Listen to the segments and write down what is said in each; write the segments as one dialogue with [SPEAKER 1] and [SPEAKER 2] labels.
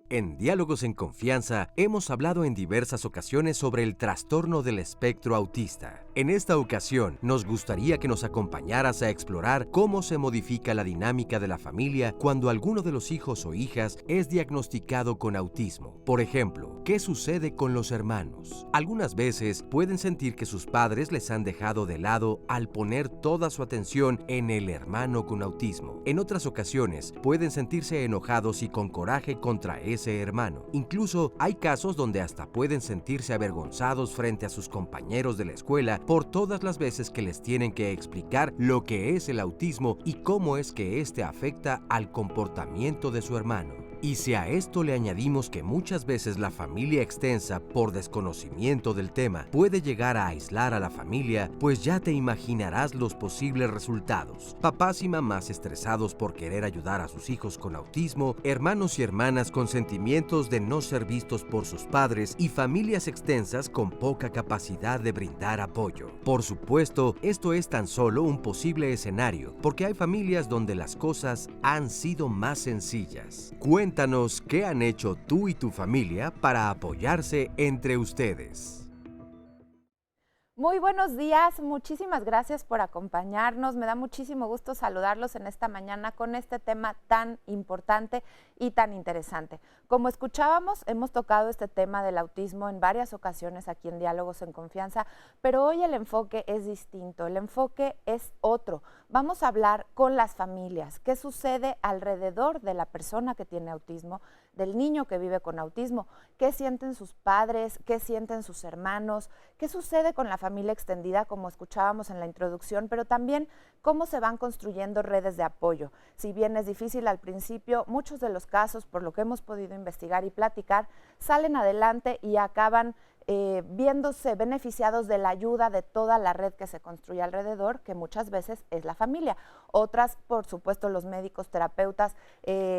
[SPEAKER 1] En Diálogos en Confianza hemos hablado en diversas ocasiones sobre el trastorno del espectro autista. En esta ocasión, nos gustaría que nos acompañaras a explorar cómo se modifica la dinámica de la familia cuando alguno de los hijos o hijas es diagnosticado con autismo. Por ejemplo, ¿qué sucede con los hermanos? Algunas veces pueden sentir que sus padres les han dejado de lado al poner toda su atención en el hermano con autismo. En otras ocasiones, pueden sentirse enojados y con coraje contra ese hermano. Incluso hay casos donde hasta pueden sentirse avergonzados frente a sus compañeros de la escuela por todas las veces que les tienen que explicar lo que es el autismo y cómo es que este afecta al comportamiento de su hermano. Y si a esto le añadimos que muchas veces la familia extensa, por desconocimiento del tema, puede llegar a aislar a la familia, pues ya te imaginarás los posibles resultados. Papás y mamás estresados por querer ayudar a sus hijos con autismo, hermanos y hermanas con sentimientos de no ser vistos por sus padres y familias extensas con poca capacidad de brindar apoyo. Por supuesto, esto es tan solo un posible escenario, porque hay familias donde las cosas han sido más sencillas. Cuéntanos qué han hecho tú y tu familia para apoyarse entre ustedes.
[SPEAKER 2] Muy buenos días, muchísimas gracias por acompañarnos. Me da muchísimo gusto saludarlos en esta mañana con este tema tan importante y tan interesante. Como escuchábamos, hemos tocado este tema del autismo en varias ocasiones aquí en Diálogos en Confianza, pero hoy el enfoque es distinto, el enfoque es otro. Vamos a hablar con las familias, qué sucede alrededor de la persona que tiene autismo, del niño que vive con autismo, qué sienten sus padres, qué sienten sus hermanos, qué sucede con la familia extendida, como escuchábamos en la introducción, pero también cómo se van construyendo redes de apoyo. Si bien es difícil al principio, muchos de los casos, por lo que hemos podido investigar y platicar, salen adelante y acaban viéndose beneficiados de la ayuda de toda la red que se construye alrededor, que muchas veces es la familia. Otras, por supuesto, los médicos, terapeutas,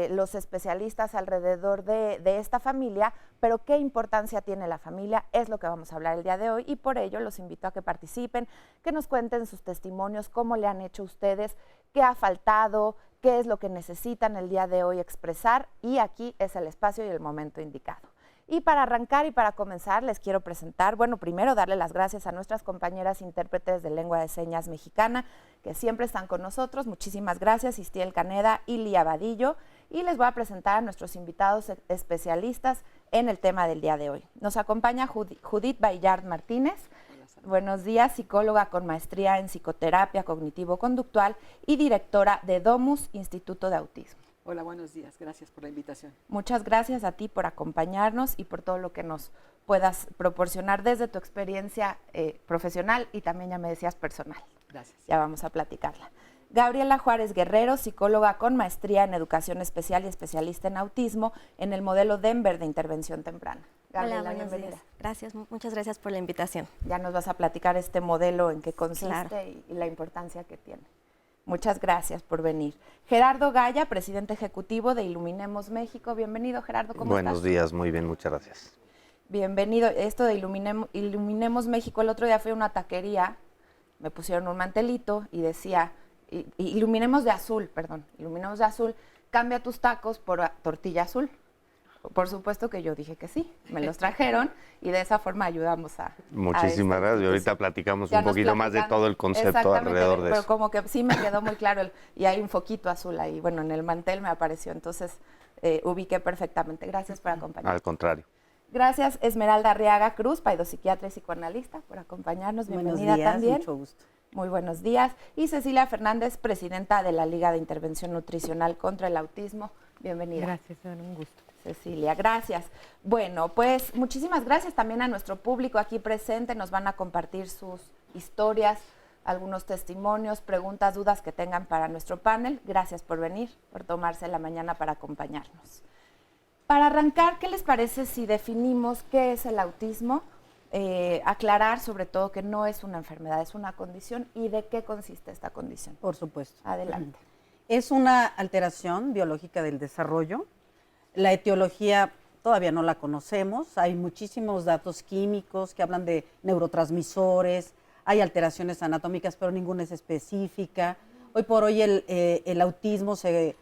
[SPEAKER 2] los especialistas alrededor de esta familia, pero qué importancia tiene la familia es lo que vamos a hablar el día de hoy y por ello los invito a que participen, que nos cuenten sus testimonios, cómo le han hecho ustedes, qué ha faltado, qué es lo que necesitan el día de hoy expresar y aquí es el espacio y el momento indicado. Y para arrancar y para comenzar les quiero presentar, bueno, primero darle las gracias a nuestras compañeras intérpretes de lengua de señas mexicana que siempre están con nosotros. Muchísimas gracias, Istiel Caneda y Lía Vadillo. Y les voy a presentar a nuestros invitados especialistas en el tema del día de hoy. Nos acompaña Judith Bayard Martínez. Buenos días, psicóloga con maestría en psicoterapia cognitivo-conductual y directora de Domus Instituto de Autismo.
[SPEAKER 3] Hola, buenos días. Gracias por la invitación.
[SPEAKER 2] Muchas gracias a ti por acompañarnos y por todo lo que nos puedas proporcionar desde tu experiencia profesional y también, ya me decías, personal.
[SPEAKER 3] Gracias.
[SPEAKER 2] Ya vamos a platicarla. Gabriela Juárez Guerrero, psicóloga con maestría en educación especial y especialista en autismo en el modelo Denver de intervención temprana. Gabriela,
[SPEAKER 4] hola, buenos días. Gracias, muchas gracias por la invitación.
[SPEAKER 2] Ya nos vas a platicar este modelo, en qué consiste
[SPEAKER 4] Claro.
[SPEAKER 2] y la importancia que tiene. Muchas gracias por venir. Gerardo Gaya, presidente ejecutivo de Iluminemos México. Bienvenido, Gerardo, ¿cómo estás?
[SPEAKER 5] Buenos días, muy bien, muchas gracias.
[SPEAKER 2] Bienvenido. Esto de Iluminemos México, el otro día fui a una taquería, me pusieron un mantelito y decía, iluminemos de azul, cambia tus tacos por tortilla azul. Por supuesto que yo dije que sí, me los trajeron y de esa forma ayudamos a...
[SPEAKER 5] Muchísimas gracias y ahorita platicamos
[SPEAKER 2] Ya
[SPEAKER 5] un poquito más de todo el concepto alrededor de
[SPEAKER 2] pero
[SPEAKER 5] eso.
[SPEAKER 2] como que sí me quedó muy claro y hay un foquito azul ahí, bueno, en el mantel me apareció, entonces ubiqué perfectamente. Gracias por acompañarnos.
[SPEAKER 5] Al contrario.
[SPEAKER 2] Gracias Esmeralda Arriaga Cruz, paidopsiquiatra y psicoanalista, por acompañarnos. Bienvenida
[SPEAKER 3] buenos días,
[SPEAKER 2] también.
[SPEAKER 3] Mucho gusto.
[SPEAKER 2] Muy buenos días. Y Cecilia Fernández, presidenta de la Liga de Intervención Nutricional contra el Autismo. Bienvenida.
[SPEAKER 6] Gracias, un gusto.
[SPEAKER 2] Cecilia, gracias. Bueno, pues muchísimas gracias también a nuestro público aquí presente. Nos van a compartir sus historias, algunos testimonios, preguntas, dudas que tengan para nuestro panel. Gracias por venir, por tomarse la mañana para acompañarnos. Para arrancar, ¿qué les parece si definimos qué es el autismo? Aclarar sobre todo que no es una enfermedad, es una condición y de qué consiste esta condición.
[SPEAKER 3] Por supuesto.
[SPEAKER 2] Adelante.
[SPEAKER 3] Es una alteración biológica del desarrollo. La etiología todavía no la conocemos. Hay muchísimos datos químicos que hablan de neurotransmisores, hay alteraciones anatómicas, pero ninguna es específica. Hoy por hoy el autismo se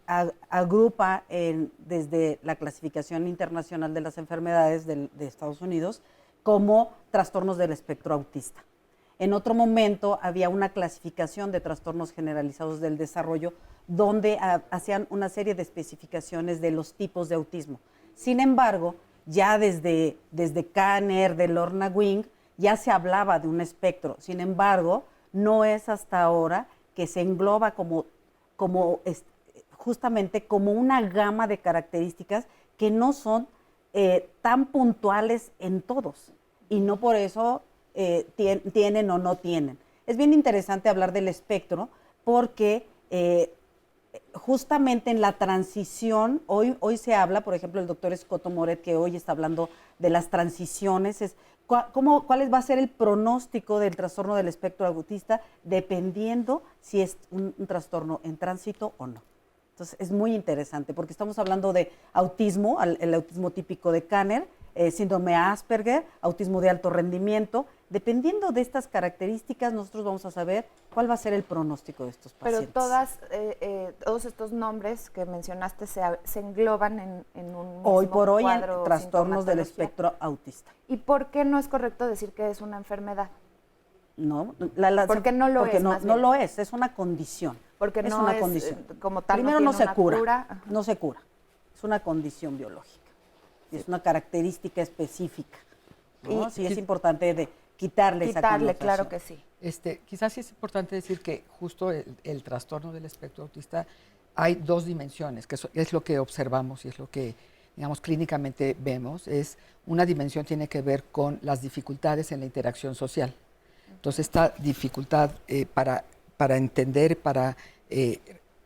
[SPEAKER 3] agrupa desde la clasificación internacional de las enfermedades de Estados Unidos como trastornos del espectro autista. En otro momento había una clasificación de trastornos generalizados del desarrollo donde hacían una serie de especificaciones de los tipos de autismo. Sin embargo, ya desde Kanner, de Lorna Wing, ya se hablaba de un espectro. Sin embargo, no es hasta ahora que se engloba justamente como una gama de características que no son tan puntuales en todos y no por eso tienen o no tienen. Es bien interesante hablar del espectro porque justamente en la transición, hoy se habla, por ejemplo, el doctor Escoto Moret, que hoy está hablando de las transiciones, ¿cuál va a ser el pronóstico del trastorno del espectro autista dependiendo si es un trastorno en tránsito o no? Entonces, es muy interesante porque estamos hablando de autismo, el autismo típico de Kanner, síndrome Asperger, autismo de alto rendimiento. Dependiendo de estas características, nosotros vamos a saber cuál va a ser el pronóstico de estos pacientes.
[SPEAKER 2] Pero todos estos nombres que mencionaste se engloban en un mismo
[SPEAKER 3] hoy por hoy en
[SPEAKER 2] cuadro,
[SPEAKER 3] trastornos del espectro autista.
[SPEAKER 2] ¿Y por qué no es correcto decir que es una enfermedad?
[SPEAKER 3] No,
[SPEAKER 2] porque no lo
[SPEAKER 3] porque
[SPEAKER 2] es.
[SPEAKER 3] No lo es una condición.
[SPEAKER 2] Porque
[SPEAKER 3] es
[SPEAKER 2] no
[SPEAKER 3] una
[SPEAKER 2] es
[SPEAKER 3] condición.
[SPEAKER 2] Como tal.
[SPEAKER 3] Primero
[SPEAKER 2] no
[SPEAKER 3] se
[SPEAKER 2] una
[SPEAKER 3] cura,
[SPEAKER 2] cura.
[SPEAKER 3] no se cura. Es una condición biológica. Sí. Es una característica específica. ¿No? Sí, es importante de quitarle esa connotación.
[SPEAKER 2] Claro que sí.
[SPEAKER 6] Quizás sí es importante decir que justo el trastorno del espectro autista hay dos dimensiones, que es lo que observamos y es lo que, digamos, clínicamente vemos. Una dimensión tiene que ver con las dificultades en la interacción social. Entonces, esta dificultad para entender, para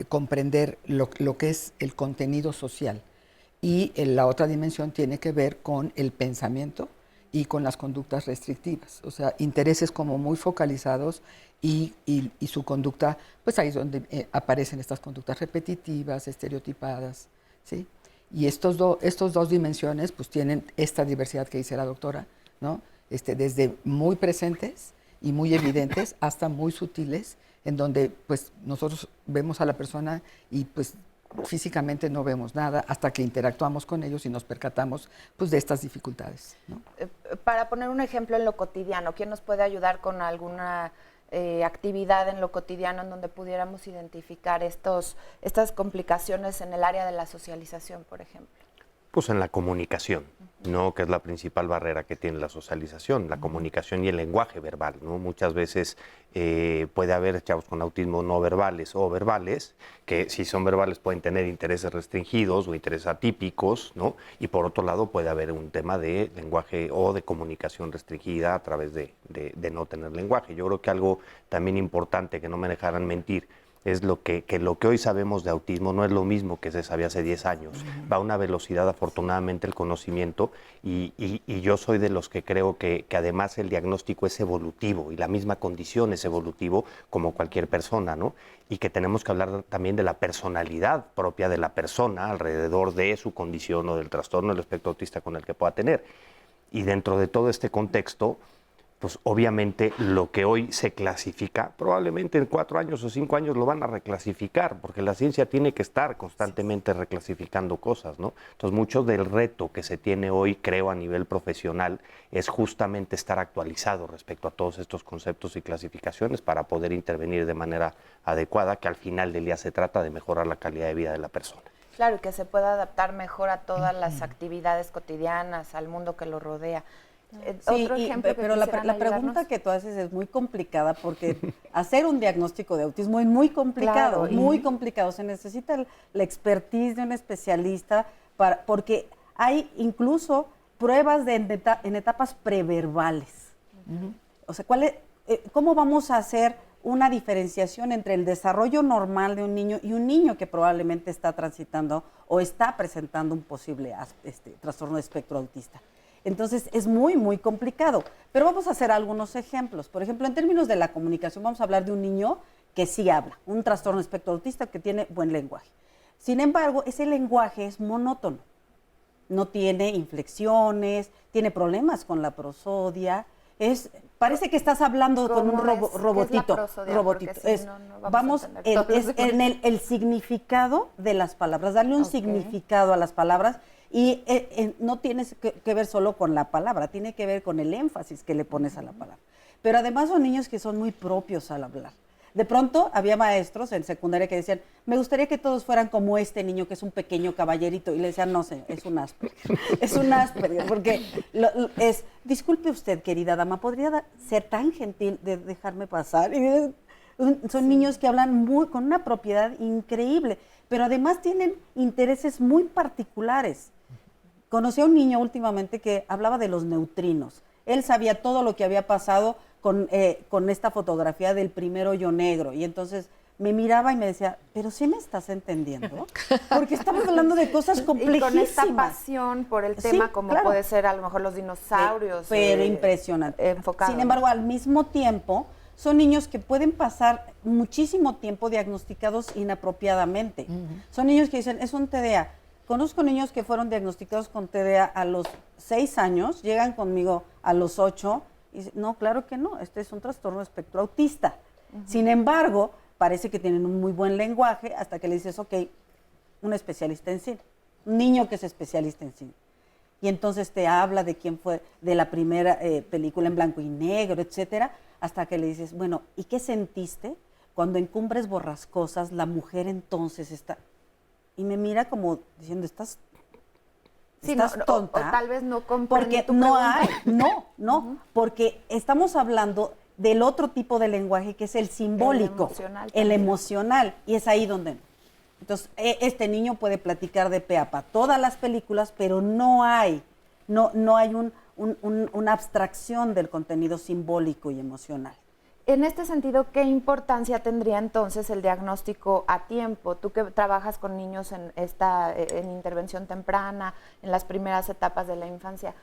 [SPEAKER 6] comprender lo que es el contenido social. Y la otra dimensión tiene que ver con el pensamiento y con las conductas restrictivas, o sea, intereses como muy focalizados y su conducta, pues ahí es donde aparecen estas conductas repetitivas, estereotipadas, ¿sí? Y estos dos dimensiones pues tienen esta diversidad que dice la doctora, ¿no? Desde muy presentes y muy evidentes hasta muy sutiles, en donde pues nosotros vemos a la persona y pues físicamente no vemos nada hasta que interactuamos con ellos y nos percatamos pues de estas dificultades, ¿no?
[SPEAKER 2] Para poner un ejemplo en lo cotidiano, ¿quién nos puede ayudar con alguna actividad en lo cotidiano en donde pudiéramos identificar estas complicaciones en el área de la socialización, por ejemplo?
[SPEAKER 5] Pues en la comunicación, ¿no? Que es la principal barrera que tiene la socialización, la comunicación y el lenguaje verbal, ¿no? Muchas veces puede haber chavos con autismo no verbales o verbales, que si son verbales pueden tener intereses restringidos o intereses atípicos, ¿no? Y por otro lado puede haber un tema de lenguaje o de comunicación restringida a través de no tener lenguaje. Yo creo que algo también importante, que no me dejaran mentir, es que lo que hoy sabemos de autismo no es lo mismo que se sabía hace 10 años. Va a una velocidad, afortunadamente, el conocimiento, y yo soy de los que creo que además el diagnóstico es evolutivo y la misma condición es evolutivo como cualquier persona, ¿no? Y que tenemos que hablar también de la personalidad propia de la persona alrededor de su condición o del trastorno del espectro autista con el que pueda tener. Y dentro de todo este contexto, pues obviamente lo que hoy se clasifica, probablemente en 4 años o 5 años lo van a reclasificar, porque la ciencia tiene que estar constantemente reclasificando cosas, ¿no? Entonces, mucho del reto que se tiene hoy, creo, a nivel profesional, es justamente estar actualizado respecto a todos estos conceptos y clasificaciones para poder intervenir de manera adecuada, que al final del día se trata de mejorar la calidad de vida de la persona.
[SPEAKER 2] Claro, y que se pueda adaptar mejor a todas las actividades cotidianas, al mundo que lo rodea.
[SPEAKER 3] Sí,
[SPEAKER 2] otro ejemplo
[SPEAKER 3] pero la pregunta que tú haces es muy complicada porque hacer un diagnóstico de autismo es muy complicado,
[SPEAKER 2] claro,
[SPEAKER 3] muy complicado. Se necesita la expertise de un especialista porque hay incluso pruebas en etapas preverbales. O sea, ¿cómo vamos a hacer una diferenciación entre el desarrollo normal de un niño y un niño que probablemente está transitando o está presentando un posible trastorno de espectro autista? Entonces, es muy, muy complicado. Pero vamos a hacer algunos ejemplos. Por ejemplo, en términos de la comunicación, vamos a hablar de un niño que sí habla, un trastorno de espectro autista que tiene buen lenguaje. Sin embargo, ese lenguaje es monótono. No tiene inflexiones, tiene problemas con la prosodia, es Parece que estás hablando con un
[SPEAKER 2] ¿Cómo es? ¿Qué es la
[SPEAKER 3] robotito.
[SPEAKER 2] prosodia?
[SPEAKER 3] Robotito.
[SPEAKER 2] Porque si
[SPEAKER 3] Es,
[SPEAKER 2] no, no
[SPEAKER 3] vamos
[SPEAKER 2] a entender todos los
[SPEAKER 3] el significado de las palabras, darle un
[SPEAKER 2] Ok.
[SPEAKER 3] significado a las palabras y no tienes que ver solo con la palabra, tiene que ver con el énfasis que le pones a la palabra. Pero además son niños que son muy propios al hablar. De pronto había maestros en secundaria que decían, me gustaría que todos fueran como este niño que es un pequeño caballerito. Y le decían, no sé, es un Asperger. Es un Asperger, porque disculpe usted, querida dama, ¿podría ser tan gentil de dejarme pasar? Son niños que hablan con una propiedad increíble, pero además tienen intereses muy particulares. Conocí a un niño últimamente que hablaba de los neutrinos. Él sabía todo lo que había pasado con esta fotografía del primer hoyo negro. Y entonces me miraba y me decía, ¿pero sí me estás entendiendo? Porque estamos hablando de cosas complejísimas.
[SPEAKER 2] Y con esta pasión por el tema,
[SPEAKER 3] Sí,
[SPEAKER 2] como
[SPEAKER 3] claro.
[SPEAKER 2] puede ser a lo mejor los dinosaurios.
[SPEAKER 3] Pero impresionante.
[SPEAKER 2] Enfocado.
[SPEAKER 3] Sin embargo, al mismo tiempo, son niños que pueden pasar muchísimo tiempo diagnosticados inapropiadamente. Son niños que dicen, es un TDA. Conozco niños que fueron diagnosticados con TDA a los 6 años, llegan conmigo a los 8 y dicen, no, claro que no, este es un trastorno de espectro autista. Sin embargo, parece que tienen un muy buen lenguaje hasta que le dices, ok, un especialista en cine, un niño que es especialista en cine. Y entonces te habla de quién fue, de la primera película en blanco y negro, etcétera, hasta que le dices, bueno, ¿y qué sentiste cuando en Cumbres Borrascosas la mujer entonces está? Y me mira como diciendo, ¿estás tonta?
[SPEAKER 2] O tal vez no comprende
[SPEAKER 3] Porque
[SPEAKER 2] tu
[SPEAKER 3] no
[SPEAKER 2] pregunta.
[SPEAKER 3] hay, no, porque estamos hablando del otro tipo de lenguaje que es el simbólico,
[SPEAKER 2] emocional
[SPEAKER 3] el
[SPEAKER 2] también.
[SPEAKER 3] emocional, y es ahí donde no. Entonces, este niño puede platicar de pe a pa todas las películas, pero no hay una abstracción del contenido simbólico y emocional.
[SPEAKER 2] En este sentido, ¿qué importancia tendría entonces el diagnóstico a tiempo? Tú que trabajas con niños en intervención temprana, en las primeras etapas de la infancia,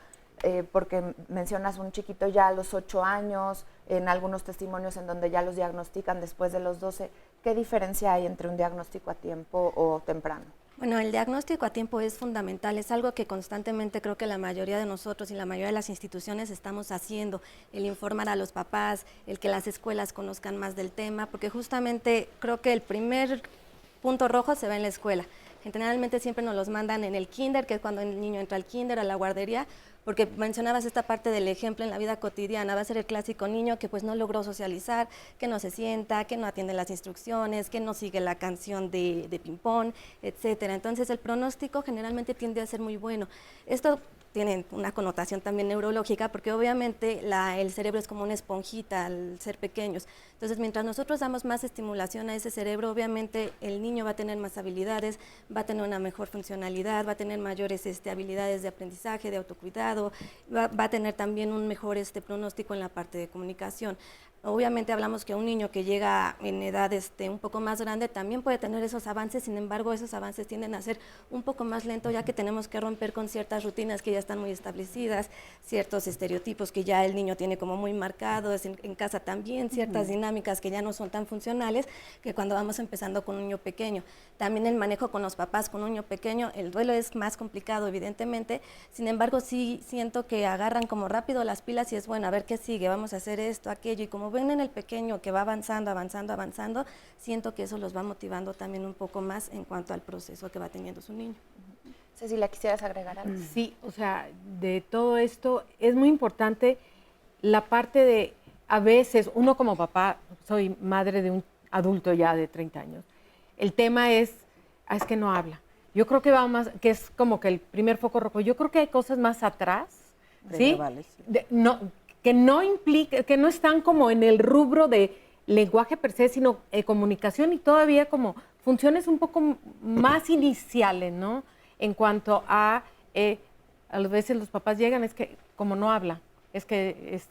[SPEAKER 2] porque mencionas un chiquito ya a los 8 años, en algunos testimonios en donde ya los diagnostican después de los 12. ¿Qué diferencia hay entre un diagnóstico a tiempo o temprano?
[SPEAKER 4] Bueno, el diagnóstico a tiempo es fundamental, es algo que constantemente creo que la mayoría de nosotros y la mayoría de las instituciones estamos haciendo, el informar a los papás, el que las escuelas conozcan más del tema, porque justamente creo que el primer punto rojo se ve en la escuela. Generalmente siempre nos los mandan en el kinder, que es cuando el niño entra al kinder, a la guardería, porque mencionabas esta parte del ejemplo en la vida cotidiana, va a ser el clásico niño que pues no logró socializar, que no se sienta, que no atiende las instrucciones, que no sigue la canción de ping-pong, etcétera. Entonces el pronóstico generalmente tiende a ser muy bueno. Esto tiene una connotación también neurológica, porque obviamente el cerebro es como una esponjita al ser pequeños. Entonces, mientras nosotros damos más estimulación a ese cerebro, obviamente el niño va a tener más habilidades, va a tener una mejor funcionalidad, va a tener mayores habilidades de aprendizaje, de autocuidado, va a tener también un mejor pronóstico en la parte de comunicación. Obviamente hablamos que un niño que llega en edad un poco más grande también puede tener esos avances, sin embargo esos avances tienden a ser un poco más lentos, ya que tenemos que romper con ciertas rutinas que ya están muy establecidas, ciertos estereotipos que ya el niño tiene como muy marcados, en casa también, ciertas dinámicas que ya no son tan funcionales que cuando vamos empezando con un niño pequeño. También el manejo con los papás con un niño pequeño, el duelo es más complicado evidentemente, sin embargo sí siento que agarran como rápido las pilas y es bueno, a ver qué sigue, vamos a hacer esto, aquello, y como ven en el pequeño que va avanzando, siento que eso los va motivando también un poco más en cuanto al proceso que va teniendo su niño.
[SPEAKER 2] Cecilia, ¿quisieras agregar algo?
[SPEAKER 7] Sí, o sea, de todo esto es muy importante la parte de, a veces, uno como papá, soy madre de un adulto ya de 30 años, el tema es que no habla. Yo creo que va más, que es como que el primer foco rojo. Yo creo que hay cosas más atrás, ¿sí?
[SPEAKER 3] Verbales, sí.
[SPEAKER 7] Que no implica, que no están como en el rubro de lenguaje per se, sino comunicación y todavía como funciones un poco más iniciales, ¿no? En cuanto a veces los papás llegan, es que como no habla, es que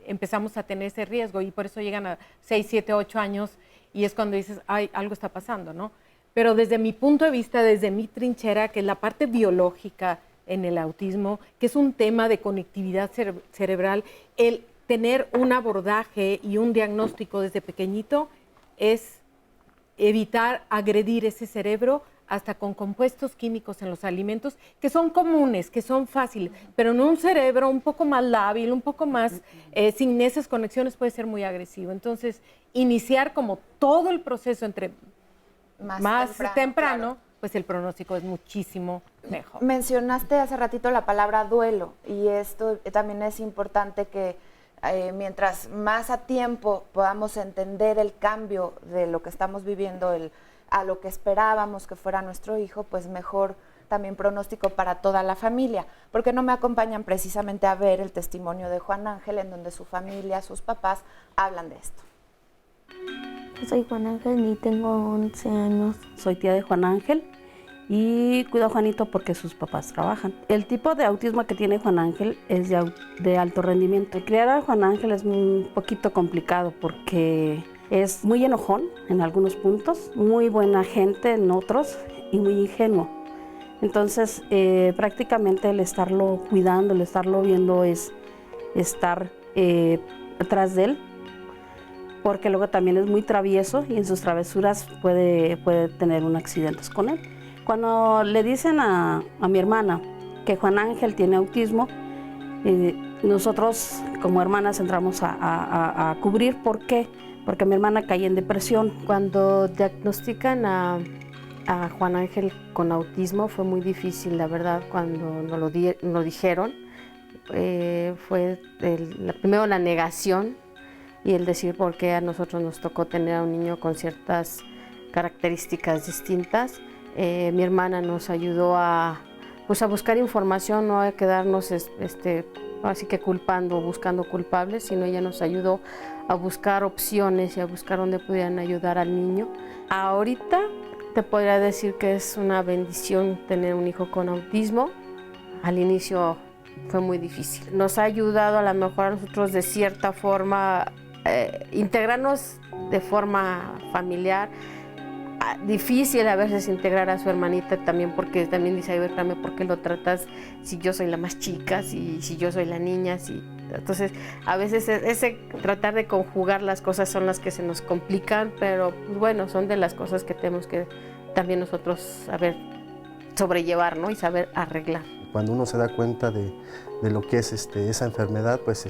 [SPEAKER 7] empezamos a tener ese riesgo y por eso llegan a 6, 7, 8 años y es cuando dices, ay, algo está pasando, ¿no? Pero desde mi punto de vista, desde mi trinchera, que es la parte biológica en el autismo, que es un tema de conectividad cerebral, el tener un abordaje y un diagnóstico desde pequeñito es evitar agredir ese cerebro hasta con compuestos químicos en los alimentos que son comunes, que son fáciles, pero en un cerebro un poco más lábil, un poco más sin esas conexiones puede ser muy agresivo. Entonces, iniciar como todo el proceso entre más temprano, claro, pues el pronóstico es muchísimo mejor.
[SPEAKER 2] Mencionaste hace ratito la palabra duelo y esto también es importante que mientras más a tiempo podamos entender el cambio de lo que estamos viviendo, a lo que esperábamos que fuera nuestro hijo, pues mejor también pronóstico para toda la familia. ¿Por qué no me acompañan precisamente a ver el testimonio de Juan Ángel, en donde su familia, sus papás, hablan de esto?
[SPEAKER 8] Soy Juan Ángel y tengo 11 años. Soy tía de Juan Ángel y cuido a Juanito porque sus papás trabajan. El tipo de autismo que tiene Juan Ángel es de alto rendimiento. Criar a Juan Ángel es un poquito complicado porque es muy enojón en algunos puntos, muy buena gente en otros y muy ingenuo. Entonces, prácticamente el estarlo cuidando, el estarlo viendo es estar atrás de él, porque luego también es muy travieso y en sus travesuras puede tener un accidente con él. Cuando le dicen a mi hermana que Juan Ángel tiene autismo, nosotros como hermanas entramos a cubrir. ¿Por qué? Porque mi hermana cae en depresión.
[SPEAKER 9] Cuando diagnostican a Juan Ángel con autismo fue muy difícil, la verdad, cuando nos lo dijeron. Fue primero la negación y el decir por qué a nosotros nos tocó tener a un niño con ciertas características distintas. Mi hermana nos ayudó a buscar información, no a quedarnos así que buscando culpables, sino ella nos ayudó a buscar opciones y a buscar dónde pudieran ayudar al niño. Ahorita te podría decir que es una bendición tener un hijo con autismo. Al inicio fue muy difícil. Nos ha ayudado a lo mejor a nosotros de cierta forma integrarnos de forma familiar. Difícil a veces integrar a su hermanita también, porque también dice, ay, dame, ¿por qué lo tratas si yo soy la más chica, si yo soy la niña? Entonces, a veces ese tratar de conjugar las cosas son las que se nos complican, pero bueno, son de las cosas que tenemos que también nosotros saber sobrellevar, ¿no? Y saber arreglar.
[SPEAKER 10] Cuando uno se da cuenta de lo que es esa enfermedad, pues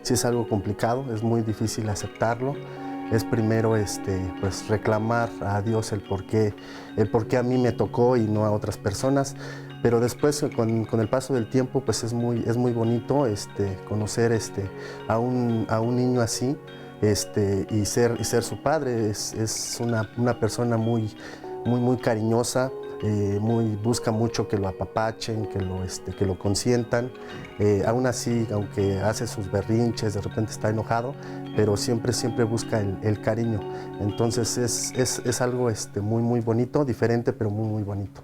[SPEAKER 10] sí es algo complicado, es muy difícil aceptarlo. Es primero pues reclamar a Dios el por qué a mí me tocó y no a otras personas, pero después con el paso del tiempo pues es muy bonito conocer a un niño así y ser su padre. Es una persona muy cariñosa. Busca mucho que lo apapachen, que lo consientan. Aún así, aunque hace sus berrinches, de repente está enojado, pero siempre busca el cariño. Entonces es algo muy bonito, diferente, pero muy bonito.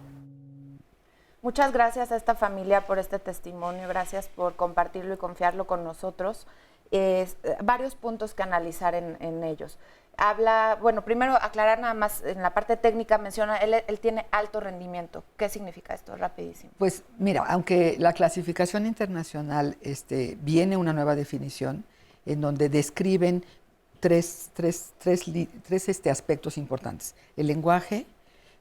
[SPEAKER 2] Muchas gracias a esta familia por este testimonio, gracias por compartirlo y confiarlo con nosotros. Varios puntos que analizar en ellos. Primero aclarar nada más, en la parte técnica menciona, él tiene alto rendimiento. ¿Qué significa esto? Rapidísimo.
[SPEAKER 6] Pues mira, aunque la clasificación internacional viene una nueva definición en donde describen tres aspectos importantes. El lenguaje,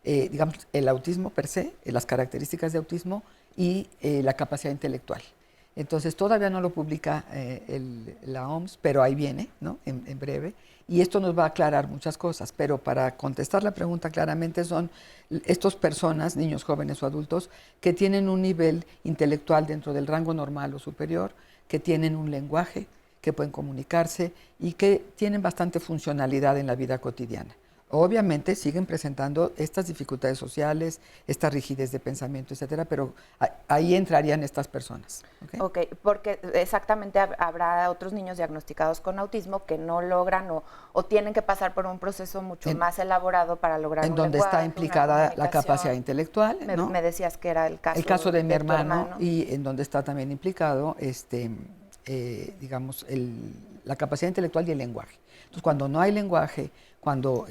[SPEAKER 6] digamos, el autismo per se, las características de autismo y la capacidad intelectual. Entonces, todavía no lo publica la OMS, pero ahí viene, ¿no? En breve. Y esto nos va a aclarar muchas cosas. Pero para contestar la pregunta claramente, son estas personas, niños, jóvenes o adultos, que tienen un nivel intelectual dentro del rango normal o superior, que tienen un lenguaje, que pueden comunicarse y que tienen bastante funcionalidad en la vida cotidiana. Obviamente siguen presentando estas dificultades sociales, esta rigidez de pensamiento, etcétera, pero ahí entrarían estas personas.
[SPEAKER 2] Ok, porque exactamente habrá otros niños diagnosticados con autismo que no logran o tienen que pasar por un proceso mucho más elaborado para lograr
[SPEAKER 6] en donde está implicada la capacidad intelectual, ¿no?
[SPEAKER 2] Me decías que era el caso
[SPEAKER 6] de mi hermano, y en donde está también implicado digamos, la capacidad intelectual y el lenguaje. Entonces, cuando no hay lenguaje, cuando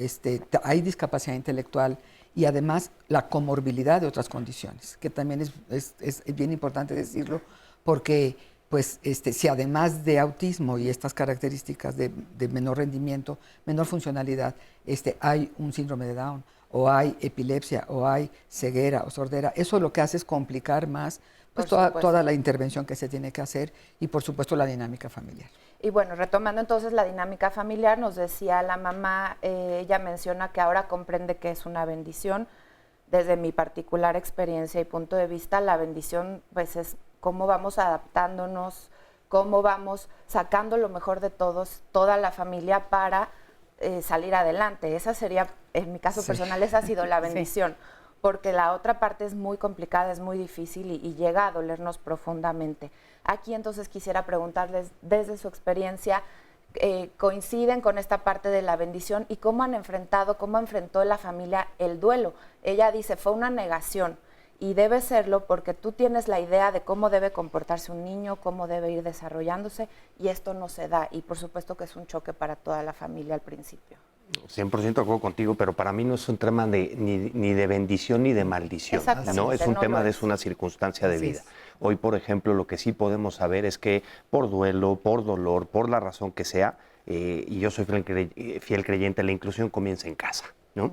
[SPEAKER 6] hay discapacidad intelectual y además la comorbilidad de otras condiciones, que también es bien importante decirlo, porque pues, si además de autismo y estas características de menor rendimiento, menor funcionalidad, hay un síndrome de Down o hay epilepsia, o hay ceguera o sordera, eso lo que hace es complicar más pues,
[SPEAKER 2] Por supuesto.
[SPEAKER 6] toda la intervención que se tiene que hacer y, por supuesto, la dinámica familiar.
[SPEAKER 2] Y bueno, retomando entonces la dinámica familiar, nos decía la mamá, ella menciona que ahora comprende que es una bendición. Desde mi particular experiencia y punto de vista, la bendición pues es cómo vamos adaptándonos, cómo vamos sacando lo mejor de todos, toda la familia para salir adelante. Esa sería, en mi caso personal, esa ha sido la bendición, porque la otra parte es muy complicada, es muy difícil y llega a dolernos profundamente. Aquí entonces quisiera preguntarles, desde su experiencia, coinciden con esta parte de la bendición y cómo enfrentó la familia el duelo. Ella dice, fue una negación y debe serlo porque tú tienes la idea de cómo debe comportarse un niño, cómo debe ir desarrollándose y esto no se da y por supuesto que es un choque para toda la familia al principio.
[SPEAKER 5] 100% de acuerdo contigo, pero para mí no es un tema ni de bendición ni de maldición, ¿no? Es un tema, es una circunstancia de vida. Hoy, por ejemplo, lo que sí podemos saber es que por duelo, por dolor, por la razón que sea, y yo soy fiel creyente, la inclusión comienza en casa, ¿no?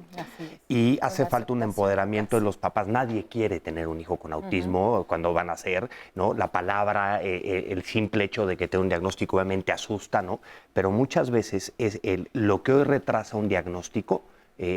[SPEAKER 5] Y hace falta un empoderamiento de los papás. Nadie quiere tener un hijo con autismo cuando van a nacer, ¿no? La palabra, el simple hecho de que tenga un diagnóstico obviamente asusta, ¿no? Pero muchas veces es lo que hoy retrasa un diagnóstico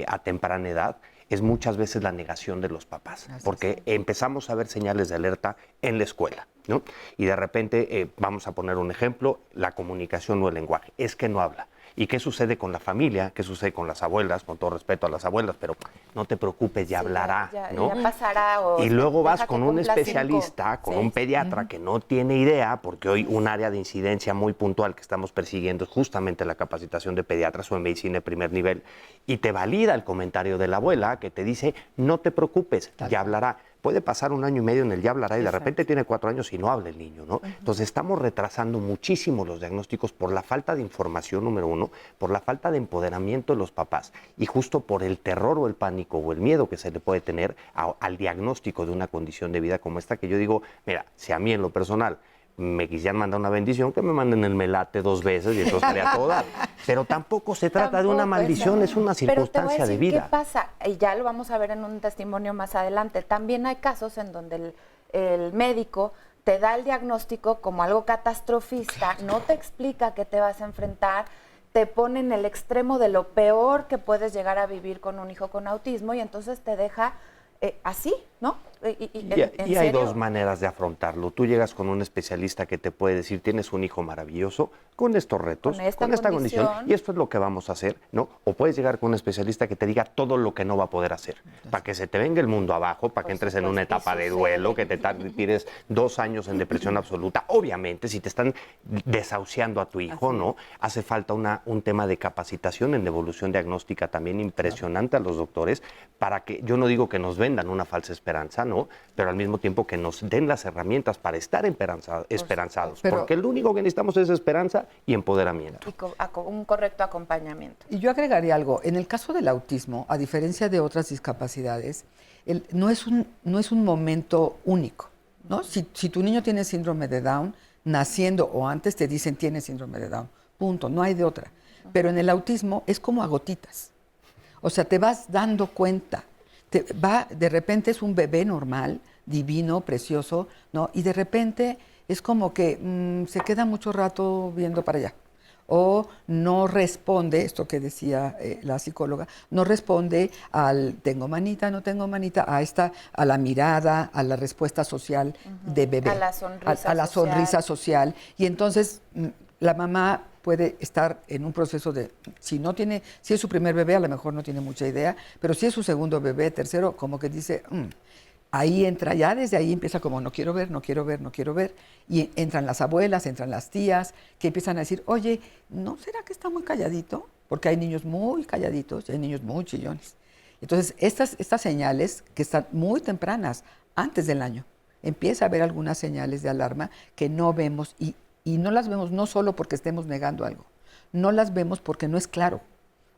[SPEAKER 5] a temprana edad es muchas veces la negación de los papás, porque empezamos a ver señales de alerta en la escuela, ¿no? Y de repente, vamos a poner un ejemplo, la comunicación o el lenguaje, es que no habla. ¿Y qué sucede con la familia? ¿Qué sucede con las abuelas? Con todo respeto a las abuelas, pero no te preocupes, ya hablará, ¿no?
[SPEAKER 2] Ya pasará.
[SPEAKER 5] Y luego vas con un especialista, con un pediatra que no tiene idea, porque hoy un área de incidencia muy puntual que estamos persiguiendo es justamente la capacitación de pediatras o en medicina de primer nivel, y te valida el comentario de la abuela que te dice, no te preocupes, ya hablará. Puede pasar 1 año y medio en el ya hablará y de repente tiene 4 años y no habla el niño, ¿no? Entonces estamos retrasando muchísimo los diagnósticos por la falta de información, número uno, por la falta de empoderamiento de los papás y justo por el terror o el pánico o el miedo que se le puede tener al diagnóstico de una condición de vida como esta, que yo digo, mira, si a mí en lo personal me quisieran mandar una bendición, que me manden el melate 2 veces y entonces estaría todo dado. Pero tampoco se trata de una maldición, es una circunstancia de vida.
[SPEAKER 2] ¿Qué pasa? Y ya lo vamos a ver en un testimonio más adelante. También hay casos en donde el médico te da el diagnóstico como algo catastrofista, no te explica qué te vas a enfrentar, te pone en el extremo de lo peor que puedes llegar a vivir con un hijo con autismo y entonces te deja así, ¿no?
[SPEAKER 5] Y hay 2 maneras de afrontarlo. Tú llegas con un especialista que te puede decir, tienes un hijo maravilloso, con estos retos, con esta condición, y esto es lo que vamos a hacer, ¿no? O puedes llegar con un especialista que te diga todo lo que no va a poder hacer, para que se te venga el mundo abajo, para que entres en una etapa de duelo, que te tires 2 años en depresión absoluta. Obviamente, si te están desahuciando a tu hijo, ¿no? Hace falta un tema de capacitación en evolución diagnóstica también impresionante a los doctores, para que, yo no digo que nos vendan una falsa esperanza, ¿no? Pero al mismo tiempo que nos den las herramientas para estar esperanzados, porque lo único que necesitamos es esperanza y empoderamiento.
[SPEAKER 2] Y un correcto acompañamiento.
[SPEAKER 6] Y yo agregaría algo, en el caso del autismo, a diferencia de otras discapacidades, no es un momento único, ¿no? Si tu niño tiene síndrome de Down, naciendo o antes te dicen tiene síndrome de Down, punto, no hay de otra. Pero en el autismo es como a gotitas, o sea, te vas dando cuenta. De repente es un bebé normal, divino, precioso, ¿no? Y de repente es como que se queda mucho rato viendo para allá. O no responde, esto que decía la psicóloga, no responde al tengo manita, no tengo manita, a la mirada, a la respuesta social de bebé.
[SPEAKER 2] A la sonrisa
[SPEAKER 6] a la sonrisa social. Y entonces la mamá puede estar en un proceso de, si es su primer bebé, a lo mejor no tiene mucha idea, pero si es su segundo bebé, tercero, como que dice, ahí entra, ya desde ahí empieza como no quiero ver, no quiero ver, no quiero ver, y entran las abuelas, entran las tías, que empiezan a decir, oye, ¿no será que está muy calladito? Porque hay niños muy calladitos y hay niños muy chillones. Entonces, estas señales que están muy tempranas, antes del año, empieza a haber algunas señales de alarma que no vemos y no las vemos no solo porque estemos negando algo, no las vemos porque no es claro.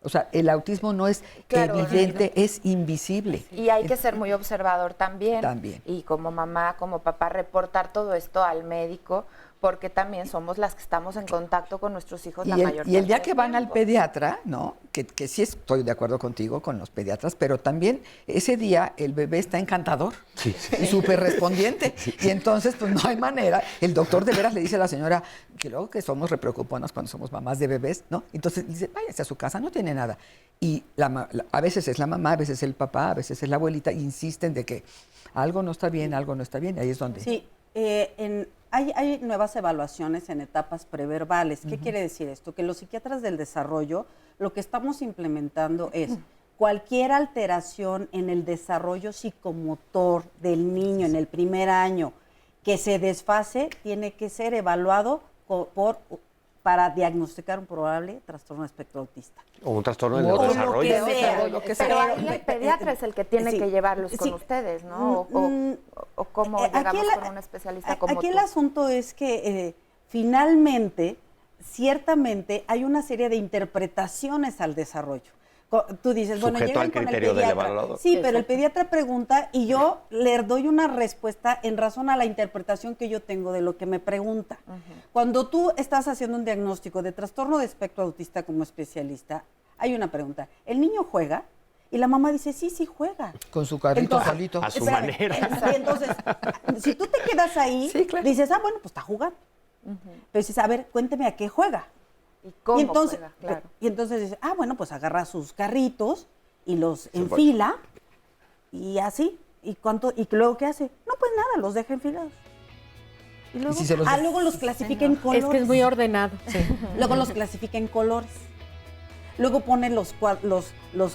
[SPEAKER 6] O sea, el autismo no es evidente, es invisible.
[SPEAKER 2] Y hay que ser muy observador también.
[SPEAKER 6] También.
[SPEAKER 2] Y como mamá, como papá, reportar todo esto al médico, porque también somos las que estamos en contacto con nuestros hijos la mayor parte
[SPEAKER 6] y el día que
[SPEAKER 2] del
[SPEAKER 6] van al
[SPEAKER 2] tiempo.
[SPEAKER 6] pediatra, ¿no? Que sí estoy de acuerdo contigo con los pediatras, pero también ese día el bebé está encantador y súper respondiente. Y entonces, pues no hay manera. El doctor de veras le dice a la señora, que luego que somos repreocuponas cuando somos mamás de bebés, ¿no? Entonces dice, váyase a su casa, no tiene nada. Y a veces es la mamá, a veces es el papá, a veces es la abuelita, insisten de que algo no está bien, algo no está bien, ahí es donde...
[SPEAKER 3] Sí, hay nuevas evaluaciones en etapas preverbales. ¿Qué quiere decir esto? Que los psiquiatras del desarrollo lo que estamos implementando es cualquier alteración en el desarrollo psicomotor del niño en el primer año que se desfase tiene que ser evaluado para diagnosticar un probable trastorno de espectro autista.
[SPEAKER 5] O un trastorno del neurodesarrollo.
[SPEAKER 2] Pero ahí el pediatra es el que tiene que llevarlos con ustedes, ¿no? O cómo llegamos con un especialista como
[SPEAKER 3] aquí
[SPEAKER 2] tú.
[SPEAKER 3] el asunto es que finalmente, ciertamente, hay una serie de interpretaciones al desarrollo. Tú dices, bueno,
[SPEAKER 5] Sujeto
[SPEAKER 3] llegan
[SPEAKER 5] al
[SPEAKER 3] con el
[SPEAKER 5] criterio del
[SPEAKER 3] pediatra.
[SPEAKER 5] evaluador.
[SPEAKER 3] Sí, pero el pediatra pregunta y yo le doy una respuesta en razón a la interpretación que yo tengo de lo que me pregunta. Cuando tú estás haciendo un diagnóstico de trastorno de espectro autista como especialista, hay una pregunta. ¿El niño juega? Y la mamá dice, sí, sí juega.
[SPEAKER 6] Con su carrito solito.
[SPEAKER 5] A su manera.
[SPEAKER 3] Y entonces, si tú te quedas ahí, dices, bueno, pues está jugando. Pero dices, a ver, cuénteme a qué juega.
[SPEAKER 2] ¿Y cómo
[SPEAKER 3] entonces,
[SPEAKER 2] juega? Claro.
[SPEAKER 3] Y entonces dice, bueno, pues agarra sus carritos y los enfila y así. ¿Y luego qué hace? No, pues nada, los deja enfilados. Y luego, luego los clasifica en colores.
[SPEAKER 7] Es que es muy ordenado.
[SPEAKER 3] Luego los clasifica en colores. Luego pone los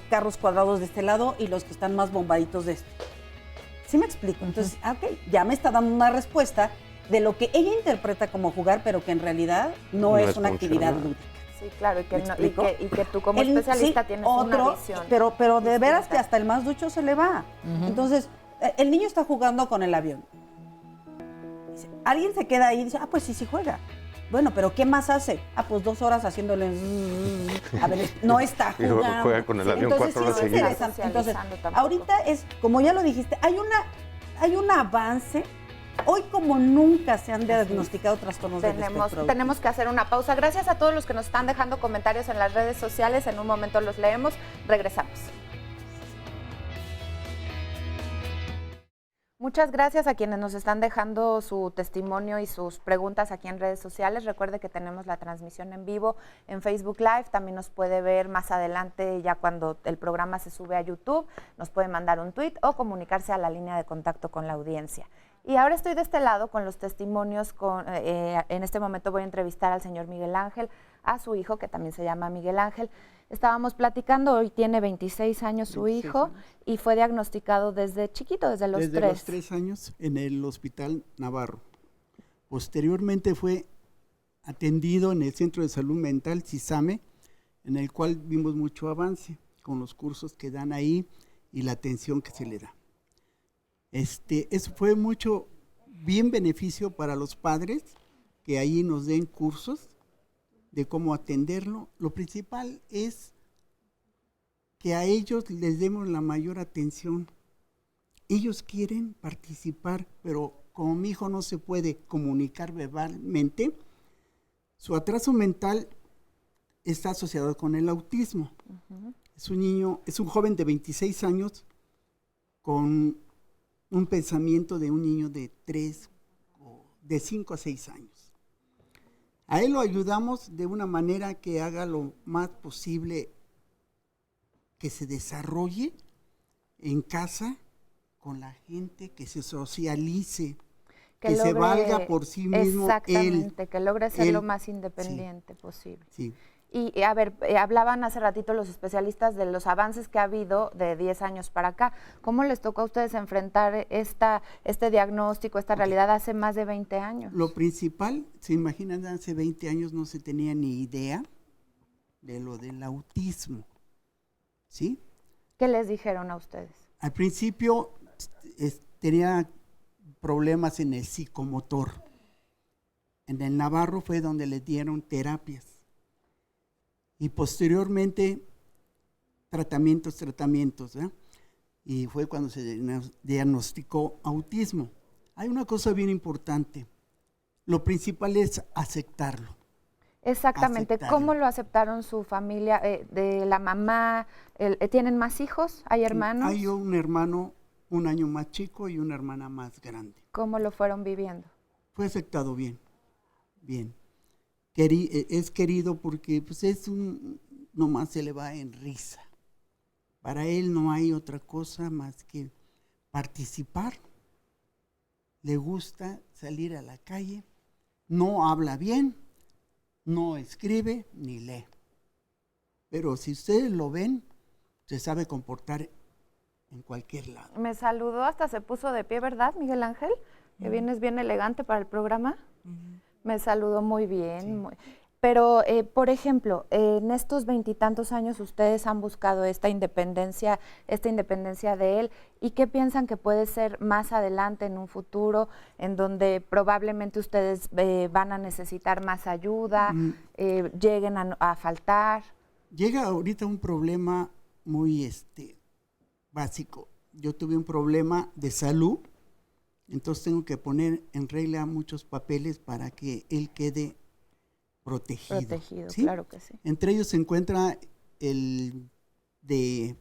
[SPEAKER 3] carros cuadrados de este lado y los que están más bombaditos de este. ¿Sí me explico? Entonces, ok, ya me está dando una respuesta de lo que ella interpreta como jugar, pero que en realidad no es una actividad lúdica.
[SPEAKER 2] Sí, claro, y que tú como especialista tienes una visión.
[SPEAKER 3] Pero de veras que hasta el más ducho se le va. Entonces, el niño está jugando con el avión. Alguien se queda ahí y dice, pues sí juega. Bueno, pero ¿qué más hace? Pues 2 horas haciéndole... A ver, no está jugando.
[SPEAKER 5] Y juega con el avión 4 horas seguidas.
[SPEAKER 3] Entonces, ahorita es, como ya lo dijiste, hay un avance. Hoy como nunca se han diagnosticado trastornos del espectro.
[SPEAKER 2] Tenemos que hacer una pausa. Gracias a todos los que nos están dejando comentarios en las redes sociales. En un momento los leemos. Regresamos. Muchas gracias a quienes nos están dejando su testimonio y sus preguntas aquí en redes sociales. Recuerde que tenemos la transmisión en vivo en Facebook Live. También nos puede ver más adelante, ya cuando el programa se sube a YouTube. Nos puede mandar un tweet o comunicarse a la línea de contacto con la audiencia. Y ahora estoy de este lado con los testimonios. En este momento voy a entrevistar al señor Miguel Ángel, a su hijo, que también se llama Miguel Ángel. Estábamos platicando, hoy tiene 26 años su hijo y fue diagnosticado desde chiquito, desde los 3.
[SPEAKER 11] Desde los 3 años en el Hospital Navarro. Posteriormente fue atendido en el Centro de Salud Mental, CISAME, en el cual vimos mucho avance con los cursos que dan ahí y la atención que se le da. Eso fue mucho bien beneficio para los padres que ahí nos den cursos de cómo atenderlo. Lo principal es que a ellos les demos la mayor atención. Ellos quieren participar, pero como mi hijo no se puede comunicar verbalmente, su atraso mental está asociado con el autismo. Es un joven de 26 años con un pensamiento de un niño de 5 a 6 años. A él lo ayudamos de una manera que haga lo más posible que se desarrolle en casa con la gente, que se socialice, que se valga por sí mismo.
[SPEAKER 2] Exactamente, que logre ser lo más independiente posible. Sí. Y a ver, hablaban hace ratito los especialistas de los avances que ha habido de 10 años para acá. ¿Cómo les tocó a ustedes enfrentar este diagnóstico, esta realidad hace más de 20 años?
[SPEAKER 11] Lo principal, se imaginan, hace 20 años no se tenía ni idea de lo del autismo, ¿sí?
[SPEAKER 2] ¿Qué les dijeron a ustedes?
[SPEAKER 11] Al principio tenía problemas en el psicomotor. En el Navarro fue donde le dieron terapias. Y posteriormente, tratamientos, ¿eh? Y fue cuando se diagnosticó autismo. Hay una cosa bien importante. lo principal es aceptarlo.
[SPEAKER 2] Exactamente.
[SPEAKER 11] Aceptarlo.
[SPEAKER 2] ¿Cómo lo aceptaron su familia? De la mamá, ¿tienen más hijos? ¿Hay hermanos?
[SPEAKER 11] Hay un hermano 1 año más chico y una hermana más grande.
[SPEAKER 2] ¿Cómo lo fueron viviendo?
[SPEAKER 11] Fue aceptado bien, bien. Es querido porque pues nomás se le va en risa. Para él no hay otra cosa más que participar. Le gusta salir a la calle, no habla bien, no escribe ni lee. Pero si ustedes lo ven, se sabe comportar en cualquier lado.
[SPEAKER 2] Me saludó, hasta se puso de pie, ¿verdad, Miguel Ángel? Que vienes bien elegante para el programa. Me saludó muy bien.
[SPEAKER 11] Sí.
[SPEAKER 2] Pero, por ejemplo, en estos 20 y tantos años ustedes han buscado esta independencia de él. ¿Y qué piensan que puede ser más adelante en un futuro en donde probablemente ustedes van a necesitar más ayuda, lleguen a faltar?
[SPEAKER 11] Llega ahorita un problema muy básico. Yo tuve un problema de salud, entonces tengo que poner en regla muchos papeles para que él quede protegido, ¿sí?
[SPEAKER 2] Claro que sí.
[SPEAKER 11] Entre ellos se encuentra el de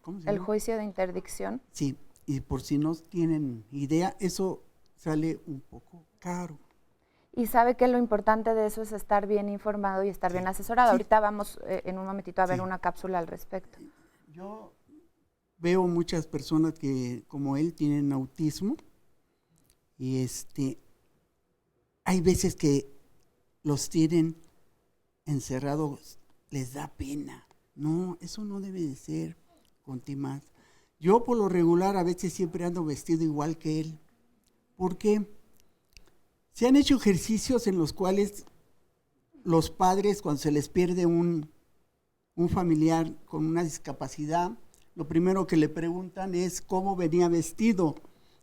[SPEAKER 11] ¿cómo se llama?
[SPEAKER 2] El juicio de interdicción.
[SPEAKER 11] Sí, y por si no tienen idea, eso sale un poco caro.
[SPEAKER 2] Y sabe que lo importante de eso es estar bien informado y estar bien asesorado.
[SPEAKER 11] Sí.
[SPEAKER 2] Ahorita vamos en un momentito a ver
[SPEAKER 11] Sí.
[SPEAKER 2] una cápsula al respecto.
[SPEAKER 11] Yo veo muchas personas que, como él, tienen autismo y hay veces que los tienen encerrados, les da pena. No, eso no debe de ser, Contimás. Yo por lo regular a veces siempre ando vestido igual que él, porque se han hecho ejercicios en los cuales los padres, cuando se les pierde un familiar con una discapacidad, lo primero que le preguntan es cómo venía vestido,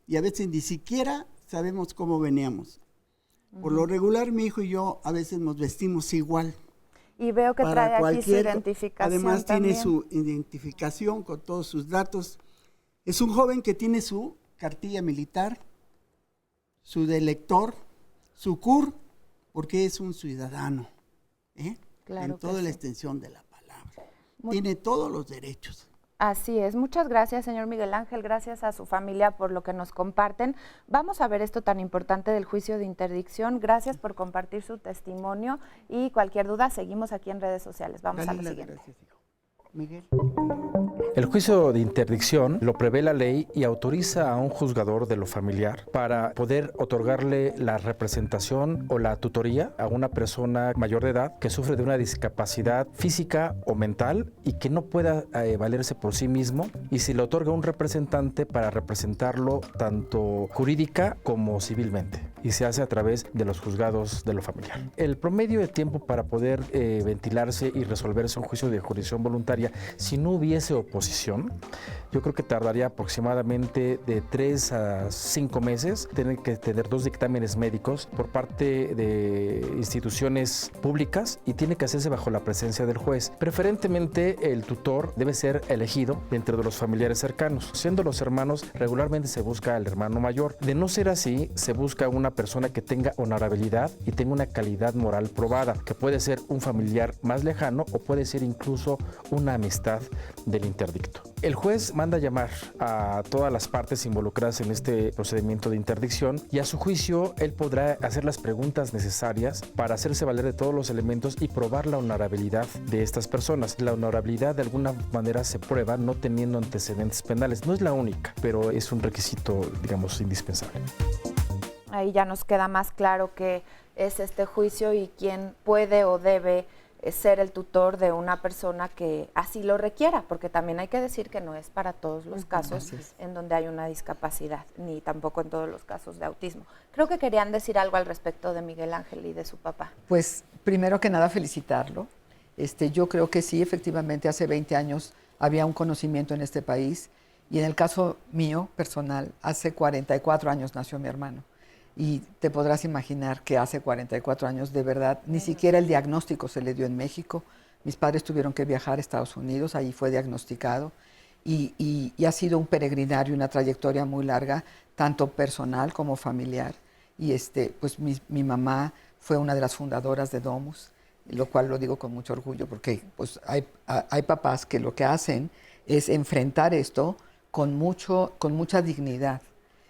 [SPEAKER 11] y a veces ni siquiera sabemos cómo veníamos. Por lo regular, mi hijo y yo a veces nos vestimos igual.
[SPEAKER 2] Y veo que trae aquí su identificación.
[SPEAKER 11] Además
[SPEAKER 2] también.
[SPEAKER 11] tiene su identificación con todos sus datos. Es un joven que tiene su cartilla militar, su de lector, su CUR, porque es un ciudadano,
[SPEAKER 2] Claro
[SPEAKER 11] en toda
[SPEAKER 2] que
[SPEAKER 11] la
[SPEAKER 2] sí.
[SPEAKER 11] extensión de la palabra. Tiene todos los derechos.
[SPEAKER 2] Así es. Muchas gracias, señor Miguel Ángel. Gracias a su familia por lo que nos comparten. Vamos a ver esto tan importante del juicio de interdicción. Gracias por compartir su testimonio y cualquier duda, seguimos aquí en redes sociales. Vamos a lo siguiente.
[SPEAKER 11] Gracias, hijo. Miguel.
[SPEAKER 12] El juicio de interdicción lo prevé la ley y autoriza a un juzgador de lo familiar para poder otorgarle la representación o la tutoría a una persona mayor de edad que sufre de una discapacidad física o mental y que no pueda valerse por sí mismo, y se le otorga un representante para representarlo tanto jurídica como civilmente, y se hace a través de los juzgados de lo familiar. El promedio de tiempo para poder ventilarse y resolverse un juicio de jurisdicción voluntaria, si no hubiese oposición, yo creo que tardaría aproximadamente de 3 a 5 meses. Tienen que tener 2 dictámenes médicos por parte de instituciones públicas y tiene que hacerse bajo la presencia del juez. Preferentemente el tutor debe ser elegido dentro de los familiares cercanos. Siendo los hermanos, regularmente se busca al hermano mayor. De no ser así, se busca una persona que tenga honorabilidad y tenga una calidad moral probada, que puede ser un familiar más lejano o puede ser incluso una amistad del interdicto. El juez manda llamar a todas las partes involucradas en este procedimiento de interdicción y a su juicio él podrá hacer las preguntas necesarias para hacerse valer de todos los elementos y probar la honorabilidad de estas personas. La honorabilidad de alguna manera se prueba no teniendo antecedentes penales. No es la única, pero es un requisito, digamos, indispensable.
[SPEAKER 2] Ahí ya nos queda más claro que es este juicio y quién puede o debe ser el tutor de una persona que así lo requiera, porque también hay que decir que no es para todos los casos en donde hay una discapacidad, ni tampoco en todos los casos de autismo. Creo que querían decir algo al respecto de Miguel Ángel y de su papá.
[SPEAKER 6] Pues primero que nada felicitarlo. Yo creo que sí, efectivamente, hace 20 años había un conocimiento en este país, y en el caso mío, personal, hace 44 años nació mi hermano. Y te podrás imaginar que hace 44 años, de verdad, ni siquiera el diagnóstico se le dio en México. Mis padres tuvieron que viajar a Estados Unidos, ahí fue diagnosticado. Y ha sido un peregrinario, una trayectoria muy larga, tanto personal como familiar. y pues mi mamá fue una de las fundadoras de Domus, lo cual lo digo con mucho orgullo porque pues hay papás que lo que hacen es enfrentar esto con mucha dignidad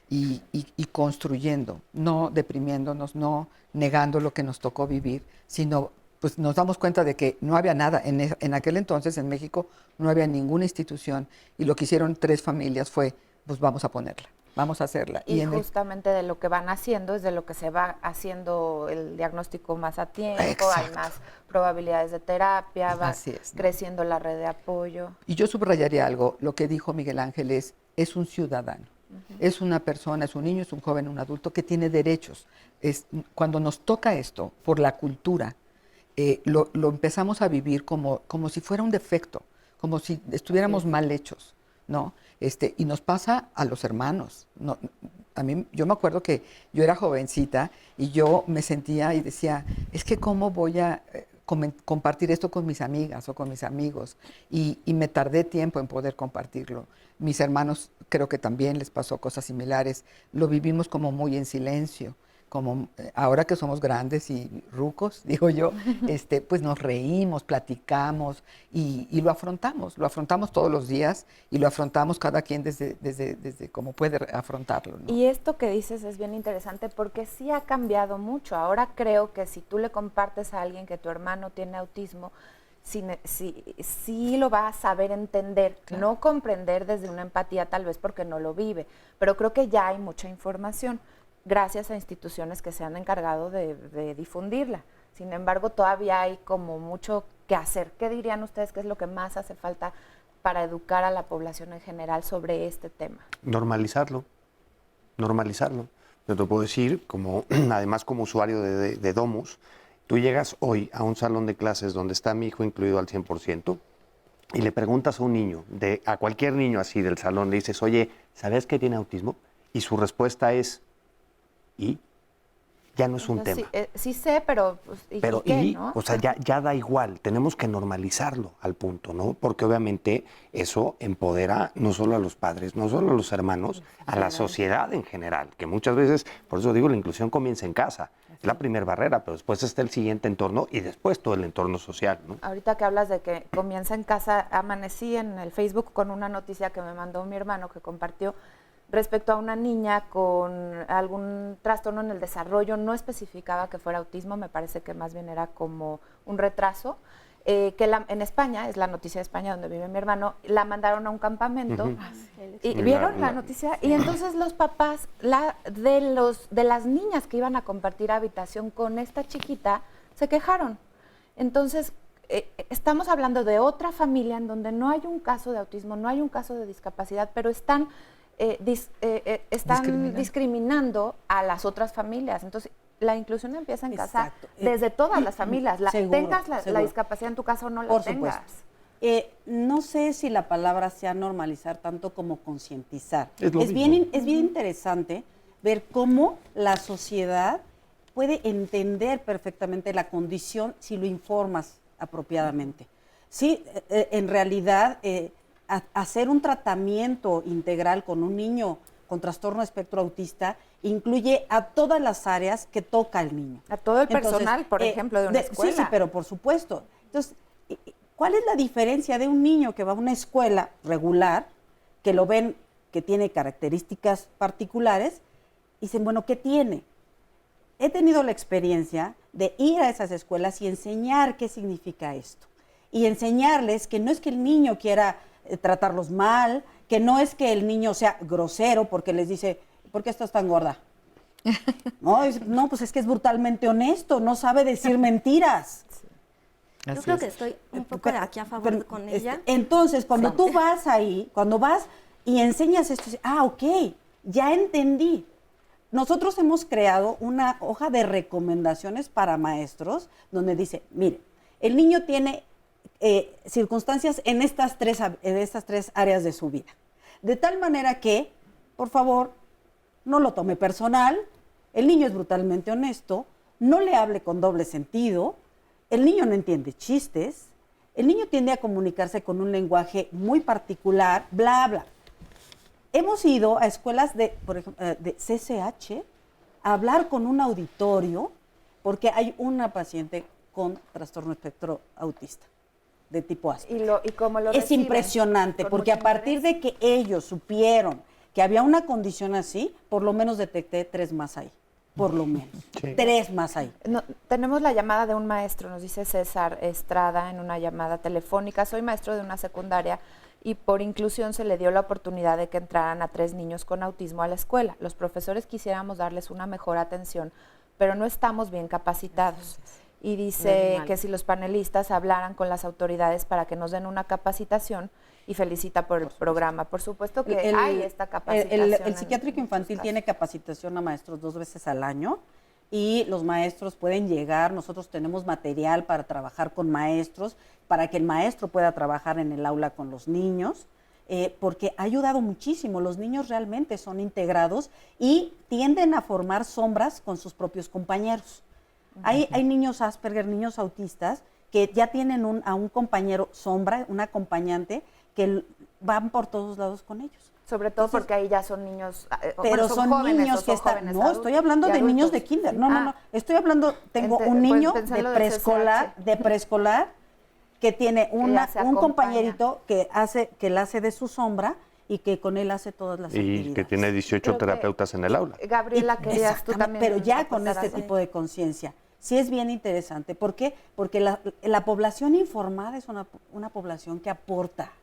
[SPEAKER 6] y construyendo, no deprimiéndonos, no negando lo que nos tocó vivir, sino pues nos damos cuenta de que no había nada. En aquel entonces en México no había ninguna institución y lo que hicieron 3 familias fue, pues vamos a ponerla, vamos a hacerla.
[SPEAKER 2] Y justamente de lo que van haciendo es de lo que se va haciendo el diagnóstico más a tiempo,
[SPEAKER 6] Exacto.
[SPEAKER 2] hay más probabilidades de terapia, va
[SPEAKER 6] Así es, ¿no?
[SPEAKER 2] creciendo la red de apoyo.
[SPEAKER 6] Y yo subrayaría algo, lo que dijo Miguel Ángel es un ciudadano. Es una persona, es un niño, es un joven, un adulto que tiene derechos. Cuando nos toca esto, por la cultura, lo empezamos a vivir como si fuera un defecto, como si estuviéramos mal hechos, ¿no? Y nos pasa a los hermanos. No, yo me acuerdo que yo era jovencita y yo me sentía y decía, es que cómo voy a compartir esto con mis amigas o con mis amigos, y me tardé tiempo en poder compartirlo. Mis hermanos creo que también les pasó cosas similares, lo vivimos como muy en silencio, como ahora que somos grandes y rucos, digo yo, pues nos reímos, platicamos y lo afrontamos todos los días y lo afrontamos cada quien desde cómo puede afrontarlo, ¿no?
[SPEAKER 2] Y esto que dices es bien interesante porque sí ha cambiado mucho. Ahora creo que si tú le compartes a alguien que tu hermano tiene autismo, sí lo va a saber entender, claro. No comprender desde una empatía tal vez porque no lo vive, pero creo que ya hay mucha información gracias a instituciones que se han encargado de difundirla. Sin embargo, todavía hay como mucho que hacer. ¿Qué dirían ustedes que es lo que más hace falta para educar a la población en general sobre este tema?
[SPEAKER 5] Normalizarlo. Yo te puedo decir, además como usuario de Domus, tú llegas hoy a un salón de clases donde está mi hijo incluido al 100% y le preguntas a un niño, a cualquier niño así del salón, le dices, oye, ¿sabes que tiene autismo? Y su respuesta es, ¿y? Ya no es un tema.
[SPEAKER 2] Sí sé, pero pues, ¿y qué, no?
[SPEAKER 5] O sea, ya da igual, tenemos que normalizarlo al punto, ¿no? Porque obviamente eso empodera no solo a los padres, no solo a los hermanos, a la sociedad en general, que muchas veces, por eso digo, la inclusión comienza en casa. Es la primera barrera, pero después está el siguiente entorno y después todo el entorno social, ¿no?
[SPEAKER 2] Ahorita que hablas de que comienza en casa, amanecí en el Facebook con una noticia que me mandó mi hermano que compartió respecto a una niña con algún trastorno en el desarrollo. No especificaba que fuera autismo, me parece que más bien era como un retraso, que en España, es la noticia de España donde vive mi hermano, la mandaron a un campamento y vieron la noticia y entonces los papás de las niñas que iban a compartir habitación con esta chiquita se quejaron. Entonces estamos hablando de otra familia en donde no hay un caso de autismo, no hay un caso de discapacidad, pero están discriminando a las otras familias. Entonces, la inclusión empieza en casa desde todas las familias. Tengas la discapacidad en tu casa o no la tengas.
[SPEAKER 3] No sé si la palabra sea normalizar tanto como concientizar. Es bien interesante ver cómo la sociedad puede entender perfectamente la condición si lo informas apropiadamente. Sí, en realidad hacer un tratamiento integral con un niño con trastorno de espectro autista incluye a todas las áreas que toca el niño.
[SPEAKER 2] A todo el personal, por ejemplo, de una escuela.
[SPEAKER 3] Sí, pero por supuesto. Entonces, ¿cuál es la diferencia de un niño que va a una escuela regular, que lo ven que tiene características particulares, y dicen, bueno, ¿qué tiene? He tenido la experiencia de ir a esas escuelas y enseñar qué significa esto. Y enseñarles que no es que el niño quiera tratarlos mal, que no es que el niño sea grosero porque les dice, ¿por qué estás tan gorda? No, pues es que es brutalmente honesto, no sabe decir mentiras.
[SPEAKER 4] Yo creo que estoy un poco de aquí a favor con ella.
[SPEAKER 3] Entonces, cuando tú vas ahí, cuando vas y enseñas esto, ok, ya entendí. Nosotros hemos creado una hoja de recomendaciones para maestros donde dice, mire, el niño tiene circunstancias en estas tres áreas de su vida. De tal manera que, por favor, no lo tome personal, el niño es brutalmente honesto, no le hable con doble sentido, el niño no entiende chistes, el niño tiende a comunicarse con un lenguaje muy particular, bla, bla. Hemos ido a escuelas por ejemplo, de CCH hablar con un auditorio, porque hay una paciente con trastorno espectro autista de tipo Asperger.
[SPEAKER 2] ¿Y cómo lo
[SPEAKER 3] Es
[SPEAKER 2] reciben?
[SPEAKER 3] impresionante,
[SPEAKER 2] ¿Con
[SPEAKER 3] porque a
[SPEAKER 2] mucho
[SPEAKER 3] partir de que ellos supieron que había una condición así, por lo menos detecté 3 más ahí, por lo menos. Sí. 3 más ahí.
[SPEAKER 2] No, tenemos la llamada de un maestro, nos dice César Estrada en una llamada telefónica. Soy maestro de una secundaria y por inclusión se le dio la oportunidad de que entraran a 3 niños con autismo a la escuela. Los profesores quisiéramos darles una mejor atención, pero no estamos bien capacitados. Y dice que si los panelistas hablaran con las autoridades para que nos den una capacitación, y felicita por el programa. Por supuesto que hay esta capacitación.
[SPEAKER 3] El psiquiátrico infantil tiene capacitación a maestros 2 veces al año y los maestros pueden llegar, nosotros tenemos material para trabajar con maestros, para que el maestro pueda trabajar en el aula con los niños, porque ha ayudado muchísimo. Los niños realmente son integrados y tienden a formar sombras con sus propios compañeros. Hay niños Asperger, niños autistas, que ya tienen a un compañero sombra, un acompañante, que van por todos lados con ellos.
[SPEAKER 2] Sobre todo porque ahí ya son niños,
[SPEAKER 3] pero son niños que están, no, estoy hablando de niños de kinder, no, estoy hablando, tengo un niño de preescolar que tiene un compañerito que le hace de su sombra y que con él hace todas las actividades.
[SPEAKER 5] Y que tiene 18 terapeutas en el aula.
[SPEAKER 2] Gabriela, querías tú también.
[SPEAKER 3] Pero ya con este tipo de conciencia. Sí es bien interesante. ¿Por qué? Porque la población informada es una población que aporta.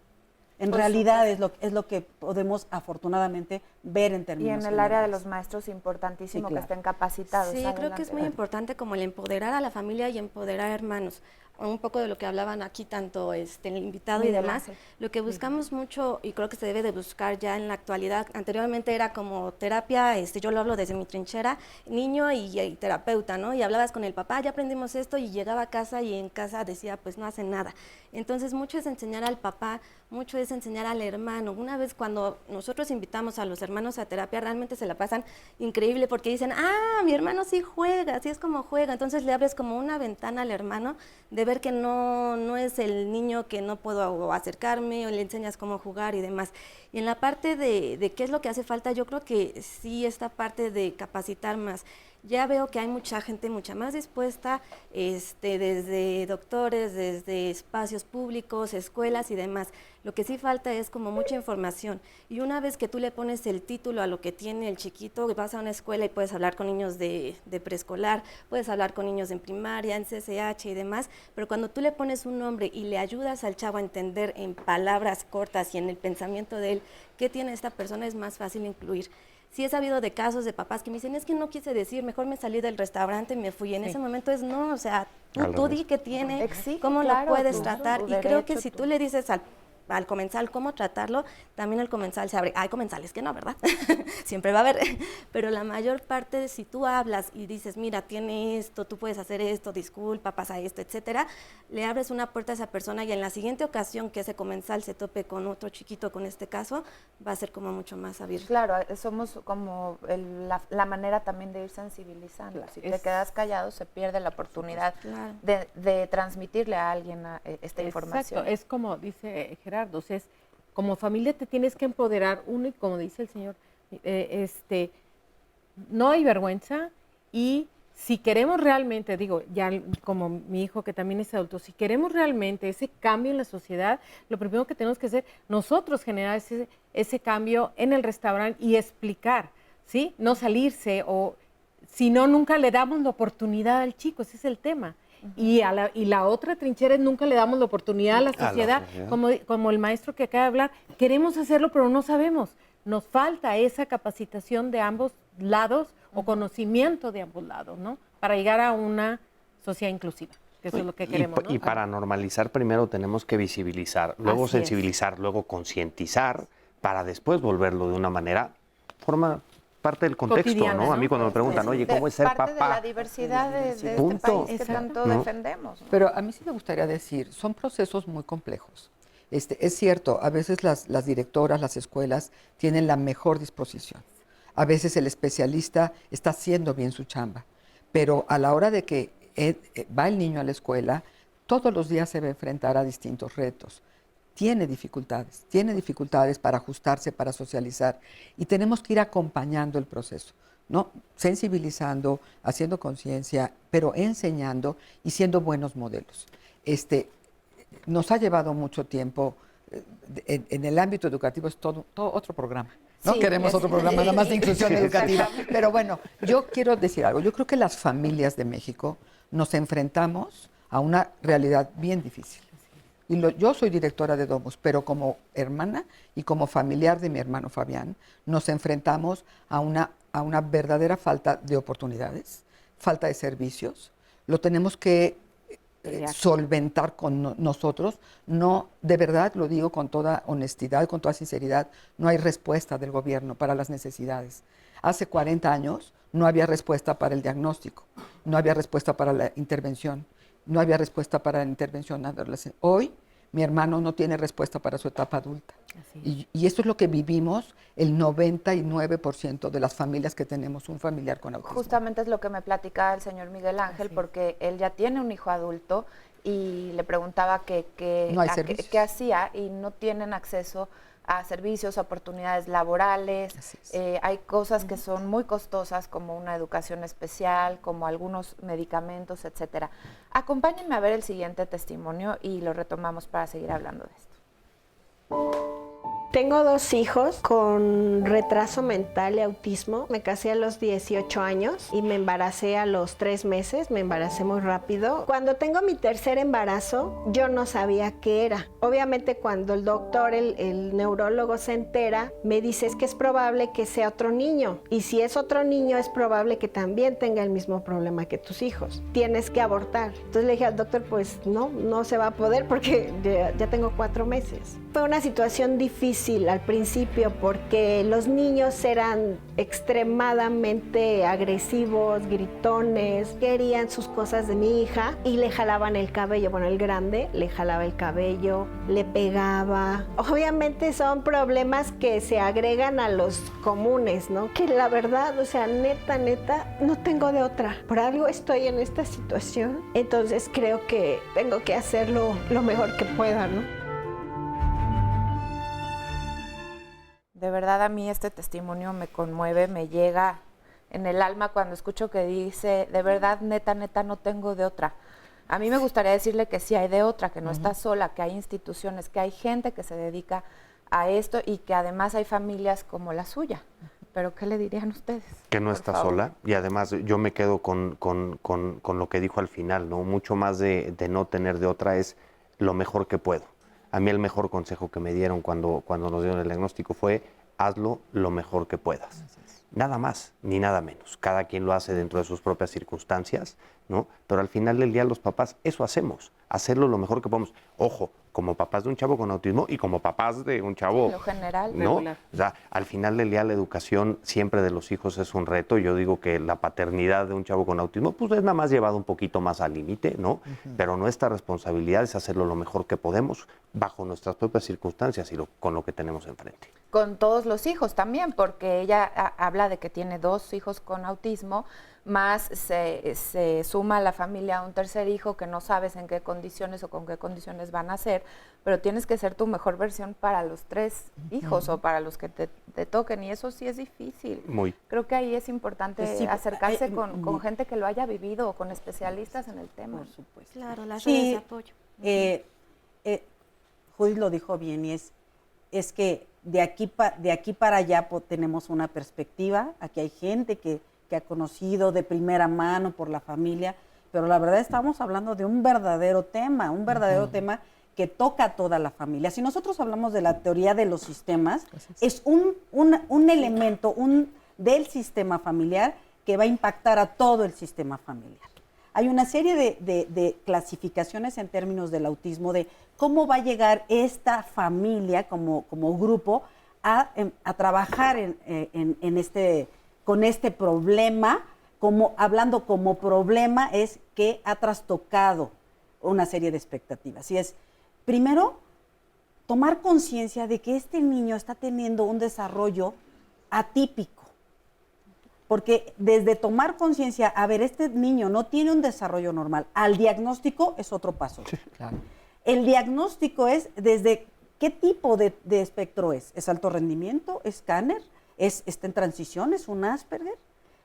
[SPEAKER 3] En realidad es lo que podemos afortunadamente ver en términos
[SPEAKER 2] generales. Y en el área de los maestros, importantísimo que estén capacitados.
[SPEAKER 4] Sí, creo que es muy importante como el empoderar a la familia y empoderar a hermanos. Un poco de lo que hablaban aquí tanto el invitado y demás. Lo que buscamos mucho, y creo que se debe de buscar ya en la actualidad, anteriormente era como terapia, yo lo hablo desde mi trinchera, niño y terapeuta, ¿no? Y hablabas con el papá, ya aprendimos esto, y llegaba a casa y en casa decía, pues no hacen nada. Entonces mucho es enseñar al papá, mucho es enseñar al hermano. Una vez cuando nosotros invitamos a los hermanos a terapia, realmente se la pasan increíble porque dicen, mi hermano sí juega, así es como juega. Entonces le abres como una ventana al hermano de ver que no es el niño que no puedo acercarme, o le enseñas cómo jugar y demás. Y en la parte de qué es lo que hace falta, yo creo que sí esta parte de capacitar más. Ya veo que hay mucha gente mucha más dispuesta, desde doctores, desde espacios públicos, escuelas y demás. Lo que sí falta es como mucha información. Y una vez que tú le pones el título a lo que tiene el chiquito, vas a una escuela y puedes hablar con niños de preescolar, puedes hablar con niños en primaria, en CCH y demás, pero cuando tú le pones un nombre y le ayudas al chavo a entender en palabras cortas y en el pensamiento de él qué tiene esta persona, es más fácil incluir. Sí he sabido de casos de papás que me dicen, es que no quise decir, mejor me salí del restaurante y me fui. En ese momento es, no, o sea, tú di que tiene, cómo lo puedes tratar. Y creo que si tú le dices al comensal cómo tratarlo, también el comensal se abre. Hay comensales que no, ¿verdad? Siempre va a haber, pero la mayor parte, si tú hablas y dices, mira, tiene esto, tú puedes hacer esto, disculpa, pasa esto, etcétera, le abres una puerta a esa persona y en la siguiente ocasión que ese comensal se tope con otro chiquito, con este caso, va a ser como mucho más abierto.
[SPEAKER 2] Claro, somos como la manera también de ir sensibilizando. Si te quedas callado, se pierde la oportunidad de transmitirle a alguien esta información.
[SPEAKER 7] Exacto, es como dice Gerardo, como familia te tienes que empoderar uno y como dice el señor, no hay vergüenza y si queremos realmente, digo, ya como mi hijo que también es adulto, si queremos realmente ese cambio en la sociedad, lo primero que tenemos que hacer nosotros generar ese cambio en el restaurante y explicar, ¿sí? No salirse o si no, nunca le damos la oportunidad al chico, ese es el tema. Y la otra trinchera es nunca le damos la oportunidad a la sociedad, como el maestro que acaba de hablar. Queremos hacerlo, pero no sabemos. Nos falta esa capacitación de ambos lados o conocimiento de ambos lados, ¿no? Para llegar a una sociedad inclusiva, que eso es lo que queremos, ¿no?
[SPEAKER 5] Y para normalizar primero tenemos que visibilizar, luego sensibilizar, luego concientizar, para después volverlo de una parte del contexto, ¿no? A mí cuando me preguntan, oye, ¿cómo es ser papá?
[SPEAKER 2] Parte de la diversidad de este país que tanto defendemos, ¿no?
[SPEAKER 6] Pero a mí sí me gustaría decir, son procesos muy complejos. Es cierto, a veces las directoras, las escuelas tienen la mejor disposición. A veces el especialista está haciendo bien su chamba, pero a la hora de que va el niño a la escuela, todos los días se va a enfrentar a distintos retos. Tiene dificultades para ajustarse, para socializar y tenemos que ir acompañando el proceso. ¿no? Sensibilizando, haciendo conciencia, pero enseñando y siendo buenos modelos. Nos ha llevado mucho tiempo, en el ámbito educativo es todo otro programa. No queremos otro programa nada más de inclusión educativa. Pero bueno, yo quiero decir algo. Yo creo que las familias de México nos enfrentamos a una realidad bien difícil. Y yo soy directora de Domus, pero como hermana y como familiar de mi hermano Fabián, nos enfrentamos a una verdadera falta de oportunidades, falta de servicios. Lo tenemos que solventar con nosotros. No, de verdad lo digo con toda honestidad, con toda sinceridad, no hay respuesta del gobierno para las necesidades. Hace 40 años no había respuesta para el diagnóstico, no había respuesta para la intervención, no había respuesta para la intervención adolescente. Hoy mi hermano no tiene respuesta para su etapa adulta. Y esto es lo que vivimos el 99% de las familias que tenemos un familiar con autismo.
[SPEAKER 2] Justamente es lo que me platicaba el señor Miguel Ángel, porque él ya tiene un hijo adulto y le preguntaba qué hacía y no tienen acceso a servicios, oportunidades laborales. Hay cosas que son muy costosas, como una educación especial, como algunos medicamentos, etcétera. Acompáñenme a ver el siguiente testimonio y lo retomamos para seguir hablando de esto.
[SPEAKER 13] Tengo 2 hijos con retraso mental y autismo. Me casé a los 18 años y me embaracé a los 3 meses. Me embaracé muy rápido. Cuando tengo mi tercer embarazo, yo no sabía qué era. Obviamente cuando el doctor, el neurólogo se entera, me dice es que es probable que sea otro niño. Y si es otro niño, es probable que también tenga el mismo problema que tus hijos. Tienes que abortar. Entonces le dije al doctor, pues no se va a poder porque ya tengo 4 meses. Fue una situación difícil al principio porque los niños eran extremadamente agresivos, gritones, querían sus cosas de mi hija y le jalaban el cabello. Bueno, el grande le jalaba el cabello, le pegaba. Obviamente son problemas que se agregan a los comunes, ¿no? Que la verdad, o sea, neta, no tengo de otra. Por algo estoy en esta situación, entonces creo que tengo que hacerlo lo mejor que pueda, ¿no?
[SPEAKER 2] De verdad a mí este testimonio me conmueve, me llega en el alma cuando escucho que dice, de verdad, neta, no tengo de otra. A mí me gustaría decirle que sí hay de otra, que no está sola, que hay instituciones, que hay gente que se dedica a esto y que además hay familias como la suya. Pero ¿qué le dirían ustedes?
[SPEAKER 5] Que no está sola, y además yo me quedo con lo que dijo al final, ¿no? Mucho más de no tener de otra es lo mejor que puedo. A mí el mejor consejo que me dieron cuando nos dieron el diagnóstico fue hazlo lo mejor que puedas. Nada más, ni nada menos. Cada quien lo hace dentro de sus propias circunstancias, ¿no? Pero al final del día los papás, eso hacemos, hacerlo lo mejor que podemos. Ojo, como papás de un chavo con autismo y como papás de un chavo,
[SPEAKER 2] lo general,
[SPEAKER 5] ¿no?
[SPEAKER 2] regular.
[SPEAKER 5] O sea, al final del día la educación siempre de los hijos es un reto. Yo digo que la paternidad de un chavo con autismo, pues es nada más llevado un poquito más al límite, ¿no? Pero nuestra responsabilidad es hacerlo lo mejor que podemos bajo nuestras propias circunstancias y con lo que tenemos enfrente.
[SPEAKER 2] Con todos los hijos también, porque ella habla de que tiene 2 hijos con autismo, más se suma a la familia un tercer hijo que no sabes en qué condiciones o con qué condiciones van a ser, pero tienes que ser tu mejor versión para los 3 hijos o para los que te toquen, y eso sí es difícil.
[SPEAKER 5] Muy.
[SPEAKER 2] Creo que ahí es importante acercarse con gente que lo haya vivido o con especialistas en el tema.
[SPEAKER 3] Por supuesto.
[SPEAKER 4] Claro, las redes de apoyo.
[SPEAKER 3] Judith lo dijo bien, y es que de aquí para allá tenemos una perspectiva. Aquí hay gente que ha conocido de primera mano por la familia, pero la verdad estamos hablando de un verdadero tema, tema que toca a toda la familia. Si nosotros hablamos de la teoría de los sistemas, es un elemento del sistema familiar que va a impactar a todo el sistema familiar. Hay una serie de clasificaciones en términos del autismo, de cómo va a llegar esta familia como grupo a trabajar con este problema, hablando como problema, es que ha trastocado una serie de expectativas. Y es, primero, tomar conciencia de que este niño está teniendo un desarrollo atípico. Porque desde tomar conciencia, a ver, este niño no tiene un desarrollo normal, al diagnóstico es otro paso.
[SPEAKER 6] Sí, claro.
[SPEAKER 3] El diagnóstico es desde qué tipo de espectro es. ¿Es alto rendimiento? ¿Es Kanner? ¿Está en transición? ¿Es un Asperger?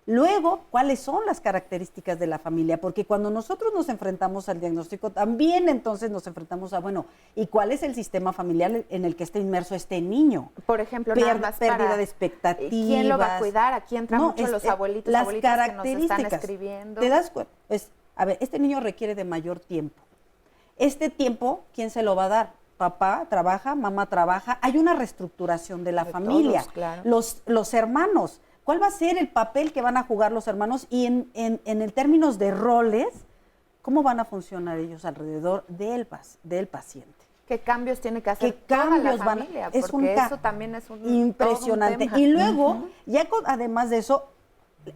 [SPEAKER 3] Luego, ¿cuáles son las características de la familia? Porque cuando nosotros nos enfrentamos al diagnóstico, también entonces nos enfrentamos a, bueno, ¿y cuál es el sistema familiar en el que está inmerso este niño?
[SPEAKER 2] Por ejemplo, nada más
[SPEAKER 3] pérdida de expectativas.
[SPEAKER 2] ¿Quién lo va a cuidar? Aquí entran mucho los abuelitos,
[SPEAKER 3] las
[SPEAKER 2] abuelitas
[SPEAKER 3] características,
[SPEAKER 2] que nos están escribiendo.
[SPEAKER 3] ¿Te das cuenta? A ver, este niño requiere de mayor tiempo. Este tiempo, ¿quién se lo va a dar? Papá trabaja, mamá trabaja. Hay una reestructuración de la familia.
[SPEAKER 2] Todos, claro.
[SPEAKER 3] Los hermanos. ¿Cuál va a ser el papel que van a jugar los hermanos? Y en el términos de roles, ¿cómo van a funcionar ellos alrededor del paciente?
[SPEAKER 2] ¿Qué cambios tiene que hacer
[SPEAKER 3] ¿Qué cambios
[SPEAKER 2] toda la
[SPEAKER 3] van
[SPEAKER 2] familia?
[SPEAKER 3] Es
[SPEAKER 2] Porque
[SPEAKER 3] un
[SPEAKER 2] eso también es un
[SPEAKER 3] impresionante.
[SPEAKER 2] todo un tema.
[SPEAKER 3] Y luego, además de eso,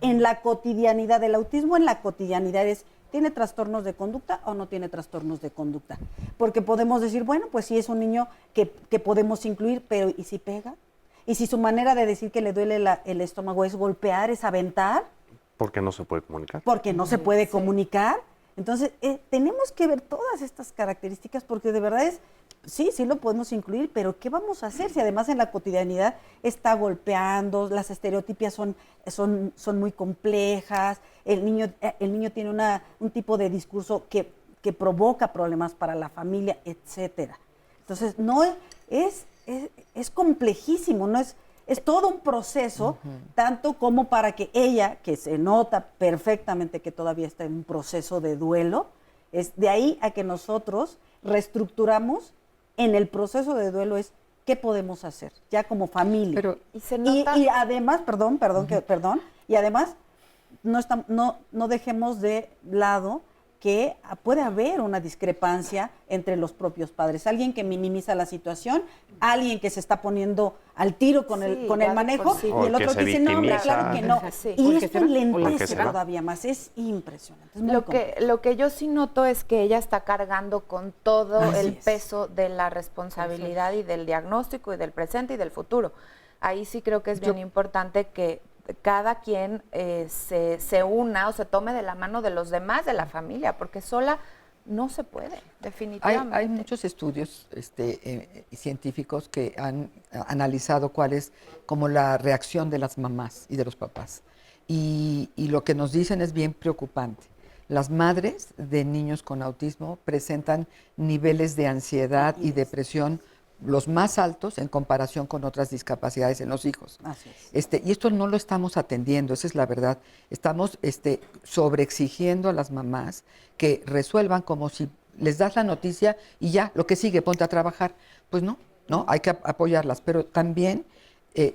[SPEAKER 3] en la cotidianidad, el autismo en la cotidianidad es, ¿tiene trastornos de conducta o no tiene trastornos de conducta? Porque podemos decir, bueno, pues sí es un niño que podemos incluir, pero ¿y si pega? ¿Y si su manera de decir que le duele el estómago es golpear, es aventar?
[SPEAKER 5] Porque no se puede comunicar.
[SPEAKER 3] Porque no se puede comunicar. Entonces, tenemos que ver todas estas características porque de verdad sí lo podemos incluir, pero ¿qué vamos a hacer si además en la cotidianidad está golpeando, las estereotipias son muy complejas, el niño tiene un tipo de discurso que provoca problemas para la familia, etcétera? Entonces, no es complejísimo, no es todo un proceso, tanto como para que ella, que se nota perfectamente que todavía está en un proceso de duelo, es de ahí a que nosotros reestructuramos en el proceso de duelo es qué podemos hacer ya como familia.
[SPEAKER 6] Pero,
[SPEAKER 2] y se nota...
[SPEAKER 3] y además, y además no dejemos de lado que puede haber una discrepancia entre los propios padres. Alguien que minimiza la situación, alguien que se está poniendo al tiro con el manejo, y el otro que dice, no, hombre, claro que no.
[SPEAKER 2] Sí.
[SPEAKER 3] Y esto enlentece todavía más, es impresionante. Es
[SPEAKER 2] lo que yo sí noto es que ella está cargando con todo el peso de la responsabilidad y del diagnóstico y del presente y del futuro. Ahí sí creo que es bien importante que cada quien se una o se tome de la mano de los demás de la familia, porque sola no se puede, definitivamente.
[SPEAKER 6] Hay muchos estudios científicos que han analizado cuál es como la reacción de las mamás y de los papás. Y lo que nos dicen es bien preocupante. Las madres de niños con autismo presentan niveles de ansiedad y depresión los más altos en comparación con otras discapacidades en los hijos.
[SPEAKER 3] Así es.
[SPEAKER 6] Y esto no lo estamos atendiendo, esa es la verdad. Estamos sobreexigiendo a las mamás que resuelvan como si les das la noticia y ya, lo que sigue, ponte a trabajar. Pues no, hay que apoyarlas. Pero también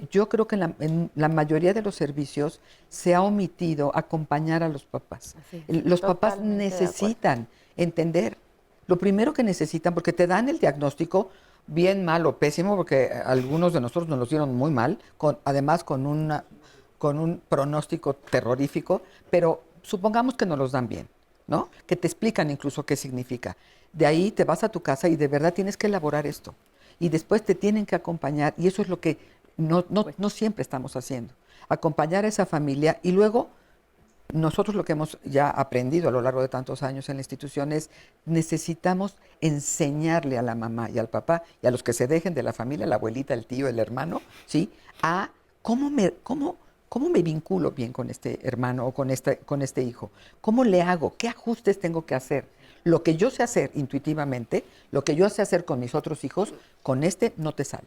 [SPEAKER 6] yo creo que en la mayoría de los servicios se ha omitido acompañar a los papás. Los papás necesitan entender. Lo primero que necesitan, porque te dan el diagnóstico, bien mal o pésimo, porque algunos de nosotros nos lo dieron muy mal, además con un pronóstico terrorífico, pero supongamos que nos los dan bien, ¿no? Que te explican incluso qué significa. De ahí te vas a tu casa y de verdad tienes que elaborar esto. Y después te tienen que acompañar, y eso es lo que no siempre estamos haciendo. Acompañar a esa familia y luego nosotros lo que hemos ya aprendido a lo largo de tantos años en la institución es necesitamos enseñarle a la mamá y al papá y a los que se dejen de la familia, la abuelita, el tío, el hermano, ¿sí? A cómo me vinculo bien con este hermano o con este hijo. ¿Cómo le hago? ¿Qué ajustes tengo que hacer? Lo que yo sé hacer intuitivamente, lo que yo sé hacer con mis otros hijos, con este no te sale.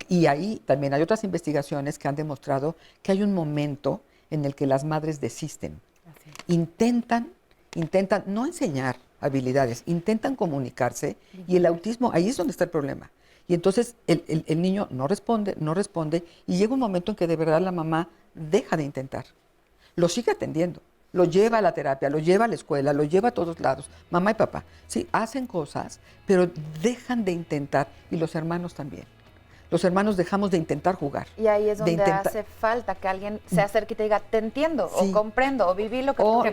[SPEAKER 6] Y ahí también hay otras investigaciones que han demostrado que hay un momento en el que las madres desisten. Intentan no enseñar habilidades, intentan comunicarse y el autismo, ahí es donde está el problema. Y entonces el niño no responde y llega un momento en que de verdad la mamá deja de intentar. Lo sigue atendiendo, lo lleva a la terapia, lo lleva a la escuela, lo lleva a todos lados, mamá y papá. Sí, hacen cosas, pero dejan de intentar y los hermanos también. Los hermanos dejamos de intentar jugar.
[SPEAKER 2] Y ahí es donde hace falta que alguien se acerque y te diga, te entiendo, o comprendo, o viví lo que tú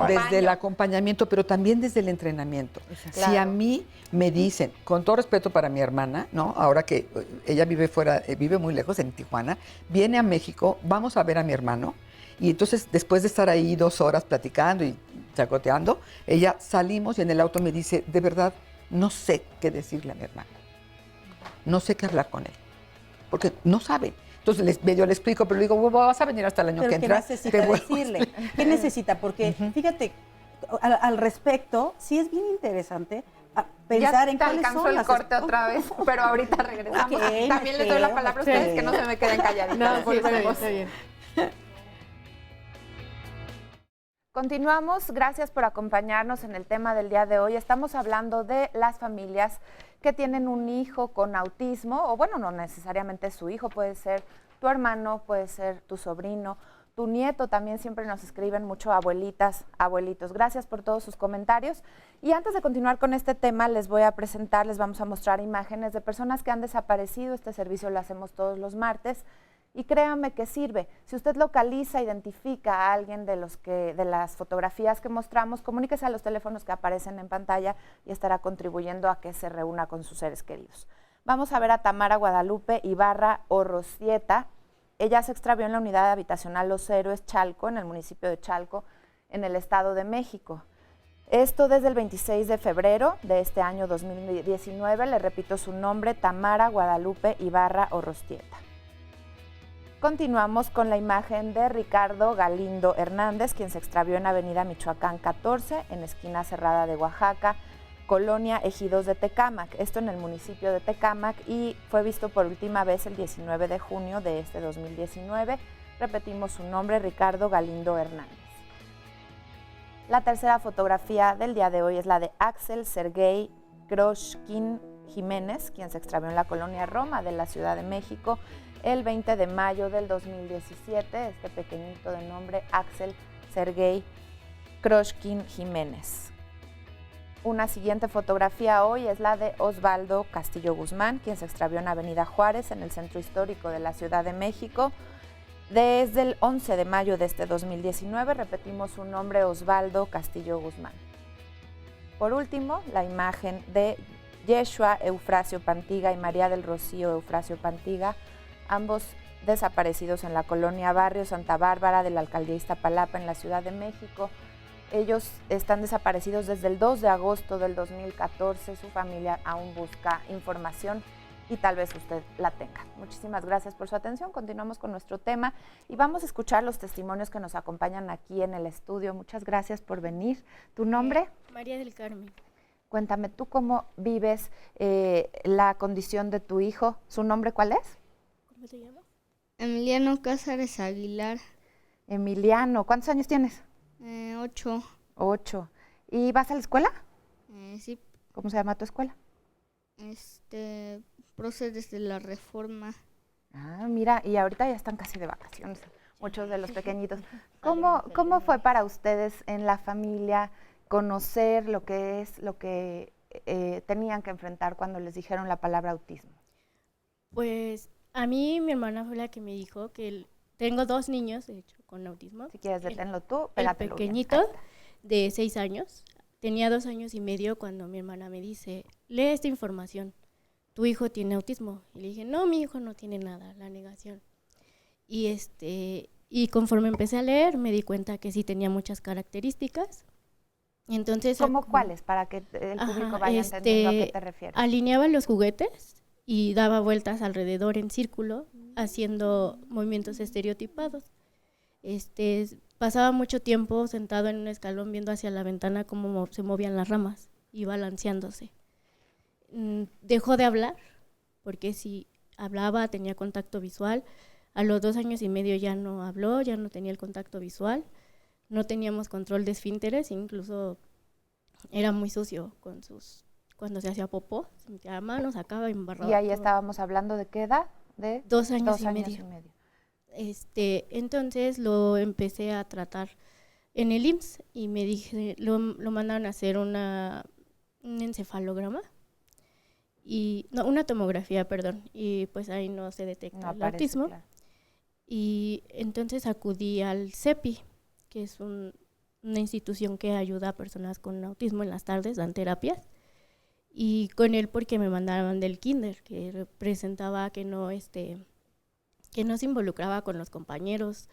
[SPEAKER 6] desde el acompañamiento, pero también desde el entrenamiento. Claro. Si a mí me dicen, con todo respeto para mi hermana, ¿no? Ahora que ella vive muy lejos, en Tijuana, viene a México, vamos a ver a mi hermano, y entonces después de estar ahí 2 horas platicando y chacoteando, ella salimos y en el auto me dice, de verdad, no sé qué decirle a mi hermano. No sé qué hablar con él, porque no sabe. Entonces medio le explico, pero le digo, vas a venir hasta el año
[SPEAKER 3] Pero
[SPEAKER 6] que
[SPEAKER 3] ¿qué
[SPEAKER 6] entra.
[SPEAKER 3] necesita decirle? ¿Qué necesita? Porque fíjate, al respecto, sí es bien interesante pensar en cuáles
[SPEAKER 2] alcanzó
[SPEAKER 3] son
[SPEAKER 2] el
[SPEAKER 3] las
[SPEAKER 2] corte otra vez, pero ahorita regresamos. También les doy la palabra a ustedes, que no se me queden calladitos.
[SPEAKER 7] No, sí, está bien.
[SPEAKER 2] Continuamos, gracias por acompañarnos en el tema del día de hoy. Estamos hablando de las familias que tienen un hijo con autismo, o bueno, no necesariamente su hijo, puede ser tu hermano, puede ser tu sobrino, tu nieto. También siempre nos escriben mucho abuelitas, abuelitos. Gracias por todos sus comentarios. Y antes de continuar con este tema, les voy a presentar, les vamos a mostrar imágenes de personas que han desaparecido. Este servicio lo hacemos todos los martes. Y créanme que sirve. Si usted localiza, identifica a alguien de las fotografías que mostramos, comuníquese a los teléfonos que aparecen en pantalla y estará contribuyendo a que se reúna con sus seres queridos. Vamos a ver a Tamara Guadalupe Ibarra Orrostieta. Ella se extravió en la unidad habitacional Los Héroes Chalco, en el municipio de Chalco, en el Estado de México. Esto desde el 26 de febrero de este año 2019. Le repito su nombre, Tamara Guadalupe Ibarra Orrostieta. Continuamos con la imagen de Ricardo Galindo Hernández, quien se extravió en Avenida Michoacán 14, en esquina Cerrada de Oaxaca, Colonia Ejidos de Tecámac, esto en el municipio de Tecámac, y fue visto por última vez el 19 de junio de este 2019. Repetimos su nombre, Ricardo Galindo Hernández. La tercera fotografía del día de hoy es la de Axel Sergei Kroshkin Jiménez, quien se extravió en la colonia Roma de la Ciudad de México el 20 de mayo del 2017, este pequeñito de nombre Axel Sergei Kroshkin Jiménez. Una siguiente fotografía hoy es la de Osvaldo Castillo Guzmán, quien se extravió en Avenida Juárez, en el centro histórico de la Ciudad de México, desde el 11 de mayo de este 2019. Repetimos su nombre, Osvaldo Castillo Guzmán. Por último, la imagen de Yeshua Eufrasio Pantiga y María del Rocío Eufrasio Pantiga, ambos desaparecidos en la colonia Barrio Santa Bárbara de la alcaldía Iztapalapa en la Ciudad de México. Ellos están desaparecidos desde el 2 de agosto del 2014. Su familia aún busca información y tal vez usted la tenga. Muchísimas gracias por su atención. Continuamos con nuestro tema y vamos a escuchar los testimonios que nos acompañan aquí en el estudio. Muchas gracias por venir. ¿Tu nombre?
[SPEAKER 14] María del Carmen.
[SPEAKER 2] Cuéntame, ¿tú cómo vives la condición de tu hijo? ¿Su nombre cuál es?
[SPEAKER 14] ¿Cómo se llama? Emiliano Cázares Aguilar.
[SPEAKER 2] Emiliano, ¿cuántos años tienes?
[SPEAKER 14] 8.
[SPEAKER 2] 8. ¿Y vas a la escuela?
[SPEAKER 14] Sí.
[SPEAKER 2] ¿Cómo se llama tu escuela?
[SPEAKER 14] Próceres de la Reforma.
[SPEAKER 2] Ah, mira, y ahorita ya están casi de vacaciones, muchos de los pequeños. ¿Cómo fue para ustedes en la familia conocer lo que tenían que enfrentar cuando les dijeron la palabra autismo?
[SPEAKER 14] Pues a mí mi hermana fue la que me dijo que tengo 2 niños, de hecho, con autismo.
[SPEAKER 2] Si quieres deténlo tú,
[SPEAKER 14] el
[SPEAKER 2] pégatelo
[SPEAKER 14] pequeñito de 6 años, tenía 2 años y medio cuando mi hermana me dice, lee esta información, tu hijo tiene autismo. Y le dije, no, mi hijo no tiene nada, la negación. Y conforme empecé a leer, me di cuenta que sí tenía muchas características. Entonces,
[SPEAKER 2] ¿cómo cuáles? Para que el público vaya entendiendo a qué te refieres.
[SPEAKER 14] Alineaba los juguetes y daba vueltas alrededor en círculo, haciendo movimientos estereotipados. Pasaba mucho tiempo sentado en un escalón viendo hacia la ventana cómo se movían las ramas y balanceándose. Dejó de hablar, porque si hablaba tenía contacto visual. A los 2 años y medio ya no habló, ya no tenía el contacto visual. No teníamos control de esfínteres, incluso era muy sucio cuando se hacía popó, se metía la mano, sacaba y embarraba.
[SPEAKER 2] ¿Y ahí estábamos hablando de qué edad? De
[SPEAKER 14] 2 años,
[SPEAKER 2] 2 años y medio.
[SPEAKER 14] Entonces lo empecé a tratar en el IMSS y me dije, lo mandaron a hacer un encefalograma, una tomografía, perdón, y pues ahí no se detecta el autismo. Claro. Y entonces acudí al CEPI, que es una institución que ayuda a personas con autismo en las tardes, dan terapias, y con él porque me mandaban del kinder, que representaba que no se involucraba con los compañeros,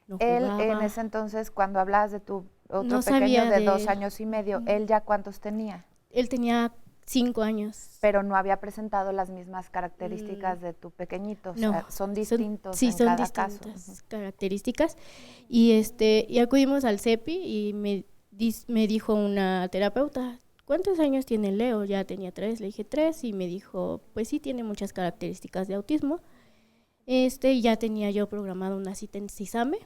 [SPEAKER 14] no jugaba.
[SPEAKER 2] Él en ese entonces, cuando hablabas de tu otro pequeño de 2 años y medio, ¿él ya cuántos tenía?
[SPEAKER 14] Él tenía 5 años.
[SPEAKER 2] Pero no había presentado las mismas características de tu pequeñito, o
[SPEAKER 14] No,
[SPEAKER 2] sea, son distintos
[SPEAKER 14] sí,
[SPEAKER 2] en
[SPEAKER 14] son
[SPEAKER 2] cada caso.
[SPEAKER 14] distintas características. Y acudimos al CEPI y me dijo una terapeuta, ¿cuántos años tiene Leo? Ya tenía 3, le dije 3 y me dijo, pues sí, tiene muchas características de autismo. Ya tenía yo programado una cita en CISAME,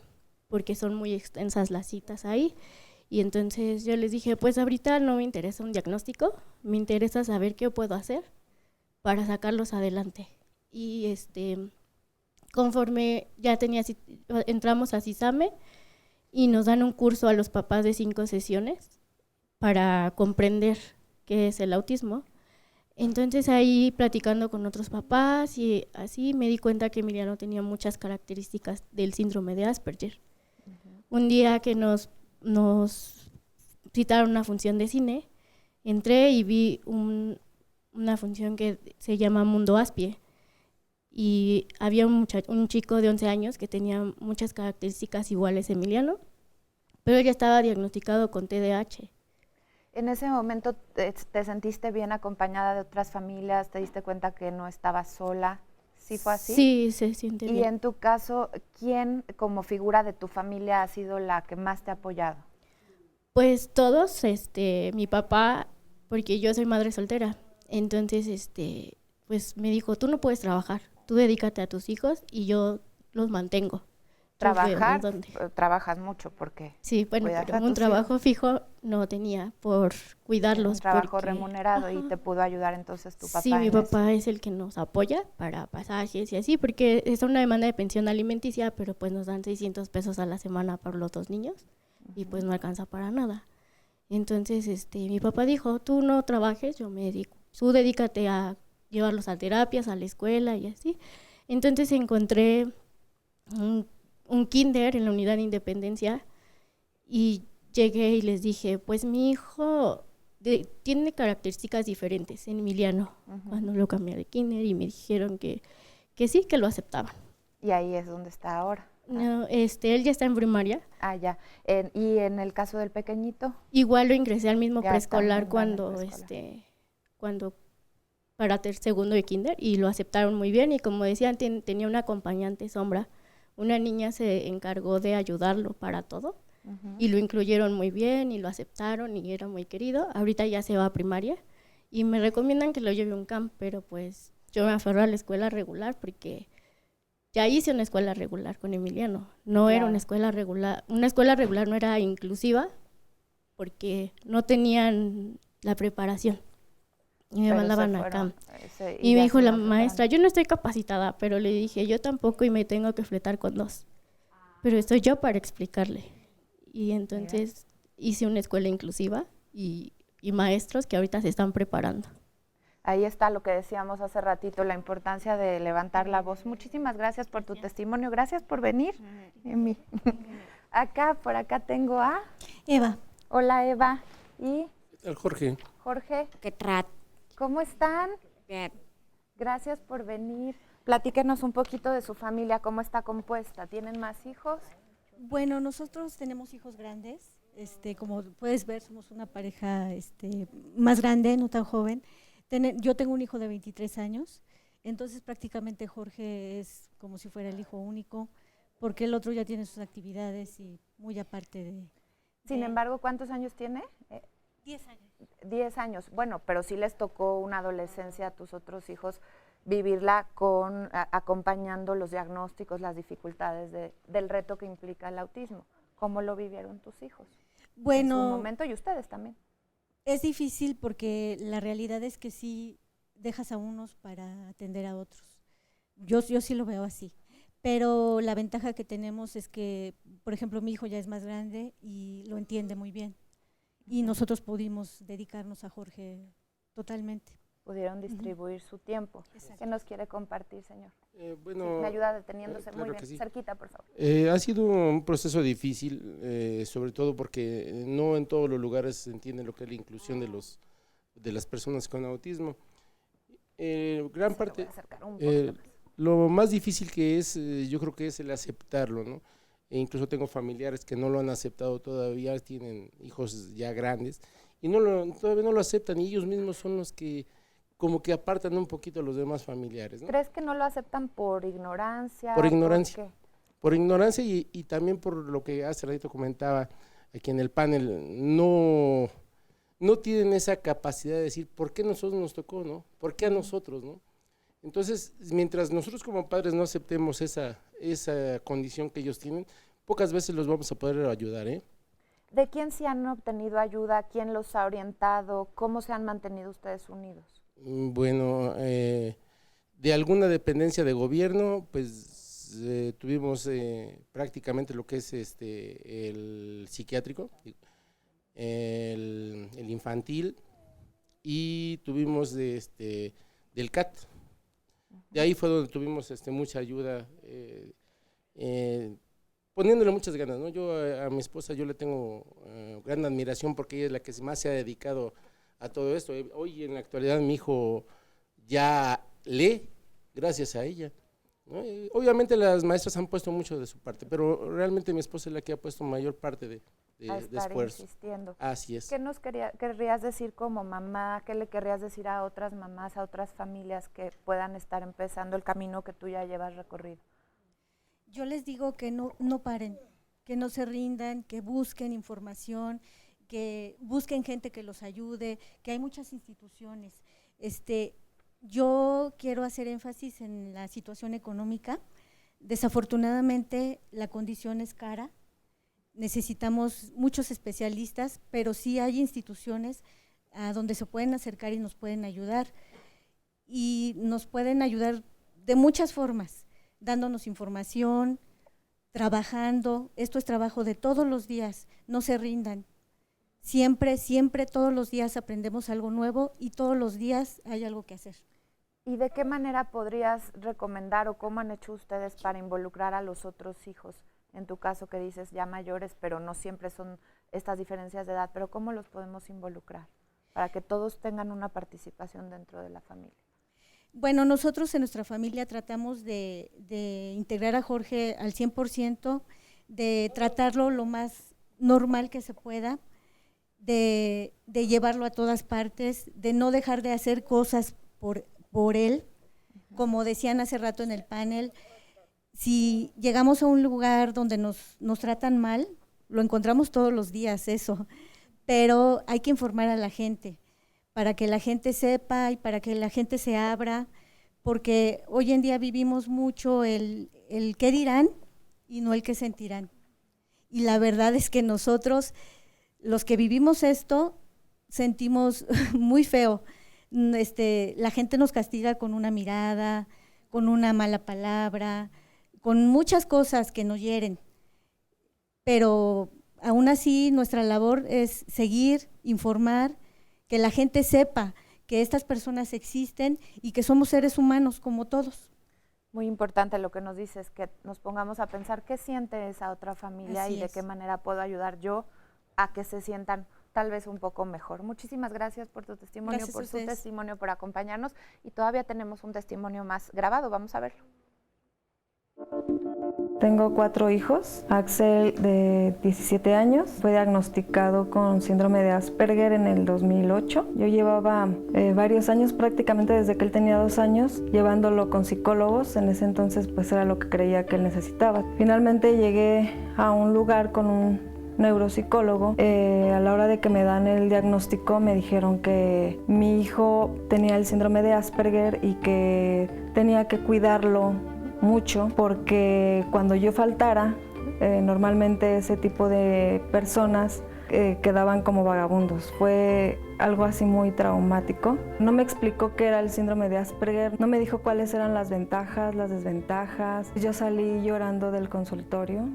[SPEAKER 14] porque son muy extensas las citas ahí. Y entonces yo les dije, pues ahorita no me interesa un diagnóstico, me interesa saber qué puedo hacer para sacarlos adelante. Y conforme ya entramos a CISAME y nos dan un curso a los papás de 5 sesiones para comprender qué es el autismo. Entonces ahí platicando con otros papás y así me di cuenta que Emiliano tenía muchas características del síndrome de Asperger. Un día que nos citaron una función de cine, entré y vi una función que se llama Mundo Aspie y había un chico de 11 años que tenía muchas características iguales a Emiliano, pero él ya estaba diagnosticado con TDAH.
[SPEAKER 2] En ese momento te sentiste bien acompañada de otras familias, te diste cuenta que no estabas sola. ¿Sí fue así?
[SPEAKER 14] Sí, se siente bien.
[SPEAKER 2] Y en tu caso, ¿quién como figura de tu familia ha sido la que más te ha apoyado?
[SPEAKER 14] Pues todos, mi papá, porque yo soy madre soltera, entonces pues me dijo, tú no puedes trabajar, tú dedícate a tus hijos y yo los mantengo.
[SPEAKER 2] Trabajar, trabajas mucho porque
[SPEAKER 14] sí, bueno, pero un trabajo fijo no tenía por cuidarlos.
[SPEAKER 2] Un trabajo remunerado y te pudo ayudar entonces tu papá.
[SPEAKER 14] Sí, mi papá es el que nos apoya para pasajes y así, porque es una demanda de pensión alimenticia, pero pues nos dan 600 pesos a la semana para los 2 niños y pues no alcanza para nada. Entonces mi papá dijo, tú no trabajes, yo me dedico, tú dedícate a llevarlos a terapias, a la escuela y así. Entonces encontré un kinder en la unidad de Independencia y llegué y les dije, pues mi hijo tiene características diferentes en Emiliano, cuando lo cambié de kinder y me dijeron que sí, que lo aceptaban.
[SPEAKER 2] Y ahí es donde está ahora.
[SPEAKER 14] No, él ya está en primaria.
[SPEAKER 2] Ah, ya. ¿Y en el caso del pequeñito?
[SPEAKER 14] Igual lo ingresé al mismo
[SPEAKER 2] Ya
[SPEAKER 14] preescolar
[SPEAKER 2] está
[SPEAKER 14] cuando para segundo de kinder y lo aceptaron muy bien y como decían, tenía una acompañante sombra. Una niña se encargó de ayudarlo para todo y lo incluyeron muy bien y lo aceptaron y era muy querido. Ahorita ya se va a primaria y me recomiendan que lo lleve a un camp, pero pues yo me aferro a la escuela regular porque ya hice una escuela regular con Emiliano. No era una escuela regular. Una escuela regular no era inclusiva porque no tenían la preparación. Y me mandaban a camp. Y me dijo la maestra, yo no estoy capacitada, pero le dije, yo tampoco y me tengo que fletar con 2. Pero estoy yo para explicarle. Y entonces hice una escuela inclusiva y maestros que ahorita se están preparando.
[SPEAKER 2] Ahí está lo que decíamos hace ratito, la importancia de levantar la voz. Muchísimas gracias por tu testimonio, gracias por venir. Por acá tengo a
[SPEAKER 15] Eva.
[SPEAKER 2] Hola Eva. ¿Y?
[SPEAKER 16] El Jorge.
[SPEAKER 2] Jorge.
[SPEAKER 15] ¿Qué tal?
[SPEAKER 2] ¿Cómo están?
[SPEAKER 15] Bien.
[SPEAKER 2] Gracias por venir. Platíquenos un poquito de su familia, cómo está compuesta. ¿Tienen más hijos?
[SPEAKER 15] Bueno, nosotros tenemos hijos grandes. Como puedes ver, somos una pareja más grande, no tan joven. Yo tengo un hijo de 23 años, entonces prácticamente Jorge es como si fuera el hijo único, porque el otro ya tiene sus actividades y muy aparte de...
[SPEAKER 2] Sin embargo, ¿cuántos años tiene?
[SPEAKER 15] 10 años.
[SPEAKER 2] 10 años, bueno, pero sí les tocó una adolescencia a tus otros hijos vivirla acompañando los diagnósticos, las dificultades del reto que implica el autismo. ¿Cómo lo vivieron tus hijos?
[SPEAKER 15] Bueno,
[SPEAKER 2] en su momento y ustedes también.
[SPEAKER 15] Es difícil porque la realidad es que sí dejas a unos para atender a otros. Yo sí lo veo así. Pero la ventaja que tenemos es que, por ejemplo, mi hijo ya es más grande y lo entiende muy bien. Y nosotros pudimos dedicarnos a Jorge totalmente.
[SPEAKER 2] Pudieron distribuir su tiempo. Exacto. ¿Qué nos quiere compartir, señor?
[SPEAKER 16] Bueno,
[SPEAKER 2] sí, me ayuda deteniéndose
[SPEAKER 16] claro
[SPEAKER 2] muy bien.
[SPEAKER 16] Sí.
[SPEAKER 2] Cerquita, por favor.
[SPEAKER 16] Ha sido un proceso difícil, sobre todo porque no en todos los lugares se entiende lo que es la inclusión de las personas con autismo. Gran parte, lo más difícil que es, yo creo que es el aceptarlo, ¿no? E incluso tengo familiares que no lo han aceptado todavía, tienen hijos ya grandes y todavía no lo aceptan, y ellos mismos son los que como que apartan un poquito a los demás familiares, ¿no?
[SPEAKER 2] ¿Crees que no lo aceptan por ignorancia?
[SPEAKER 16] Por ignorancia.
[SPEAKER 2] ¿Por qué?
[SPEAKER 16] Por ignorancia y también por lo que hace ratito comentaba aquí en el panel, no tienen esa capacidad de decir, ¿por qué a nosotros nos tocó, no? ¿Por qué a nosotros, no? Entonces, mientras nosotros como padres no aceptemos esa condición que ellos tienen, pocas veces los vamos a poder ayudar, ¿eh?
[SPEAKER 2] ¿De quién sí han obtenido ayuda? ¿Quién los ha orientado? ¿Cómo se han mantenido ustedes unidos?
[SPEAKER 16] Bueno, de alguna dependencia de gobierno, pues tuvimos prácticamente lo que es el psiquiátrico, el infantil, y tuvimos del CAT. De ahí fue donde tuvimos mucha ayuda, poniéndole muchas ganas, ¿no? Yo a mi esposa yo le tengo gran admiración porque ella es la que más se ha dedicado a todo esto. Hoy en la actualidad mi hijo ya lee gracias a ella, ¿no? Obviamente las maestras han puesto mucho de su parte, pero realmente mi esposa es la que ha puesto mayor parte de esfuerzo.
[SPEAKER 2] Insistiendo.
[SPEAKER 16] Así es.
[SPEAKER 2] ¿Qué nos querrías decir como mamá? ¿Qué le querrías decir a otras mamás, a otras familias que puedan estar empezando el camino que tú ya llevas recorrido?
[SPEAKER 15] Yo les digo que no paren, que no se rindan, que busquen información, que busquen gente que los ayude, que hay muchas instituciones. Yo quiero hacer énfasis en la situación económica. Desafortunadamente la condición es cara, necesitamos muchos especialistas, pero sí hay instituciones a donde se pueden acercar y nos pueden ayudar. Y nos pueden ayudar de muchas formas, dándonos información, trabajando. Esto es trabajo de todos los días, no se rindan. Siempre, todos los días aprendemos algo nuevo y todos los días hay algo que hacer.
[SPEAKER 2] ¿Y de qué manera podrías recomendar o cómo han hecho ustedes para involucrar a los otros hijos? En tu caso que dices ya mayores, pero no siempre son estas diferencias de edad, pero ¿cómo los podemos involucrar para que todos tengan una participación dentro de la familia?
[SPEAKER 15] Bueno, nosotros en nuestra familia tratamos de integrar a Jorge al 100%, de tratarlo lo más normal que se pueda, de llevarlo a todas partes, de no dejar de hacer cosas por él. Como decían hace rato en el panel, si llegamos a un lugar donde nos tratan mal, lo encontramos todos los días eso, pero hay que informar a la gente, para que la gente sepa y para que la gente se abra, porque hoy en día vivimos mucho el qué dirán y no el qué sentirán. Y la verdad es que nosotros, los que vivimos esto, sentimos muy feo. La gente nos castiga con una mirada, con una mala palabra, con muchas cosas que nos hieren, pero aún así nuestra labor es seguir, informar, que la gente sepa que estas personas existen y que somos seres humanos como todos.
[SPEAKER 2] Muy importante lo que nos dices, que nos pongamos a pensar qué siente esa otra familia
[SPEAKER 15] Así
[SPEAKER 2] y de
[SPEAKER 15] es.
[SPEAKER 2] qué manera puedo ayudar yo a que se sientan tal vez un poco mejor. Muchísimas gracias por tu testimonio,
[SPEAKER 15] Gracias a
[SPEAKER 2] por su
[SPEAKER 15] ustedes.
[SPEAKER 2] testimonio, por acompañarnos, y todavía tenemos un testimonio más grabado, vamos a verlo.
[SPEAKER 17] Tengo 4 hijos. Axel, de 17 años, fue diagnosticado con síndrome de Asperger en el 2008. Yo llevaba varios años, prácticamente desde que él tenía 2 años, llevándolo con psicólogos. En ese entonces pues era lo que creía que él necesitaba. Finalmente llegué a un lugar con un neuropsicólogo. A la hora de que me dan el diagnóstico me dijeron que mi hijo tenía el síndrome de Asperger y que tenía que cuidarlo mucho porque cuando yo faltara, normalmente ese tipo de personas quedaban como vagabundos. Fue algo así muy traumático. No me explicó qué era el síndrome de Asperger, no me dijo cuáles eran las ventajas, las desventajas. Yo salí llorando del consultorio.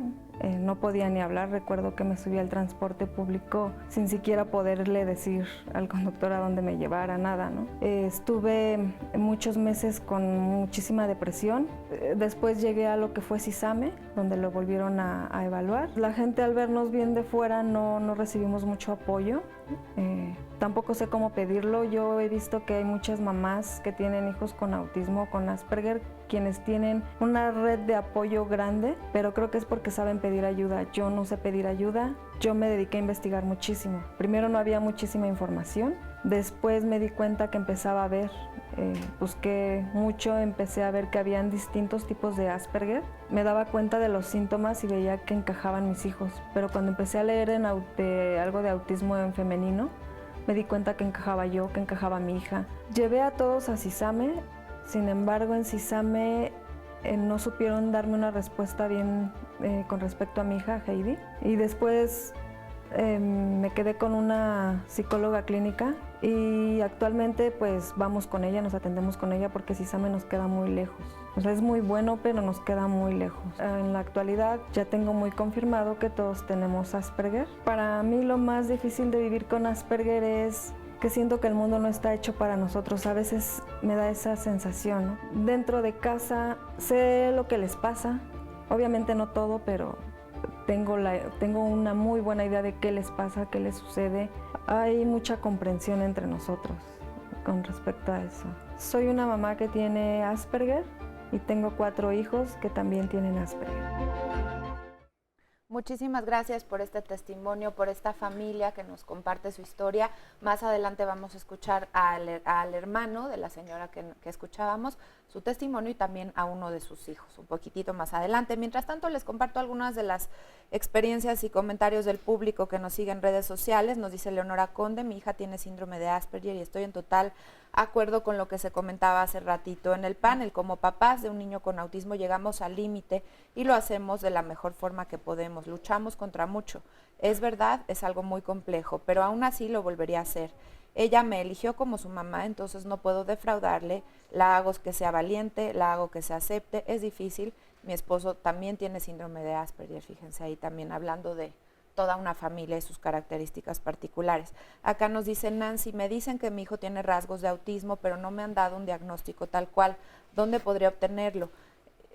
[SPEAKER 17] No podía ni hablar. Recuerdo que me subí al transporte público sin siquiera poderle decir al conductor a dónde me llevara, nada, ¿no? Estuve muchos meses con muchísima depresión. Después llegué a lo que fue CISAME, donde lo volvieron a evaluar. La gente, al vernos bien de fuera, no recibimos mucho apoyo. tampoco sé cómo pedirlo. Yo he visto que hay muchas mamás que tienen hijos con autismo, con Asperger, quienes tienen una red de apoyo grande, pero creo que es porque saben pedir ayuda. Yo no sé pedir ayuda, yo me dediqué a investigar muchísimo. Primero no había muchísima información, después me di cuenta que empezaba a ver, busqué mucho, empecé a ver que habían distintos tipos de Asperger. Me daba cuenta de los síntomas y veía que encajaban mis hijos, pero cuando empecé a leer algo de autismo en femenino, me di cuenta que encajaba yo, que encajaba mi hija. Llevé a todos a CISAME, sin embargo en CISAME no supieron darme una respuesta bien con respecto a mi hija, Heidi. Y después me quedé con una psicóloga clínica y actualmente pues vamos con ella, nos atendemos con ella porque CISAME nos queda muy lejos. O sea, es muy bueno, pero nos queda muy lejos. En la actualidad ya tengo muy confirmado que todos tenemos Asperger. Para mí lo más difícil de vivir con Asperger es que siento que el mundo no está hecho para nosotros. A veces me da esa sensación, ¿no? Dentro de casa sé lo que les pasa, obviamente no todo, pero tengo una muy buena idea de qué les pasa, qué les sucede. Hay mucha comprensión entre nosotros con respecto a eso. Soy una mamá que tiene Asperger y tengo 4 hijos que también tienen Asperger.
[SPEAKER 2] Muchísimas gracias por este testimonio, por esta familia que nos comparte su historia. Más adelante vamos a escuchar al hermano de la señora que escuchábamos, su testimonio, y también a uno de sus hijos, un poquitito más adelante. Mientras tanto, les comparto algunas de las experiencias y comentarios del público que nos sigue en redes sociales. Nos dice Leonora Conde: mi hija tiene síndrome de Asperger y estoy en total acuerdo con lo que se comentaba hace ratito en el panel. Como papás de un niño con autismo llegamos al límite y lo hacemos de la mejor forma que podemos. Luchamos contra mucho. Es verdad, es algo muy complejo, pero aún así lo volvería a hacer. Ella me eligió como su mamá, entonces no puedo defraudarle. La hago que sea valiente, la hago que se acepte. Es difícil. Mi esposo también tiene síndrome de Asperger, fíjense ahí también hablando de toda una familia y sus características particulares. Acá nos dice Nancy: me dicen que mi hijo tiene rasgos de autismo, pero no me han dado un diagnóstico tal cual. ¿Dónde podría obtenerlo?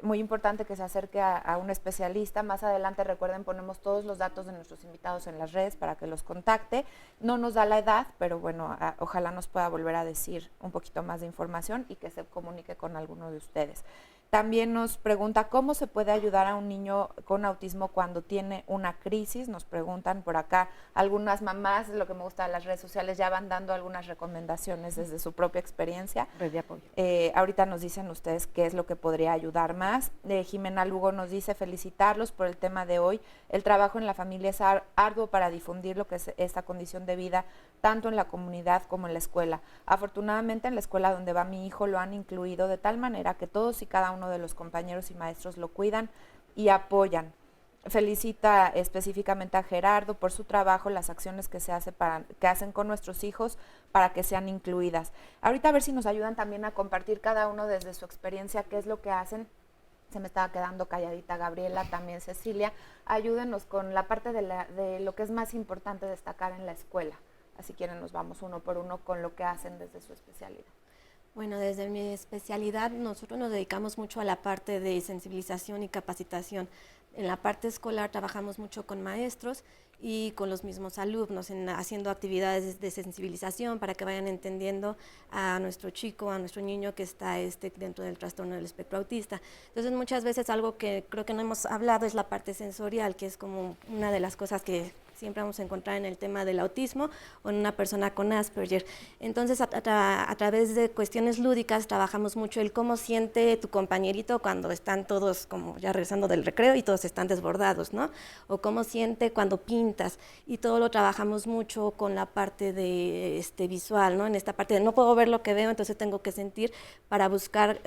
[SPEAKER 2] Muy importante que se acerque a un especialista. Más adelante, recuerden, ponemos todos los datos de nuestros invitados en las redes para que los contacte. No nos da la edad, pero bueno, ojalá nos pueda volver a decir un poquito más de información y que se comunique con alguno de ustedes. También nos pregunta cómo se puede ayudar a un niño con autismo cuando tiene una crisis. Nos preguntan por acá algunas mamás, lo que me gusta de las redes sociales, ya van dando algunas recomendaciones desde su propia experiencia.
[SPEAKER 7] Red de apoyo.
[SPEAKER 2] Ahorita nos dicen ustedes qué es lo que podría ayudar más. Jimena Lugo nos dice: felicitarlos por el tema de hoy. El trabajo en la familia es arduo para difundir lo que es esta condición de vida, tanto en la comunidad como en la escuela. Afortunadamente en la escuela donde va mi hijo lo han incluido de tal manera que todos y cada uno de los compañeros y maestros lo cuidan y apoyan. Felicita específicamente a Gerardo por su trabajo, las acciones que hacen con nuestros hijos para que sean incluidas. Ahorita a ver si nos ayudan también a compartir cada uno desde su experiencia qué es lo que hacen. Se me estaba quedando calladita Gabriela, también Cecilia. Ayúdenos con la parte de lo que es más importante destacar en la escuela. Así quieren, nos vamos uno por uno con lo que hacen desde su especialidad.
[SPEAKER 4] Bueno, desde mi especialidad nosotros nos dedicamos mucho a la parte de sensibilización y capacitación. En la parte escolar trabajamos mucho con maestros y con los mismos alumnos, haciendo actividades de sensibilización para que vayan entendiendo a nuestro chico, a nuestro niño que está dentro del trastorno del espectro autista. Entonces muchas veces algo que creo que no hemos hablado es la parte sensorial, que es como una de las cosas que siempre vamos a encontrar en el tema del autismo o en una persona con Asperger. Entonces, a través de cuestiones lúdicas trabajamos mucho el cómo siente tu compañerito cuando están todos como ya regresando del recreo y todos están desbordados, ¿no? O cómo siente cuando pintas, y todo lo trabajamos mucho con la parte de visual, ¿no? En esta parte de no puedo ver lo que veo, entonces tengo que sentir para buscar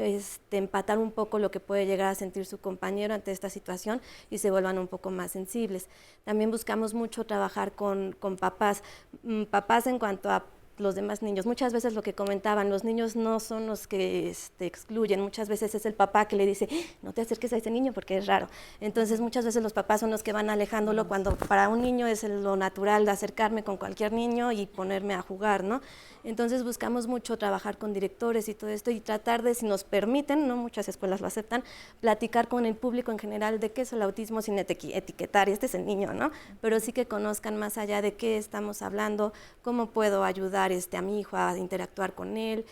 [SPEAKER 4] empatar un poco lo que puede llegar a sentir su compañero ante esta situación y se vuelvan un poco más sensibles. También buscamos mucho trabajar con papás en cuanto a los demás niños. Muchas veces lo que comentaban, los niños no son los que excluyen, muchas veces es el papá que le dice, no te acerques a ese niño porque es raro. Entonces muchas veces los papás son los que van alejándolo cuando para un niño es lo natural de acercarme con cualquier niño y ponerme a jugar, ¿no? Entonces buscamos mucho trabajar con directores y todo esto y tratar de, si nos permiten, no muchas escuelas lo aceptan, platicar con el público en general de qué es el autismo sin etiquetar, y este es el niño, ¿no? Pero sí que conozcan más allá de qué estamos hablando, cómo puedo ayudar a mi hijo a interactuar con él,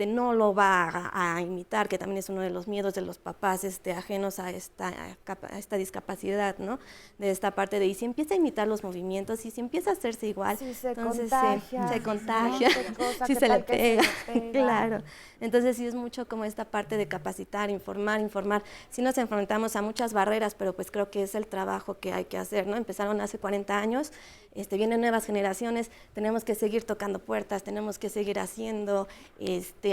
[SPEAKER 4] no lo va a imitar, que también es uno de los miedos de los papás ajenos a esta discapacidad, ¿no? De esta parte de, y si empieza a imitar los movimientos, y si empieza a hacerse igual,
[SPEAKER 2] si se
[SPEAKER 4] entonces
[SPEAKER 2] contagia,
[SPEAKER 4] se contagia, si se le pega, claro. Entonces sí es mucho como esta parte de capacitar, informar. Sí nos enfrentamos a muchas barreras, pero pues creo que es el trabajo que hay que hacer, ¿no? Empezaron hace 40 años, vienen nuevas generaciones, tenemos que seguir tocando puertas, tenemos que seguir haciendo,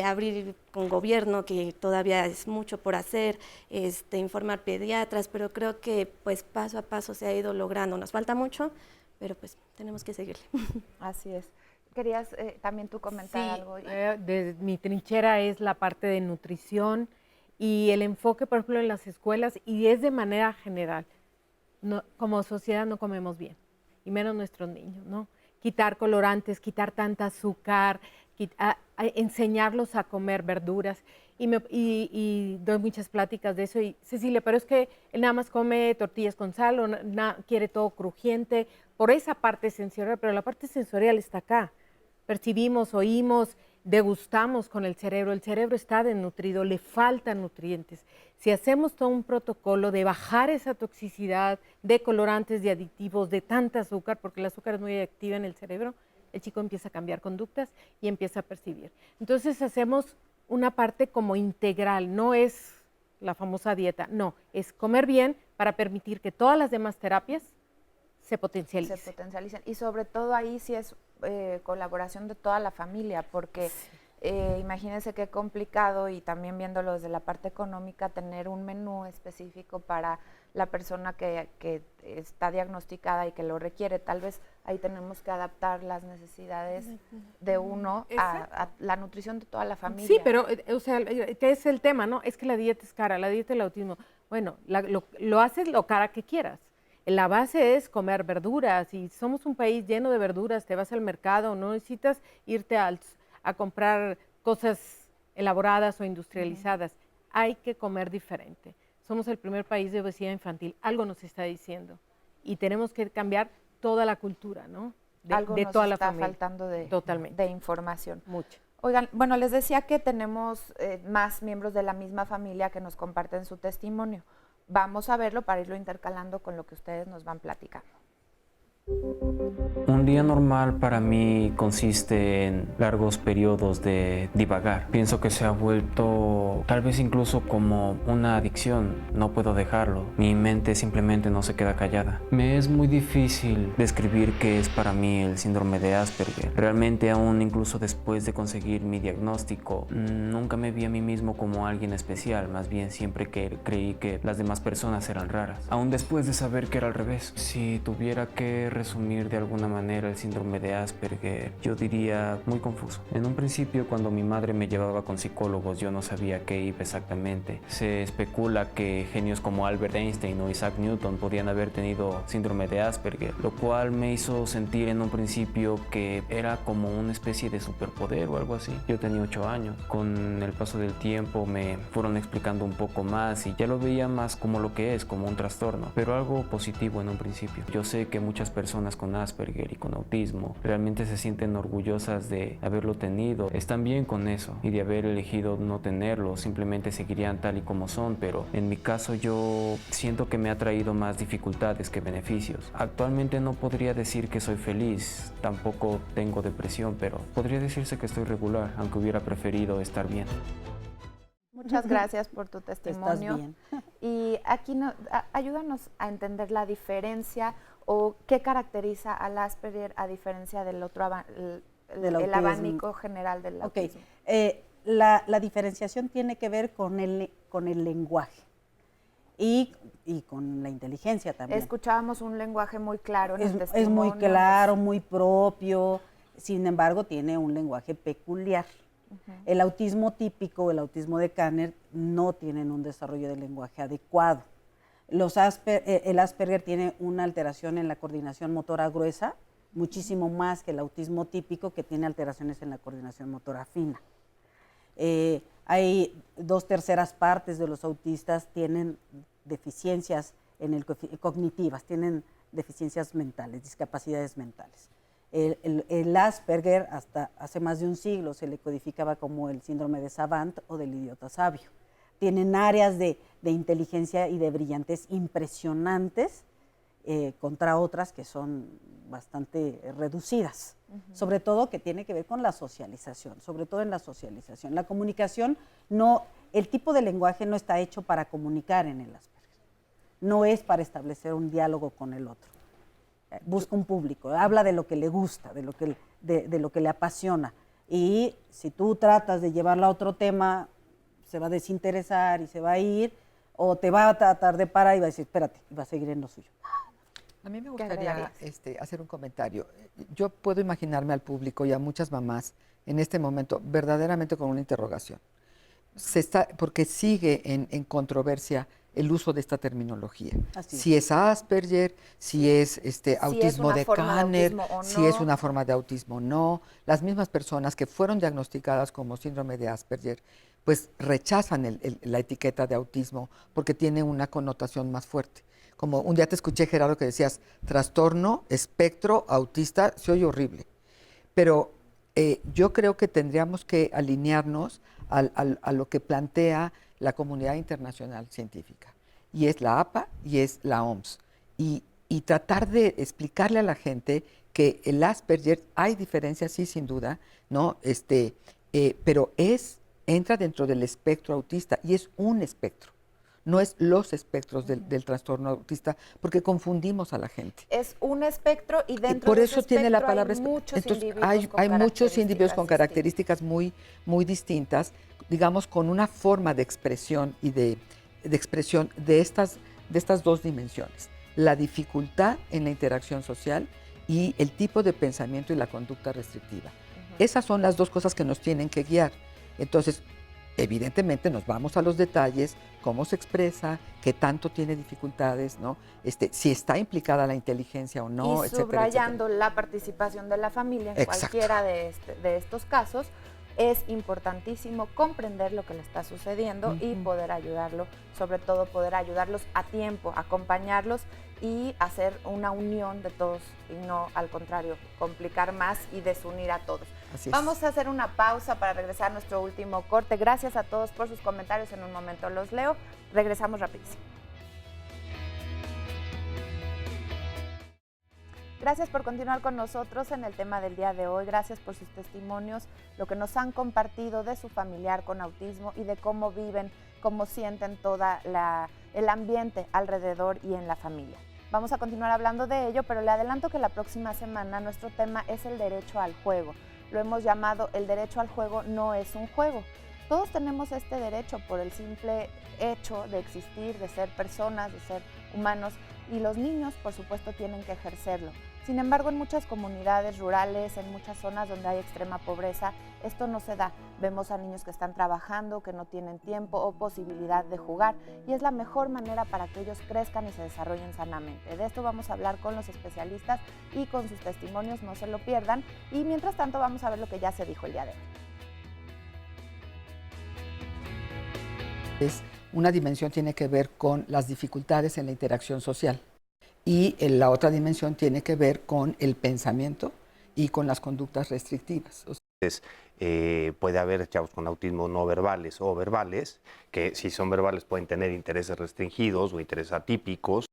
[SPEAKER 4] abrir con gobierno, que todavía es mucho por hacer, informar pediatras, pero creo que pues paso a paso se ha ido logrando. Nos falta mucho, pero pues tenemos que seguirle.
[SPEAKER 2] Así es. ¿Querías también tú comentar algo?
[SPEAKER 7] Mi trinchera es la parte de nutrición y el enfoque, por ejemplo, en las escuelas, y es de manera general. No, como sociedad no comemos bien, y menos nuestros niños, ¿no? Quitar colorantes, quitar tanta azúcar, enseñarlos a comer verduras. Y doy muchas pláticas de eso. Y Cecilia, pero es que él nada más come tortillas con sal, o quiere todo crujiente, por esa parte sensorial, pero la parte sensorial está acá. Percibimos, oímos, degustamos con el cerebro está desnutrido, le faltan nutrientes. Si hacemos todo un protocolo de bajar esa toxicidad de colorantes, de aditivos, de tanta azúcar, porque el azúcar es muy activa en el cerebro, el chico empieza a cambiar conductas y empieza a percibir. Entonces hacemos una parte como integral, no es la famosa dieta, no, es comer bien para permitir que todas las demás terapias se potencialicen.
[SPEAKER 2] Se potencialicen. Y sobre todo ahí sí es colaboración de toda la familia, porque imagínense qué complicado, y también viéndolo desde la parte económica, tener un menú específico para la persona que está diagnosticada y que lo requiere. Tal vez ahí tenemos que adaptar las necesidades de uno a la nutrición de toda la familia.
[SPEAKER 7] Sí, pero, o sea, ¿qué es el tema, no? Es que la dieta es cara, la dieta del autismo. Bueno, lo haces lo cara que quieras. La base es comer verduras, y somos un país lleno de verduras. Te vas al mercado, no necesitas irte a comprar cosas elaboradas o industrializadas. Hay que comer diferente. Somos el primer país de obesidad infantil, algo nos está diciendo, y tenemos que cambiar toda la cultura, ¿no?
[SPEAKER 2] Algo
[SPEAKER 7] de
[SPEAKER 2] nos
[SPEAKER 7] toda
[SPEAKER 2] está
[SPEAKER 7] la familia.
[SPEAKER 2] faltando
[SPEAKER 7] Totalmente.
[SPEAKER 2] de información.
[SPEAKER 7] Mucho.
[SPEAKER 2] Oigan, bueno, les decía que tenemos más miembros de la misma familia que nos comparten su testimonio. Vamos a verlo para irlo intercalando con lo que ustedes nos van platicando.
[SPEAKER 18] Un día normal para mí consiste en largos periodos de divagar. Pienso que se ha vuelto tal vez incluso como una adicción. No puedo dejarlo. Mi mente simplemente no se queda callada. Me es muy difícil describir qué es para mí el síndrome de Asperger. Realmente aún incluso después de conseguir mi diagnóstico, nunca me vi a mí mismo como alguien especial. Más bien siempre creí que las demás personas eran raras. Aún después de saber que era al revés. Si tuviera que resumir de alguna manera el síndrome de Asperger, yo diría muy confuso. En un principio, cuando mi madre me llevaba con psicólogos, yo no sabía qué iba exactamente. Se especula que genios como Albert Einstein o Isaac Newton podían haber tenido síndrome de Asperger, lo cual me hizo sentir en un principio que era como una especie de superpoder o algo así. Yo tenía 8 años. Con el paso del tiempo me fueron explicando un poco más y ya lo veía más como lo que es, como un trastorno, pero algo positivo en un principio. Yo sé que muchas personas con Asperger y con autismo realmente se sienten orgullosas de haberlo tenido, están bien con eso, y de haber elegido no tenerlo, simplemente seguirían tal y como son, pero en mi caso yo siento que me ha traído más dificultades que beneficios. Actualmente no podría decir que soy feliz, tampoco tengo depresión, pero podría decirse que estoy regular, aunque hubiera preferido estar bien.
[SPEAKER 2] Muchas gracias por tu testimonio.
[SPEAKER 3] Estás bien.
[SPEAKER 2] Y aquí ayúdanos a entender la diferencia o qué caracteriza al Asperger a diferencia del otro, el abanico general del autismo.
[SPEAKER 3] La diferenciación tiene que ver con el lenguaje y con la inteligencia también.
[SPEAKER 2] Escuchábamos un lenguaje muy claro en el testimonio.
[SPEAKER 3] Es muy claro, muy propio, sin embargo tiene un lenguaje peculiar. El autismo típico, el autismo de Kanner, no tienen un desarrollo del lenguaje adecuado. El Asperger tiene una alteración en la coordinación motora gruesa, muchísimo más que el autismo típico, que tiene alteraciones en la coordinación motora fina. Hay 2/3 partes de los autistas tienen deficiencias cognitivas, tienen deficiencias mentales, discapacidades mentales. El Asperger, hasta hace más de un siglo, se le codificaba como el síndrome de Savant o del idiota sabio. Tienen áreas de inteligencia y de brillantez impresionantes contra otras que son bastante reducidas. Sobre todo que tiene que ver con la socialización, sobre todo en la socialización. La comunicación, el tipo de lenguaje no está hecho para comunicar en el Asperger. No es para establecer un diálogo con el otro. Busca un público, habla de lo que le gusta, de lo que le apasiona. Y si tú tratas de llevarla a otro tema, se va a desinteresar y se va a ir, o te va a tratar de parar y va a decir, espérate, y va a seguir en lo suyo.
[SPEAKER 6] A mí me gustaría hacer un comentario. Yo puedo imaginarme al público y a muchas mamás en este momento verdaderamente con una interrogación. Porque sigue en controversia el uso de esta terminología. Si es Asperger, si es autismo de Kanner, si es una forma de autismo o no. Las mismas personas que fueron diagnosticadas como síndrome de Asperger, pues rechazan la etiqueta de autismo porque tiene una connotación más fuerte. Como un día te escuché, Gerardo, que decías, trastorno, espectro, autista, se oye horrible. Pero yo creo que tendríamos que alinearnos a lo que plantea la comunidad internacional científica, y es la APA y es la OMS, y tratar de explicarle a la gente que el Asperger, hay diferencias, sí, sin duda, ¿no? Pero entra dentro del espectro autista, y es un espectro. No es los espectros del trastorno autista, porque confundimos a la gente.
[SPEAKER 2] Es un espectro y dentro
[SPEAKER 6] por
[SPEAKER 2] de
[SPEAKER 6] eso
[SPEAKER 2] ese
[SPEAKER 6] tiene la
[SPEAKER 2] espectro
[SPEAKER 6] palabra
[SPEAKER 2] hay muchos individuos
[SPEAKER 6] hay muchos individuos con características muy distintas, digamos, con una forma de expresión y de expresión de estas dos dimensiones. La dificultad en la interacción social y el tipo de pensamiento y la conducta restrictiva. Esas son las dos cosas que nos tienen que guiar. Entonces, evidentemente nos vamos a los detalles, cómo se expresa, qué tanto tiene dificultades, ¿no? Si está implicada la inteligencia o no,
[SPEAKER 2] y
[SPEAKER 6] etcétera,
[SPEAKER 2] subrayando
[SPEAKER 6] etcétera.
[SPEAKER 2] la participación de la familia en
[SPEAKER 6] Exacto.
[SPEAKER 2] cualquiera de estos casos, es importantísimo comprender lo que le está sucediendo y poder ayudarlo, sobre todo poder ayudarlos a tiempo, acompañarlos y hacer una unión de todos y no, al contrario, complicar más y desunir a todos.
[SPEAKER 6] Así es.
[SPEAKER 2] Vamos a hacer una pausa para regresar a nuestro último corte. Gracias a todos por sus comentarios, en un momento los leo. Regresamos rapidísimo. Gracias por continuar con nosotros en el tema del día de hoy. Gracias por sus testimonios, lo que nos han compartido de su familiar con autismo y de cómo viven, cómo sienten todo el ambiente alrededor y en la familia. Vamos a continuar hablando de ello, pero le adelanto que la próxima semana nuestro tema es el derecho al juego. Lo hemos llamado el derecho al juego no es un juego. Todos tenemos este derecho por el simple hecho de existir, de ser personas, de ser humanos, y los niños, por supuesto, tienen que ejercerlo. Sin embargo, en muchas comunidades rurales, en muchas zonas donde hay extrema pobreza, esto no se da. Vemos a niños que están trabajando, que no tienen tiempo o posibilidad de jugar, y es la mejor manera para que ellos crezcan y se desarrollen sanamente. De esto vamos a hablar con los especialistas y con sus testimonios, no se lo pierdan. Y mientras tanto vamos a ver lo que ya se dijo el día de hoy.
[SPEAKER 6] Una dimensión tiene que ver con las dificultades en la interacción social. Y la otra dimensión tiene que ver con el pensamiento y con las conductas restrictivas.
[SPEAKER 5] Entonces, puede haber chavos con autismo no verbales o verbales, que si son verbales pueden tener intereses restringidos o intereses atípicos.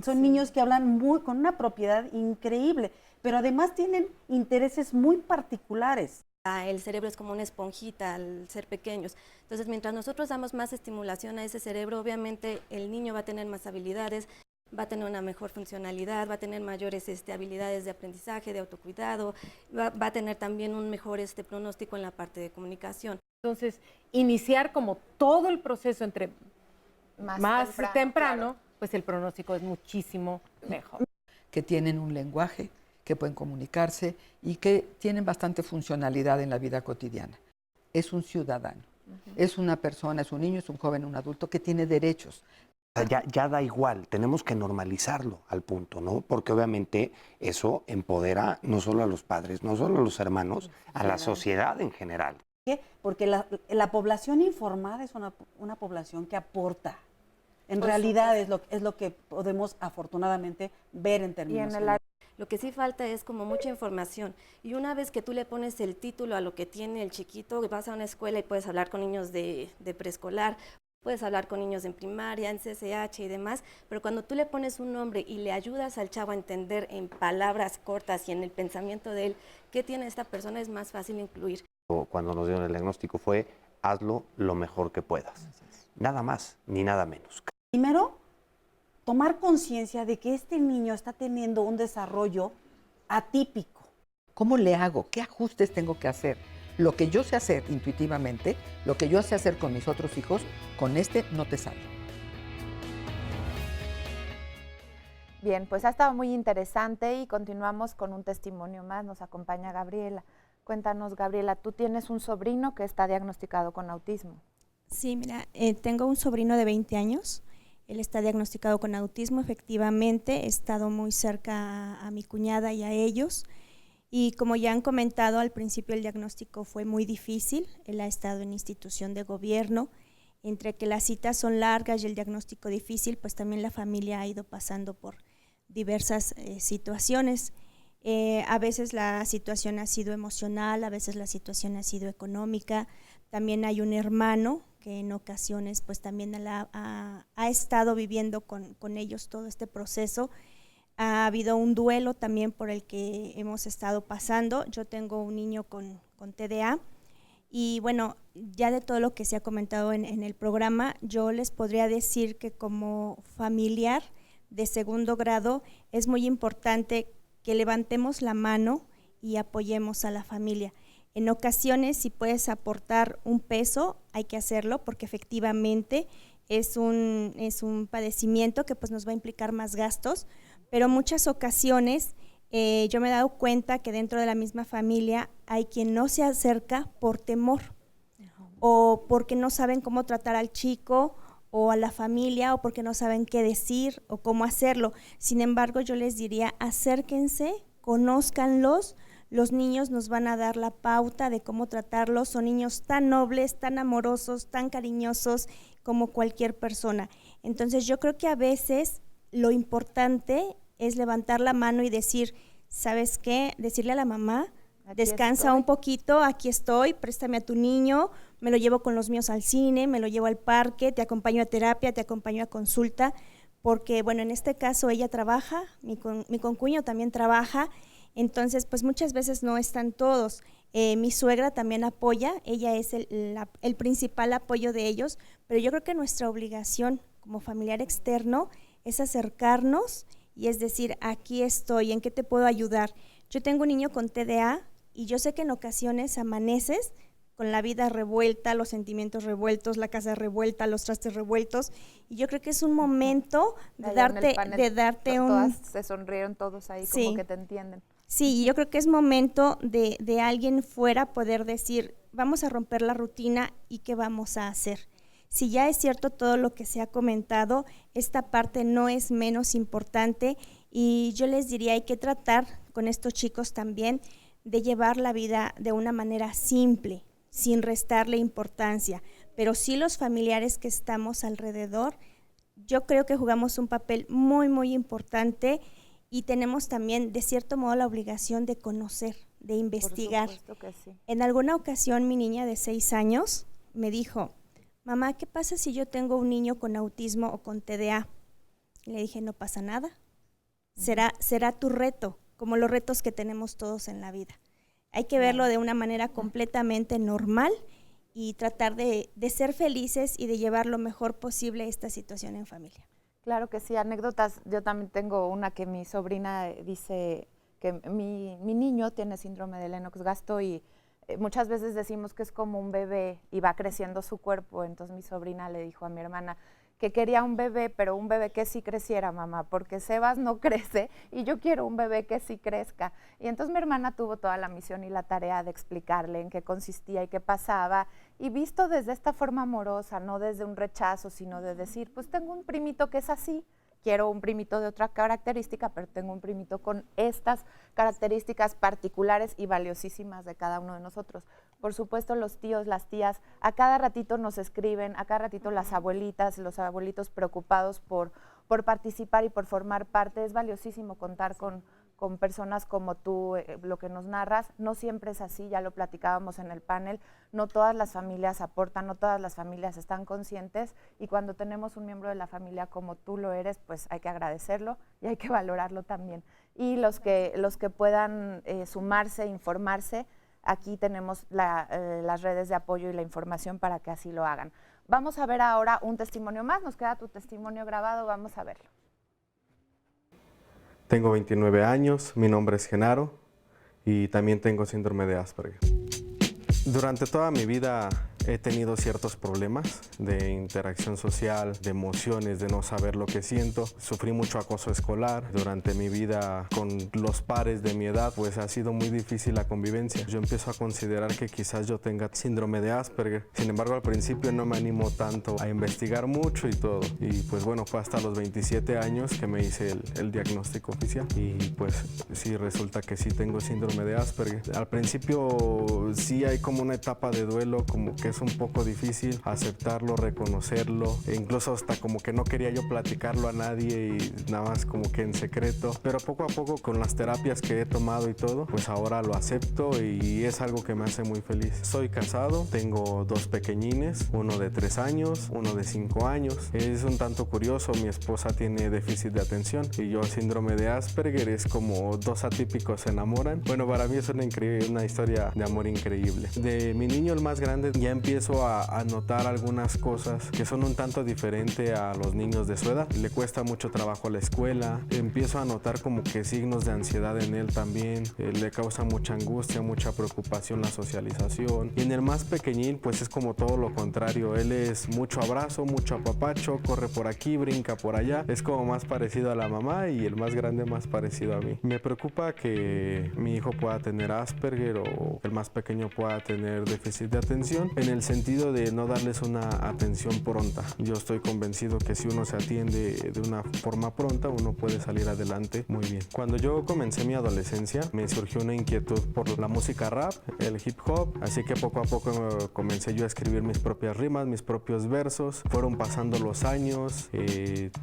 [SPEAKER 3] Son niños que hablan con una propiedad increíble, pero además tienen intereses muy particulares.
[SPEAKER 4] El cerebro es como una esponjita al ser pequeños. Entonces, mientras nosotros damos más estimulación a ese cerebro, obviamente el niño va a tener más habilidades, va a tener una mejor funcionalidad, va a tener mayores habilidades de aprendizaje, de autocuidado, va a tener también un mejor pronóstico en la parte de comunicación.
[SPEAKER 7] Entonces, iniciar como todo el proceso entre más temprano, claro, pues el pronóstico es muchísimo mejor.
[SPEAKER 6] Que tienen un lenguaje, que pueden comunicarse y que tienen bastante funcionalidad en la vida cotidiana. Es un ciudadano, es una persona, es un niño, es un joven, un adulto que tiene derechos.
[SPEAKER 5] Ya da igual, tenemos que normalizarlo al punto, ¿no? Porque obviamente eso empodera no solo a los padres, no solo a los hermanos, a la sociedad en general.
[SPEAKER 3] ¿Por qué? Porque la población informada es una población que aporta. En realidad es lo que podemos afortunadamente ver en términos.
[SPEAKER 4] Lo que sí falta es como mucha información. Y una vez que tú le pones el título a lo que tiene el chiquito, vas a una escuela y puedes hablar con niños de preescolar, puedes hablar con niños en primaria, en CCH y demás, pero cuando tú le pones un nombre y le ayudas al chavo a entender en palabras cortas y en el pensamiento de él qué tiene esta persona, es más fácil incluir.
[SPEAKER 5] Cuando nos dieron el diagnóstico fue, hazlo lo mejor que puedas. Nada más, ni nada menos.
[SPEAKER 3] Primero, tomar conciencia de que este niño está teniendo un desarrollo atípico.
[SPEAKER 6] ¿Cómo le hago? ¿Qué ajustes tengo que hacer? Lo que yo sé hacer intuitivamente, lo que yo sé hacer con mis otros hijos, con este no te sale.
[SPEAKER 2] Bien, pues ha estado muy interesante y continuamos con un testimonio más. Nos acompaña Gabriela. Cuéntanos, Gabriela, tú tienes un sobrino que está diagnosticado con autismo.
[SPEAKER 19] Sí, mira, tengo un sobrino de 20 años. Él está diagnosticado con autismo, efectivamente. He estado muy cerca a mi cuñada y a ellos. Y como ya han comentado, al principio el diagnóstico fue muy difícil. Él ha estado en institución de gobierno. Entre que las citas son largas y el diagnóstico difícil, pues también la familia ha ido pasando por diversas situaciones. A veces la situación ha sido emocional, a veces la situación ha sido económica. También hay un hermano que en ocasiones pues también ha estado viviendo con ellos todo este proceso. Ha habido un duelo también por el que hemos estado pasando. Yo tengo un niño con TDA y bueno, ya de todo lo que se ha comentado en el programa, yo les podría decir que como familiar de segundo grado es muy importante que levantemos la mano y apoyemos a la familia. En ocasiones, si puedes aportar un peso, hay que hacerlo porque efectivamente es un padecimiento que pues nos va a implicar más gastos, pero en muchas ocasiones yo me he dado cuenta que dentro de la misma familia hay quien no se acerca por temor o porque no saben cómo tratar al chico o a la familia o porque no saben qué decir o cómo hacerlo. Sin embargo, yo les diría, acérquense, conózcanlos. Los niños nos van a dar la pauta de cómo tratarlos. Son niños tan nobles, tan amorosos, tan cariñosos como cualquier persona. Entonces yo creo que a veces lo importante es levantar la mano y decir, ¿sabes qué? Decirle a la mamá, descansa un poquito, aquí estoy, préstame a tu niño, me lo llevo con los míos al cine, me lo llevo al parque, te acompaño a terapia, te acompaño a consulta, porque bueno, en este caso ella trabaja, mi concuño también trabaja. Entonces, pues muchas veces no están todos. Mi suegra también apoya, ella es el principal apoyo de ellos, pero yo creo que nuestra obligación como familiar externo es acercarnos y es decir, aquí estoy, ¿en qué te puedo ayudar? Yo tengo un niño con TDA y yo sé que en ocasiones amaneces con la vida revuelta, los sentimientos revueltos, la casa revuelta, los trastes revueltos, y yo creo que es un momento de darte un...
[SPEAKER 2] Todas se sonrieron todos ahí,
[SPEAKER 19] sí,
[SPEAKER 2] como que te entienden.
[SPEAKER 19] Sí, yo creo que es momento de alguien fuera poder decir, vamos a romper la rutina y qué vamos a hacer. Si ya es cierto todo lo que se ha comentado, esta parte no es menos importante y yo les diría, hay que tratar con estos chicos también de llevar la vida de una manera simple, sin restarle importancia, pero sí los familiares que estamos alrededor, yo creo que jugamos un papel muy, muy importante y tenemos también, de cierto modo, la obligación de conocer, de investigar.
[SPEAKER 2] Por supuesto que sí.
[SPEAKER 19] En alguna ocasión, mi niña de 6 años me dijo, mamá, ¿qué pasa si yo tengo un niño con autismo o con TDA? Y le dije, no pasa nada. Será tu reto, como los retos que tenemos todos en la vida. Hay que verlo de una manera completamente normal y tratar de ser felices y de llevar lo mejor posible esta situación en familia.
[SPEAKER 2] Claro que sí, anécdotas. Yo también tengo una que mi sobrina dice que mi niño tiene síndrome de Lennox-Gastaut y muchas veces decimos que es como un bebé y va creciendo su cuerpo. Entonces mi sobrina le dijo a mi hermana que quería un bebé, pero un bebé que sí creciera, mamá, porque Sebas no crece y yo quiero un bebé que sí crezca. Y entonces mi hermana tuvo toda la misión y la tarea de explicarle en qué consistía y qué pasaba, y visto desde esta forma amorosa, no desde un rechazo, sino de decir, pues tengo un primito que es así, quiero un primito de otra característica, pero tengo un primito con estas características particulares y valiosísimas de cada uno de nosotros. Por supuesto, los tíos, las tías, a cada ratito nos escriben, a cada ratito las abuelitas, los abuelitos preocupados por participar y por formar parte. Es valiosísimo contar con personas como tú, lo que nos narras. No siempre es así, ya lo platicábamos en el panel, no todas las familias aportan, no todas las familias están conscientes, y cuando tenemos un miembro de la familia como tú lo eres, pues hay que agradecerlo y hay que valorarlo también. Y los que puedan sumarse, informarse, aquí tenemos las redes de apoyo y la información para que así lo hagan. Vamos a ver ahora un testimonio más, nos queda tu testimonio grabado, vamos a verlo.
[SPEAKER 20] Tengo 29 años, mi nombre es Genaro y también tengo síndrome de Asperger. Durante toda mi vida he tenido ciertos problemas de interacción social, de emociones, de no saber lo que siento. Sufrí mucho acoso escolar. Durante mi vida con los pares de mi edad, pues ha sido muy difícil la convivencia. Yo empiezo a considerar que quizás yo tenga síndrome de Asperger. Sin embargo, al principio no me animó tanto a investigar mucho y todo. Y pues bueno, fue hasta los 27 años que me hice el diagnóstico oficial. Y pues sí, resulta que sí tengo síndrome de Asperger. Al principio sí hay como una etapa de duelo, como que es un poco difícil aceptarlo, reconocerlo, e incluso hasta como que no quería yo platicarlo a nadie y nada más como que en secreto, pero poco a poco con las terapias que he tomado y todo, pues ahora lo acepto y es algo que me hace muy feliz. Soy casado, tengo 2 pequeñines, uno de 3 años, uno de 5 años. Es un tanto curioso, mi esposa tiene déficit de atención y yo síndrome de Asperger. Es como 2 atípicos se enamoran. Bueno, para mí es una historia de amor increíble. De mi niño, el más grande, ya empiezo a notar algunas cosas que son un tanto diferente a los niños de su edad. Le cuesta mucho trabajo a la escuela, empiezo a notar como que signos de ansiedad en él también, le causa mucha angustia, mucha preocupación la socialización. Y en el más pequeñín, pues es como todo lo contrario, él es mucho abrazo, mucho apapacho, corre por aquí, brinca por allá, es como más parecido a la mamá, y el más grande más parecido a mí. Me preocupa que mi hijo pueda tener Asperger o el más pequeño pueda tener déficit de atención, en el sentido de no darles una atención pronta. Yo estoy convencido que si uno se atiende de una forma pronta, uno puede salir adelante muy bien. Cuando yo comencé mi adolescencia, me surgió una inquietud por la música rap, el hip hop, así que poco a poco comencé yo a escribir mis propias rimas, mis propios versos. Fueron pasando los años,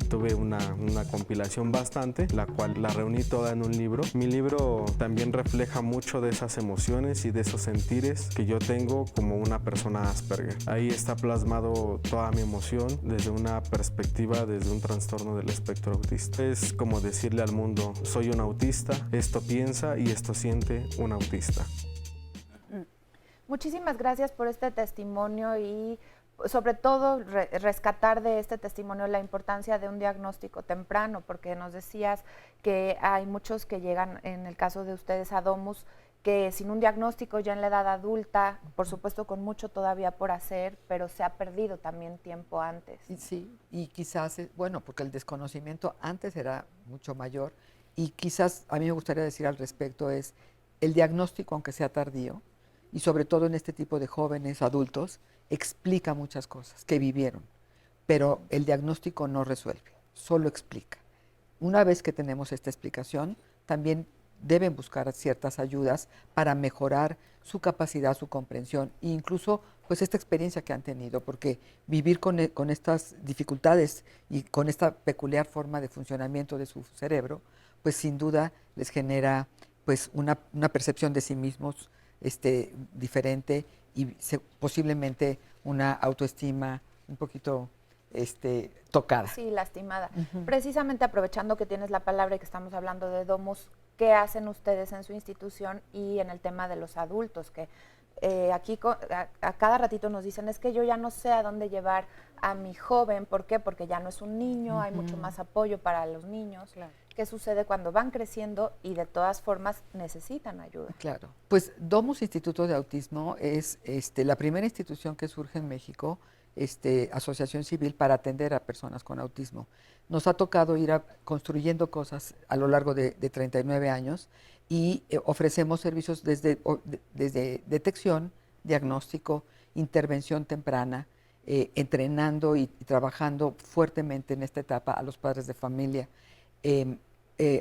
[SPEAKER 20] tuve una compilación bastante, la cual la reuní toda en un libro. Mi libro también refleja mucho de esas emociones y de esos sentires que yo tengo como una persona Asperger. Ahí está plasmado toda mi emoción desde una perspectiva, desde un trastorno del espectro autista. Es como decirle al mundo, soy un autista, esto piensa y esto siente un autista.
[SPEAKER 2] Muchísimas gracias por este testimonio y sobre todo rescatar de este testimonio la importancia de un diagnóstico temprano, porque nos decías que hay muchos que llegan, en el caso de ustedes, a Domus, que sin un diagnóstico ya en la edad adulta, por supuesto con mucho todavía por hacer, pero se ha perdido también tiempo antes.
[SPEAKER 6] Sí, y quizás, bueno, porque el desconocimiento antes era mucho mayor, y quizás a mí me gustaría decir al respecto es el diagnóstico, aunque sea tardío, y sobre todo en este tipo de jóvenes adultos, explica muchas cosas que vivieron, pero el diagnóstico no resuelve, solo explica. Una vez que tenemos esta explicación, también deben buscar ciertas ayudas para mejorar su capacidad, su comprensión e incluso pues esta experiencia que han tenido, porque vivir con estas dificultades y con esta peculiar forma de funcionamiento de su cerebro, pues sin duda les genera pues una percepción de sí mismos diferente y posiblemente una autoestima un poquito tocada.
[SPEAKER 2] Sí, lastimada. Precisamente aprovechando que tienes la palabra y que estamos hablando de Domus, ¿qué hacen ustedes en su institución y en el tema de los adultos? Que aquí a cada ratito nos dicen, es que yo ya no sé a dónde llevar a mi joven. ¿Por qué? Porque ya no es un niño, hay mucho más apoyo para los niños. Claro. ¿Qué sucede cuando van creciendo y de todas formas necesitan ayuda?
[SPEAKER 6] Claro. Pues Domus Instituto de Autismo es la primera institución que surge en México asociación civil para atender a personas con autismo. Nos ha tocado ir construyendo cosas a lo largo de 39 años y ofrecemos servicios desde detección, diagnóstico, intervención temprana, entrenando y trabajando fuertemente en esta etapa a los padres de familia.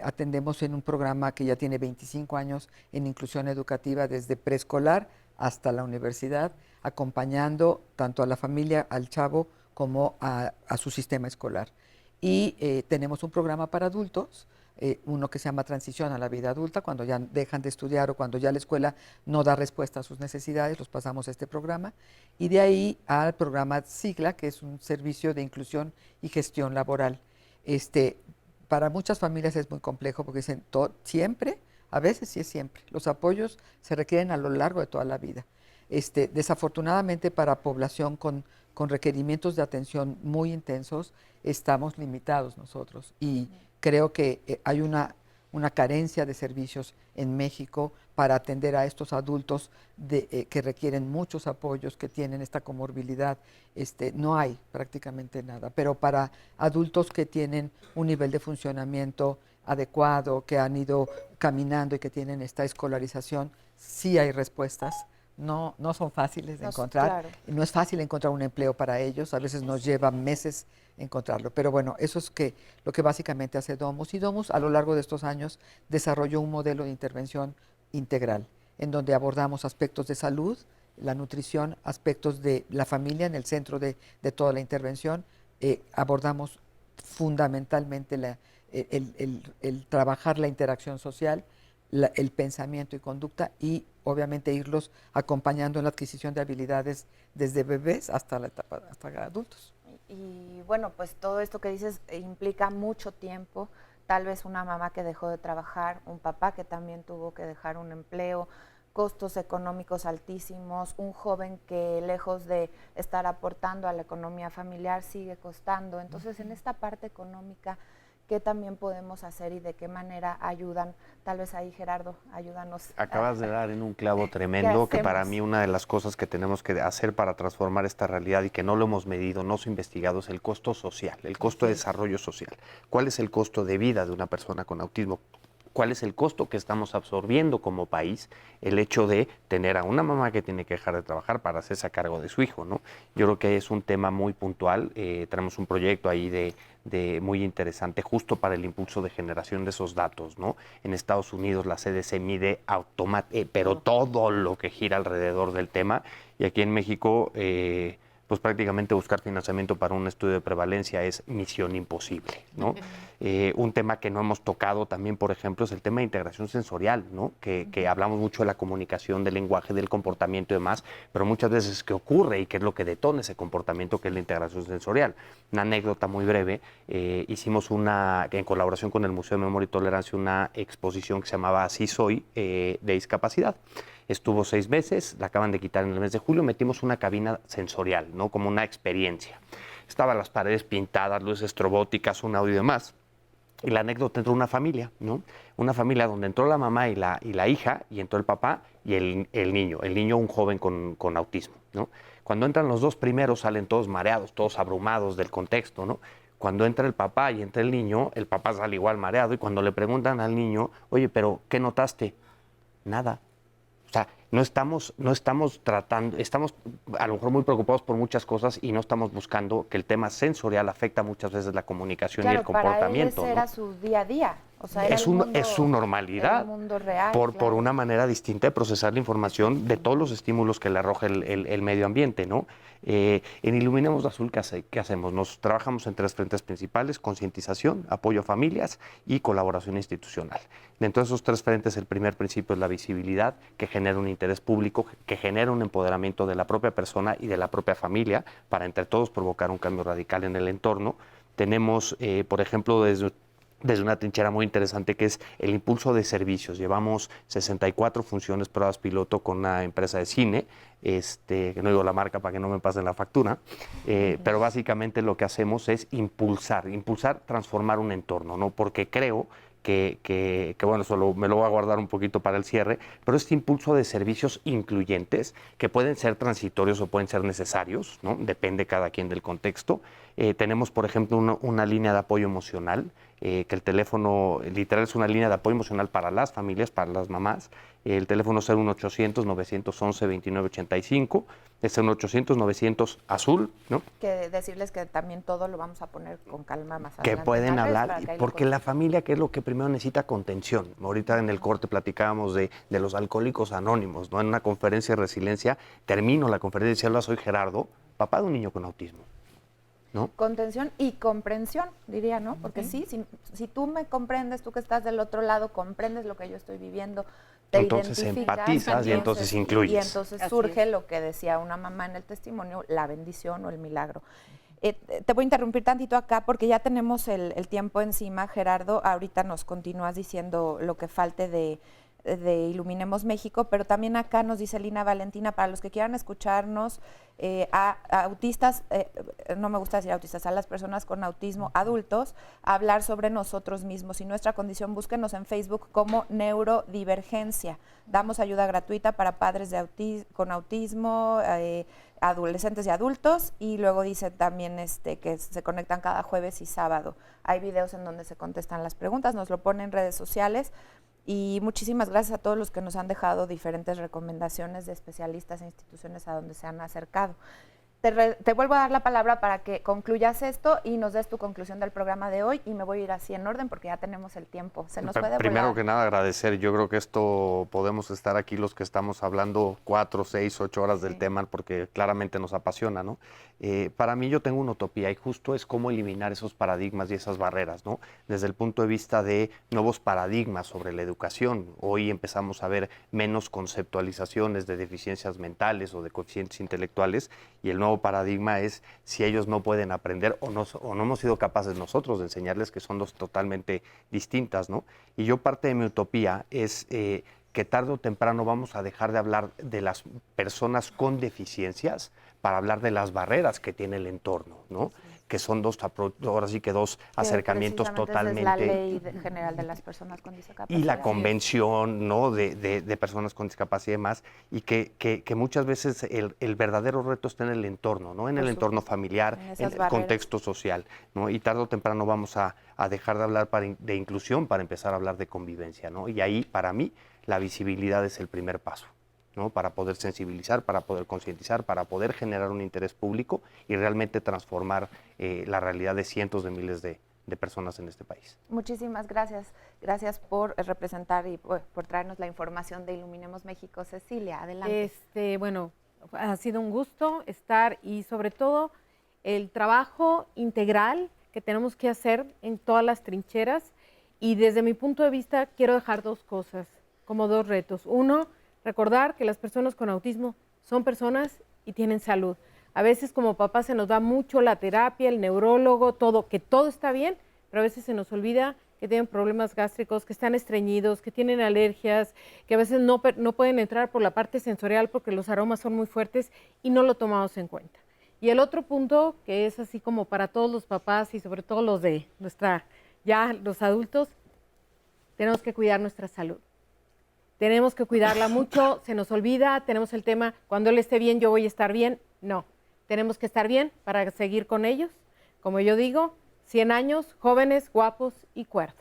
[SPEAKER 6] Atendemos en un programa que ya tiene 25 años en inclusión educativa desde preescolar hasta la universidad, acompañando tanto a la familia, al chavo, como a su sistema escolar. Y tenemos un programa para adultos, uno que se llama Transición a la Vida Adulta, cuando ya dejan de estudiar o cuando ya la escuela no da respuesta a sus necesidades, los pasamos a este programa. Y de ahí al programa SIGLA, que es un servicio de inclusión y gestión laboral. Para muchas familias es muy complejo porque dicen siempre, a veces sí es siempre. Los apoyos se requieren a lo largo de toda la vida. Desafortunadamente para población con requerimientos de atención muy intensos, estamos limitados nosotros y creo que hay una carencia de servicios en México para atender a estos adultos que requieren muchos apoyos, que tienen esta comorbilidad. No hay prácticamente nada, pero para adultos que tienen un nivel de funcionamiento adecuado, que han ido caminando y que tienen esta escolarización, sí hay respuestas. No son fáciles de encontrar.
[SPEAKER 2] Claro.
[SPEAKER 6] No es fácil encontrar un empleo para ellos, a veces nos lleva meses encontrarlo. Pero bueno, eso es lo que básicamente hace Domus. Y Domus a lo largo de estos años desarrolló un modelo de intervención integral, en donde abordamos aspectos de salud, la nutrición, aspectos de la familia en el centro de toda la intervención. Abordamos fundamentalmente el trabajar la interacción social, el pensamiento y conducta y obviamente irlos acompañando en la adquisición de habilidades desde bebés hasta la etapa hasta adultos.
[SPEAKER 2] Y bueno, pues todo esto que dices implica mucho tiempo, tal vez una mamá que dejó de trabajar, un papá que también tuvo que dejar un empleo, costos económicos altísimos, un joven que lejos de estar aportando a la economía familiar sigue costando. Entonces, en esta parte económica, ¿qué también podemos hacer y de qué manera ayudan? Tal vez ahí, Gerardo, ayúdanos.
[SPEAKER 5] Acabas de dar en un clavo tremendo, que para mí una de las cosas que tenemos que hacer para transformar esta realidad y que no lo hemos medido, no se ha investigado, es el costo social, el costo de desarrollo social. ¿Cuál es el costo de vida de una persona con autismo? ¿Cuál es el costo que estamos absorbiendo como país el hecho de tener a una mamá que tiene que dejar de trabajar para hacerse a cargo de su hijo, ¿no? Yo creo que es un tema muy puntual. Tenemos un proyecto ahí de muy interesante justo para el impulso de generación de esos datos, ¿no? En Estados Unidos la CDC mide pero todo lo que gira alrededor del tema, y aquí en México pues prácticamente buscar financiamiento para un estudio de prevalencia es misión imposible, ¿no? Un tema que no hemos tocado también, por ejemplo, es el tema de integración sensorial, ¿no? Que hablamos mucho de la comunicación, del lenguaje, del comportamiento y demás, pero muchas veces, ¿qué ocurre y qué es lo que detona ese comportamiento, que es la integración sensorial? Una anécdota muy breve, hicimos en colaboración con el Museo de Memoria y Tolerancia, una exposición que se llamaba Así Soy, de discapacidad. Estuvo 6 meses, la acaban de quitar en el mes de julio, metimos una cabina sensorial, ¿no? Como una experiencia. Estaban las paredes pintadas, luces estrobóticas, un audio y demás. Y la anécdota entró una familia, ¿no? Una familia donde entró la mamá y la hija, y entró el papá y el niño un joven con autismo, ¿no? Cuando entran los dos primeros salen todos mareados, todos abrumados del contexto, ¿no? Cuando entra el papá y entra el niño, el papá sale igual mareado, y cuando le preguntan al niño, oye, pero ¿qué notaste? Nada. O sea, no estamos tratando, estamos a lo mejor muy preocupados por muchas cosas y no estamos buscando que el tema sensorial afecta muchas veces la comunicación y el comportamiento.
[SPEAKER 2] Para él ese era su día a día. O sea,
[SPEAKER 5] es su normalidad,
[SPEAKER 2] el mundo real,
[SPEAKER 5] por una manera distinta de procesar la información de todos los estímulos que le arroja el medio ambiente, ¿no? En Iluminemos Azul, ¿qué hacemos? Nos trabajamos en 3 frentes principales: concientización, apoyo a familias y colaboración institucional. Dentro de esos 3 frentes, el primer principio es la visibilidad, que genera un interés público, que genera un empoderamiento de la propia persona y de la propia familia, para entre todos provocar un cambio radical en el entorno. Tenemos, por ejemplo, desde una trinchera muy interesante, que es el impulso de servicios. Llevamos 64 funciones, pruebas piloto con una empresa de cine, que no digo la marca para que no me pasen la factura, pero básicamente lo que hacemos es impulsar, transformar un entorno, ¿no? Porque creo bueno, eso me lo voy a guardar un poquito para el cierre, pero este impulso de servicios incluyentes que pueden ser transitorios o pueden ser necesarios, ¿no? Depende cada quien del contexto. Tenemos, por ejemplo, una línea de apoyo emocional, que el teléfono literal es una línea de apoyo emocional para las familias, para las mamás. El teléfono es 01800-911-2985, es 01800-900 azul, ¿no?
[SPEAKER 2] Que decirles que también todo lo vamos a poner con calma más
[SPEAKER 5] Que
[SPEAKER 2] adelante.
[SPEAKER 5] pueden hablar, porque la familia, que es lo que primero necesita, contención. Ahorita en el corte platicábamos de los alcohólicos anónimos, ¿no? En una conferencia de resiliencia, termino la conferencia y decía, hola, soy Gerardo, papá de un niño con autismo, ¿no?
[SPEAKER 2] Contención y comprensión, diría, ¿no? Porque sí, si tú me comprendes, tú que estás del otro lado, comprendes lo que yo estoy viviendo, te
[SPEAKER 5] entonces
[SPEAKER 2] identificas,
[SPEAKER 5] empatizas y entonces incluyes.
[SPEAKER 2] Y entonces surge lo que decía una mamá en el testimonio, la bendición o el milagro. Te voy a interrumpir tantito acá porque ya tenemos el tiempo encima, Gerardo. Ahorita nos continúas diciendo lo que falte de Iluminemos México, pero también acá nos dice Lina Valentina, para los que quieran escucharnos, a autistas, no me gusta decir autistas, a las personas con autismo adultos, hablar sobre nosotros mismos y nuestra condición, búsquenos en Facebook como Neurodivergencia. Damos ayuda gratuita para padres con autismo, adolescentes y adultos, y luego dice también que se conectan cada jueves y sábado. Hay videos en donde se contestan las preguntas, nos lo ponen en redes sociales. Y muchísimas gracias a todos los que nos han dejado diferentes recomendaciones de especialistas e instituciones a donde se han acercado. Te vuelvo a dar la palabra para que concluyas esto y nos des tu conclusión del programa de hoy, y me voy a ir así en orden porque ya tenemos el tiempo. Se nos puede
[SPEAKER 5] Primero
[SPEAKER 2] volar.
[SPEAKER 5] que nada agradecer, yo creo que esto podemos estar aquí los que estamos hablando 4, 6, 8 horas del tema porque claramente nos apasiona, ¿no? Para mí yo tengo una utopía y justo es cómo eliminar esos paradigmas y esas barreras, ¿no? Desde el punto de vista de nuevos paradigmas sobre la educación. Hoy empezamos a ver menos conceptualizaciones de deficiencias mentales o de coeficientes intelectuales, y el nuevo paradigma es si ellos no pueden aprender o no hemos sido capaces nosotros de enseñarles, que son dos totalmente distintas, ¿no? Y yo parte de mi utopía es que tarde o temprano vamos a dejar de hablar de las personas con deficiencias para hablar de las barreras que tiene el entorno, ¿no? Que son ahora sí que dos acercamientos totalmente...
[SPEAKER 2] Es la ley general de las personas con discapacidad.
[SPEAKER 5] Y la convención, ¿no? de personas con discapacidad y demás, y que muchas veces el verdadero reto está en el entorno, ¿no? En el entorno familiar, en el contexto social, ¿no? Y tarde o temprano vamos a dejar de hablar de inclusión para empezar a hablar de convivencia, ¿no? Y ahí, para mí, la visibilidad es el primer paso, ¿no? Para poder sensibilizar, para poder concientizar, para poder generar un interés público y realmente transformar la realidad de cientos de miles de personas en este país.
[SPEAKER 2] Muchísimas gracias. Gracias por representar y por traernos la información de Iluminemos México. Cecilia, adelante.
[SPEAKER 7] Bueno, ha sido un gusto estar, y sobre todo el trabajo integral que tenemos que hacer en todas las trincheras, y desde mi punto de vista quiero dejar dos cosas, como dos retos. Uno, recordar que las personas con autismo son personas y tienen salud. A veces como papás se nos da mucho la terapia, el neurólogo, todo, que todo está bien, pero a veces se nos olvida que tienen problemas gástricos, que están estreñidos, que tienen alergias, que a veces no pueden entrar por la parte sensorial porque los aromas son muy fuertes y no lo tomamos en cuenta. Y el otro punto, que es así como para todos los papás y sobre todo los de los adultos, tenemos que cuidar nuestra salud. Tenemos que cuidarla mucho, se nos olvida, tenemos el tema, cuando él esté bien, yo voy a estar bien. No, tenemos que estar bien para seguir con ellos. Como yo digo, 100 años, jóvenes, guapos y cuerdos.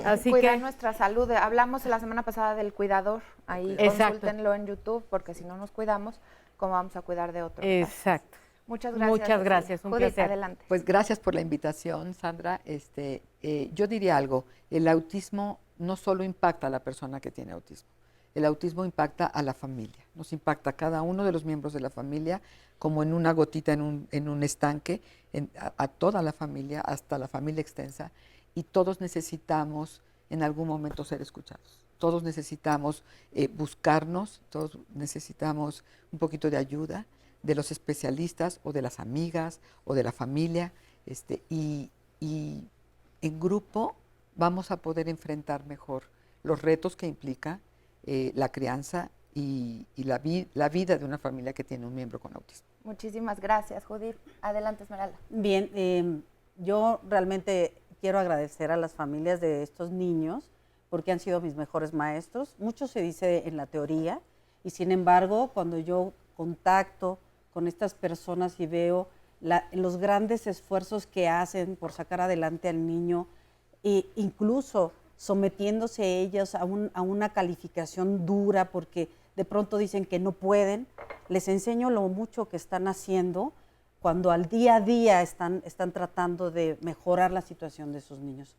[SPEAKER 2] Así cuidar nuestra salud. Hablamos la semana pasada del cuidador, ahí consúltenlo en YouTube, porque si no nos cuidamos, ¿cómo vamos a cuidar de otros?
[SPEAKER 7] Exacto.
[SPEAKER 2] Muchas gracias.
[SPEAKER 7] Muchas gracias, un
[SPEAKER 2] Judith,
[SPEAKER 7] placer.
[SPEAKER 2] adelante.
[SPEAKER 6] Pues gracias por la invitación, Sandra. Yo diría algo, el autismo no solo impacta a la persona que tiene autismo, el autismo impacta a la familia, nos impacta a cada uno de los miembros de la familia como en una gotita en un estanque, a toda la familia, hasta la familia extensa, y todos necesitamos en algún momento ser escuchados. Todos necesitamos buscarnos, todos necesitamos un poquito de ayuda de los especialistas o de las amigas o de la familia, y en grupo vamos a poder enfrentar mejor los retos que implica la crianza y la vida de una familia que tiene un miembro con autismo.
[SPEAKER 2] Muchísimas gracias, Judith. Adelante, Esmeralda.
[SPEAKER 3] Bien, yo realmente quiero agradecer a las familias de estos niños porque han sido mis mejores maestros. Mucho se dice en la teoría y sin embargo, cuando yo contacto con estas personas y veo los grandes esfuerzos que hacen por sacar adelante al niño e incluso sometiéndose ellas a una calificación dura porque de pronto dicen que no pueden, les enseño lo mucho que están haciendo cuando al día a día están tratando de mejorar la situación de sus niños.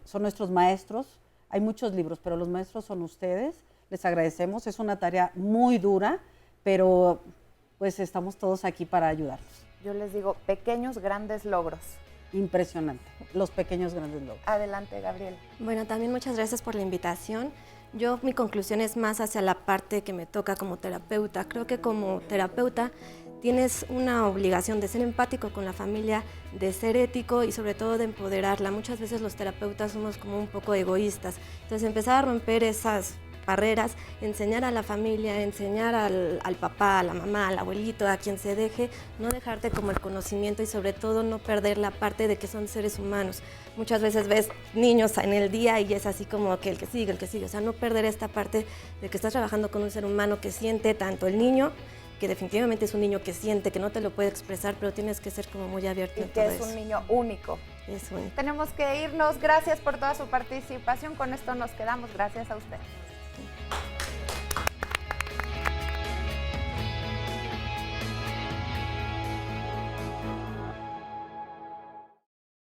[SPEAKER 3] Son nuestros maestros, hay muchos libros, pero los maestros son ustedes, les agradecemos, es una tarea muy dura, pero pues estamos todos aquí para ayudarlos.
[SPEAKER 2] Yo les digo, pequeños grandes logros.
[SPEAKER 3] Impresionante, los pequeños grandes logros.
[SPEAKER 2] Adelante, Gabriela.
[SPEAKER 4] Bueno, también muchas gracias por la invitación. Mi conclusión es más hacia la parte que me toca como terapeuta. Creo que como terapeuta tienes una obligación de ser empático con la familia, de ser ético y sobre todo de empoderarla. Muchas veces los terapeutas somos como un poco egoístas. Entonces empezar a romper esas barreras, enseñar a la familia, enseñar al papá, a la mamá, al abuelito, a quien se deje, no dejarte como el conocimiento y sobre todo no perder la parte de que son seres humanos. Muchas veces ves niños en el día y es así como que el que sigue, o sea, no perder esta parte de que estás trabajando con un ser humano que siente tanto el niño, que definitivamente es un niño que siente, que no te lo puede expresar, pero tienes que ser como muy abierto en todo eso.
[SPEAKER 2] Y que es un niño único.
[SPEAKER 4] Es único.
[SPEAKER 2] Tenemos que irnos. Gracias por toda su participación. Con esto nos quedamos. Gracias a ustedes.